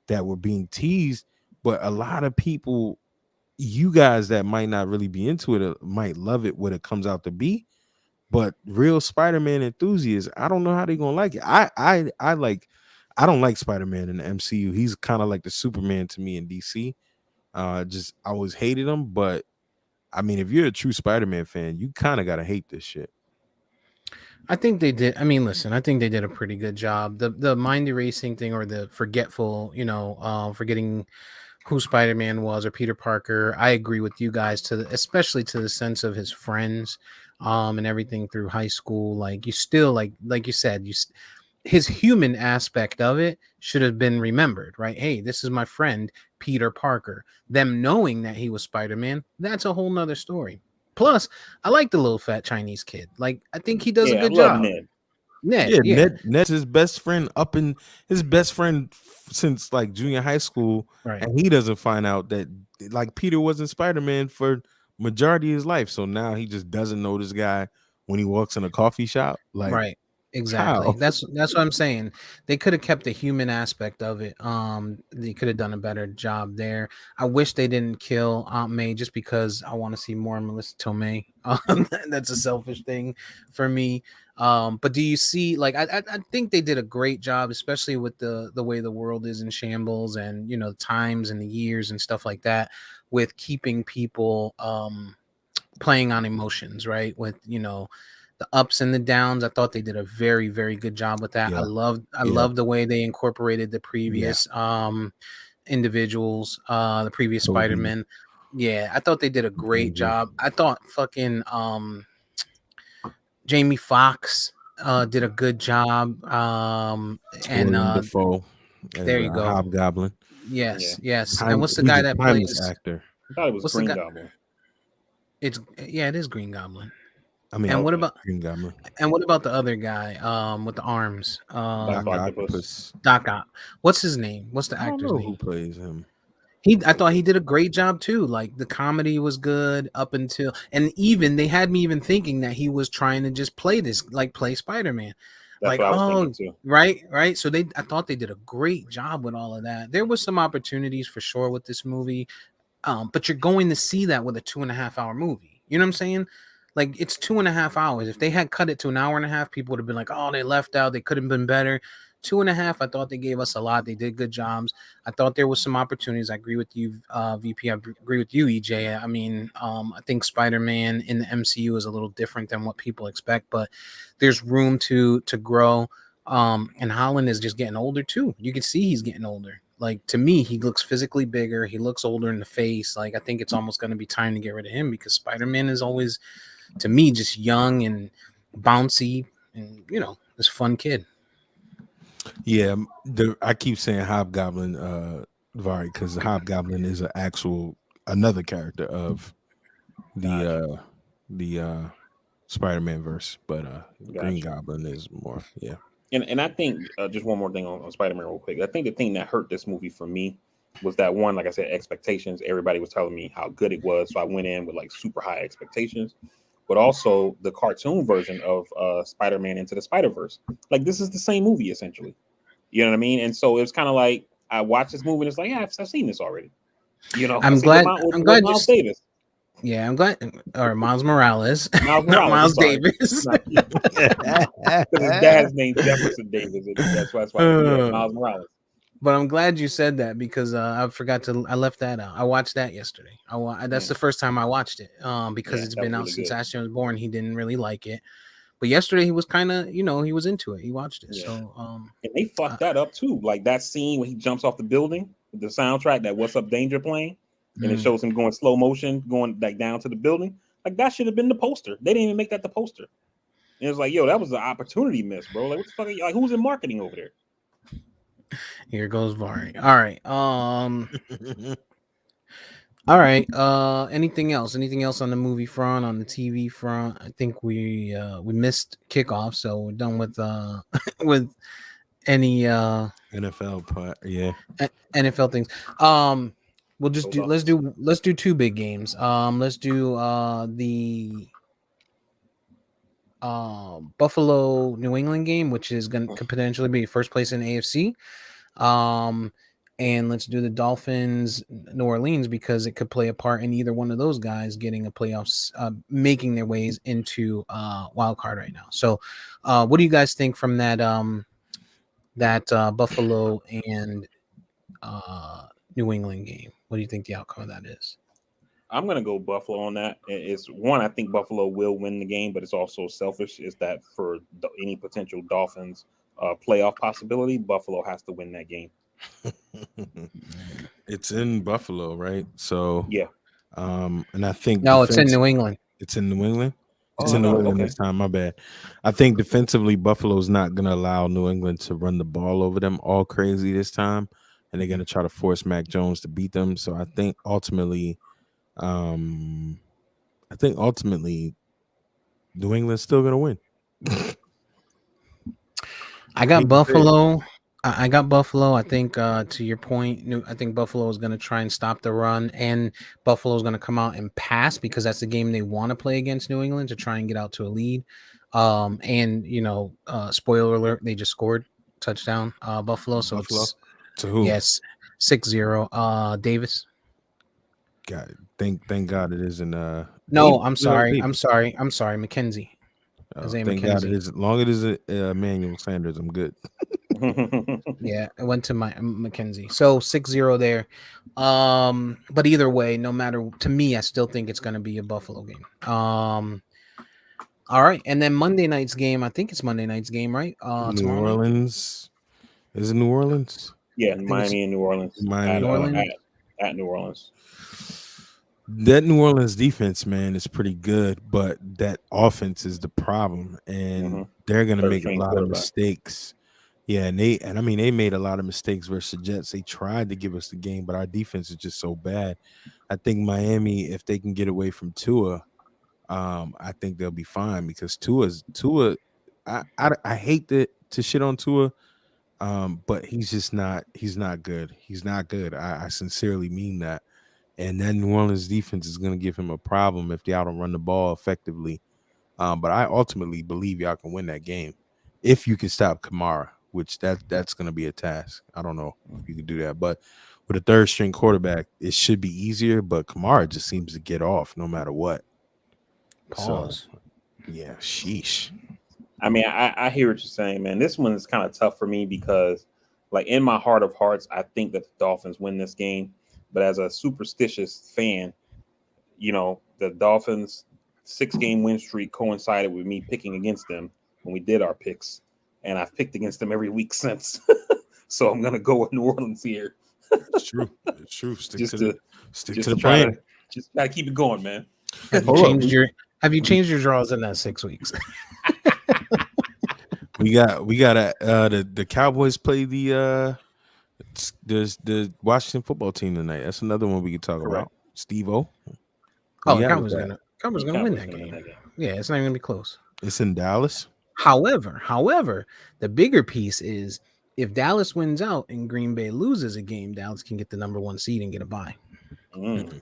that were being teased, but a lot of people, you guys that might not really be into it, might love it what it comes out to be. But real Spider-Man enthusiasts, I don't know how they're gonna like it. I don't like Spider-Man in the MCU. He's kind of like the Superman to me in DC. Just I always hated him, but I mean, if you're a true Spider-Man fan, you kind of gotta hate this shit. I think they did. I mean, listen, I think they did a pretty good job. The mind erasing thing, or the forgetful, forgetting who Spider-Man was or Peter Parker. I agree with you guys especially to the sense of his friends, and everything through high school. Like you still like you said, his human aspect of it should have been remembered, right? Hey, this is my friend Peter Parker. Them knowing that he was Spider-Man, that's a whole nother story. Plus, I like the little fat Chinese kid. Like, I think he does a Yeah, I good love job. Ned. Ned, Yeah, yeah. Ned's his best friend his best friend since like junior high school, Right. and he doesn't find out that like Peter wasn't Spider-Man for majority of his life. So now he just doesn't know this guy when he walks in a coffee shop. Like, Right. Exactly. how? That's what I'm saying. They could have kept the human aspect of it. They could have done a better job there. I wish they didn't kill Aunt May just because I want to see more Melissa Tomei. That's a selfish thing for me. But do you see, like, I think they did a great job, especially with the way the world is in shambles, and the times and the years and stuff like that, with keeping people playing on emotions, right? With the ups and the downs. I thought they did a very, very good job with that. I Yeah, love the way they incorporated the yeah. previous individuals, the previous Toby, Spider-Man. Yeah, I thought they did a great Andrew, job. I thought fucking Jamie Foxx did a good job. And William Dafoe as there you a go. Hobgoblin. Yeah, Yes. And what's the He's guy a that timeless plays? actor. I thought it was What's the Green guy? Goblin. It is Green Goblin. I mean, And what Okay, about Green Goblin, the other guy with the arms? Doctor Doctor Octopus. Octopus. Doc Ock. What's his name? What's the I don't actor's know who name? plays him. I thought he did a great job too. Like the comedy was good up until, and even they had me even thinking that he was trying to just play Spider-Man. That's Like, what I was thinking oh, too. right. So I thought they did a great job with all of that. There was some opportunities for sure with this movie. But you're going to see that with a 2.5 hour movie. You know what I'm saying? Like it's 2.5 hours. If they had cut it to an hour and a half, people would have been like, "Oh, they left out. They could have been better." 2.5. I thought they gave us a lot. They did good jobs. I thought there was some opportunities. I agree with you, VP. I agree with you, EJ. I mean, I think Spider-Man in the MCU is a little different than what people expect, but there's room to grow. And Holland is just getting older too. You can see he's getting older. Like to me, he looks physically bigger. He looks older in the face. Like I think it's almost going to be time to get rid of him because Spider-Man is always, to me, just young and bouncy and this fun kid. Yeah, I keep saying Hobgoblin, Vari, because Hobgoblin is another character of the Spider-Man verse, but Green Gotcha. Goblin is more. Yeah, And I think just one more thing on Spider-Man real quick. I think the thing that hurt this movie for me was that one, like I said, expectations. Everybody was telling me how good it was, so I went in with like super high expectations. But also the cartoon version of Spider-Man Into the Spider-Verse. Like this is the same movie essentially. You know what I mean? And so it was kind of like I watched this movie and it's like, yeah, I've seen this already. I I'm see with, glad. I'm with glad Miles Davis. Yeah, I'm glad. Or Miles Morales, Miles not Morales. Miles I'm sorry. Davis. Because his dad's name Jefferson Davis. That's why. Yeah, Miles Morales. But I'm glad you said that because I forgot to. I left that out. I watched that yesterday. That's the first time I watched it. Because Yeah, it's that been was out really since good. Ashton was born. He didn't really like it, but yesterday he was kind of, he was into it. He watched it. Yeah. So And they fucked that up too. Like that scene when he jumps off the building with the soundtrack, that "What's Up Danger" playing, and it shows him going slow motion, going like down to the building. Like that should have been the poster. They didn't even make that the poster. And it was like, yo, that was an opportunity miss, bro. Like, what the fuck? Are you, like, who's in marketing over there? Here goes Vari. All right. All right. Anything else? Anything else on the movie front, on the TV front? I think we missed kickoff, so we're done with with any NFL part. Yeah, NFL things. We'll just let's do two big games. Let's do the Buffalo New England game, which is going to potentially be first place in AFC. And let's do the Dolphins New Orleans because it could play a part in either one of those guys getting a playoffs, making their ways into wild card right now. So, what do you guys think from that? Buffalo and New England game. What do you think the outcome of that is? I'm gonna go Buffalo on that. It's one, I think Buffalo will win the game, but it's also selfish. Is that for any potential Dolphins playoff possibility, Buffalo has to win that game. It's in Buffalo, right? So, Yeah. and I think No, it's in New England. It's in New England. It's Oh, in New no, England okay. this time. My bad. I think defensively, Buffalo's not going to allow New England to run the ball over them all crazy this time, and they're going to try to force Mac Jones to beat them. So I think ultimately, New England's still going to win. I got Buffalo. I got Buffalo. I think to your point, I think Buffalo is going to try and stop the run, and Buffalo is going to come out and pass because that's the game they want to play against New England to try and get out to a lead. And spoiler alert, they just scored touchdown, Buffalo. So Buffalo? it's To who? yes, 6-0. Davis. God, thank God it isn't. No, Davis, I'm sorry. Davis. I'm sorry. McKenzie. Thank God it is. As long as it is Emmanuel Sanders, I'm good. Yeah, I went to my McKenzie. So 6-0 there. But either way, no matter, to me, I still think it's going to be a Buffalo game. All right, and then Monday night's game. I think it's Monday night's game, right? New Tomorrow Orleans. Is it New Orleans? Yeah, Miami and New Orleans. Miami. New Orleans. At New Orleans. That New Orleans defense, man, is pretty good, but that offense is the problem, and they're gonna make a lot of mistakes. Yeah, and they made a lot of mistakes versus the Jets. They tried to give us the game, but our defense is just so bad. I think Miami, if they can get away from Tua, I think they'll be fine because Tua. I hate to shit on Tua, but he's not good. He's not good. I sincerely mean that. And that New Orleans defense is going to give him a problem if they don't run the ball effectively. But I ultimately believe y'all can win that game if you can stop Kamara, which that's going to be a task. I don't know if you can do that, but with a third string quarterback, it should be easier. But Kamara just seems to get off no matter what. Pause. So, yeah, sheesh. I mean, I hear what you're saying, man. This one is kind of tough for me because, like, in my heart of hearts, I think that the Dolphins win this game. But as a superstitious fan, the Dolphins' 6-game win streak coincided with me picking against them when we did our picks, and I've picked against them every week since. So I'm gonna go with New Orleans here. It's true. It's true. Stick to the plan. Just gotta keep it going, man. Have you changed your draws in that 6 weeks? we got the Cowboys play the Washington football team tonight. That's another one we could talk about. Steve-O. The Cowboys gonna win that game. Yeah, it's not gonna be close. It's in Dallas. However, the bigger piece is if Dallas wins out and Green Bay loses a game, Dallas can get the number 1 seed and get a bye.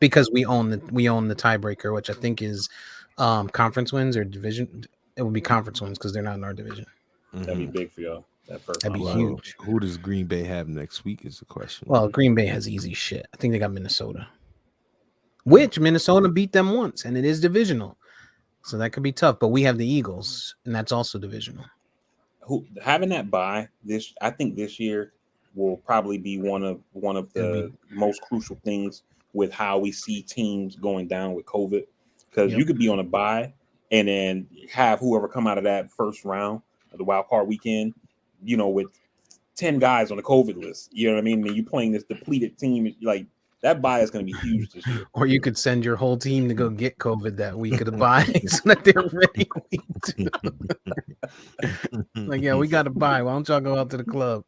Because we own the tiebreaker, which I think is conference wins or division. It would be conference wins because they're not in our division. That'd be big for y'all. That'd be huge. Who does Green Bay have next week is the question. Well, Green Bay has easy shit. I think they got Minnesota, which Minnesota beat them once, and it is divisional. So that could be tough. But we have the Eagles, and that's also divisional. Having that bye I think this year will probably be one of the most crucial things with how we see teams going down with COVID, because you could be on a bye and then have whoever come out of that first round of the wild card weekend, with 10 guys on the COVID list. You know what I mean? And you playing this depleted team, like that bye is going to be huge this year. Or you could send your whole team to go get COVID that week of the bye so that they're ready. Like, yeah, we got to buy. Why don't y'all go out to the club?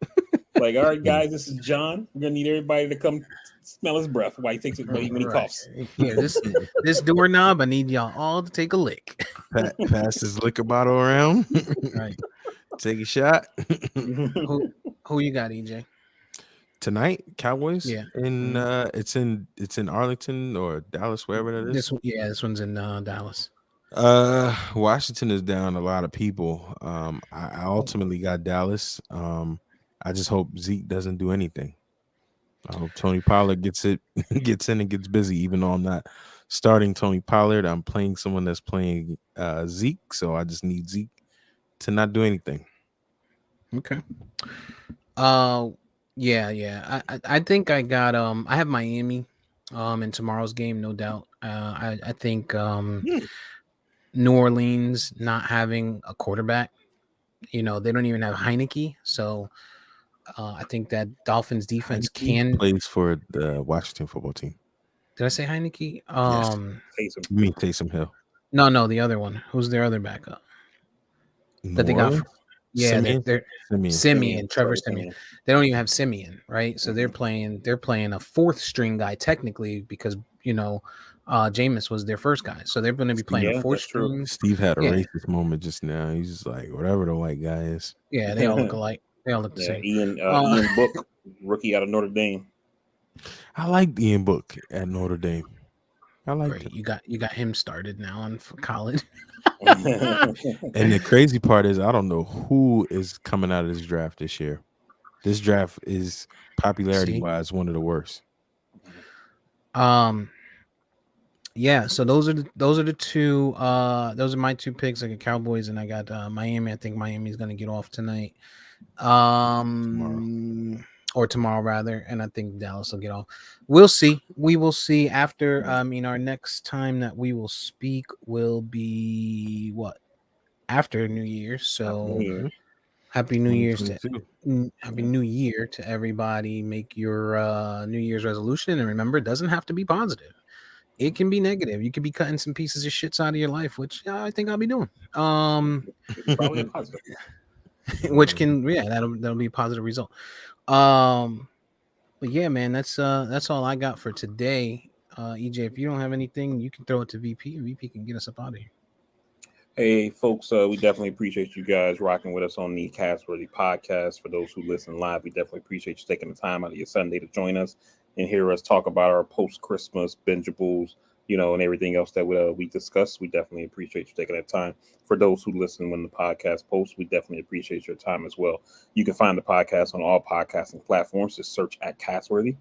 Like, all right, guys, this is John. We're gonna need everybody to come smell his breath while he takes it when he coughs. Yeah, this doorknob, I need y'all all to take a lick. Pass his liquor bottle around. Right. Take a shot. Who you got, EJ? Tonight, Cowboys. Yeah. It's in Arlington or Dallas, wherever that is. This one's in Dallas. Washington is down a lot of people. I ultimately got Dallas. I just hope Zeke doesn't do anything. I hope Tony Pollard gets it, gets in and gets busy. Even though I'm not starting Tony Pollard, I'm playing someone that's playing Zeke. So I just need Zeke to not do anything. Okay. Uh, yeah. I think I got I have Miami in tomorrow's game, no doubt. I think New Orleans not having a quarterback, you know, they don't even have Heineke, so I think that Dolphins defense Heineke can. plays for the Washington football team. Did I say Heineke? Yes, Taysom. you mean Taysom Hill? No, the other one. Who's their other backup New that they got? Orleans, Yeah, they're Simeon, they're Simeon. Simeon, Trevor Trevor Simeon. Simeon. They don't even have Simeon, right? So Mhm. they're playing a fourth string guy technically because you know Jameis was their first guy. So they're going to be playing a Yeah, fourth that's true. string. Steve had a Yeah, racist moment just now. He's just like, whatever the white guy is. yeah, they all look alike. They all look the Yeah, same. Ian Book, rookie out of Notre Dame. I liked Ian Book at Notre Dame. I liked Great, you got him started now on for college. him. And the crazy part is, I don't know who is coming out of this draft this year. This draft is popularity See, wise one of the worst. um, yeah. So those are the two. Those are my two picks. I got Cowboys and I got Miami. I think Miami's going to get off tonight. Tomorrow. Or tomorrow rather, and I think Dallas will get off. We'll see. We will see after. I mean, our next time that we will speak will be what after New Year's. So Yeah. happy New Year's to 2022. happy New Year to everybody. Make your New Year's resolution, and remember, it doesn't have to be positive. It can be negative. You could be cutting some pieces of shits out of your life, which I think I'll be doing. Probably a positive. Which can that'll be a positive result. But yeah, man, that's all I got for today. EJ, if you don't have anything, you can throw it to VP, and VP can get us up out of here. Hey, folks, we definitely appreciate you guys rocking with us on the Castworthy podcast. For those who listen live, we definitely appreciate you taking the time out of your Sunday to join us and hear us talk about our post-Christmas bingeables, and everything else that we discuss. We definitely appreciate you taking that time. For those who listen when the podcast posts, we definitely appreciate your time as well. You can find the podcast on all podcasting platforms. Just search at Castworthy.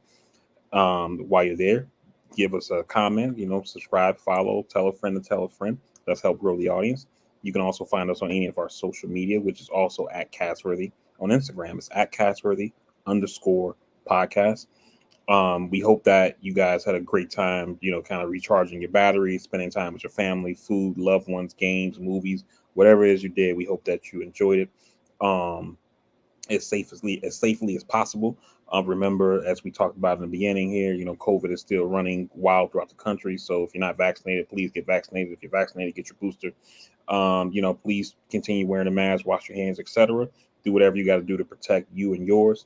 While you're there, give us a comment, subscribe, follow, tell a friend to tell a friend. Let's help grow the audience. You can also find us on any of our social media, which is also at Castworthy. On Instagram, it's at Castworthy_podcast. We hope that you guys had a great time, kind of recharging your batteries, spending time with your family, food, loved ones, games, movies, whatever it is you did. We hope that you enjoyed it. As safely as possible. Remember, as we talked about in the beginning here, COVID is still running wild throughout the country. So if you're not vaccinated, please get vaccinated. If you're vaccinated, get your booster. Please continue wearing a mask, wash your hands, etc. Do whatever you got to do to protect you and yours.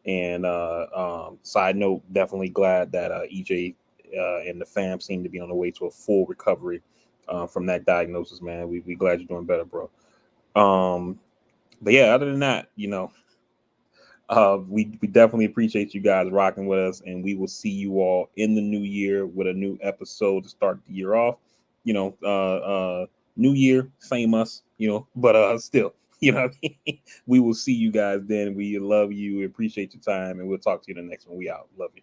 And side note, definitely glad that EJ and the fam seem to be on the way to a full recovery from that diagnosis, man. We glad you're doing better, bro. But yeah, other than that, we definitely appreciate you guys rocking with us, and we will see you all in the new year with a new episode to start the year off. New year, same us, but still, what I mean? We will see you guys then. We love you, we appreciate your time, and we'll talk to you in the next one. We out. Love you.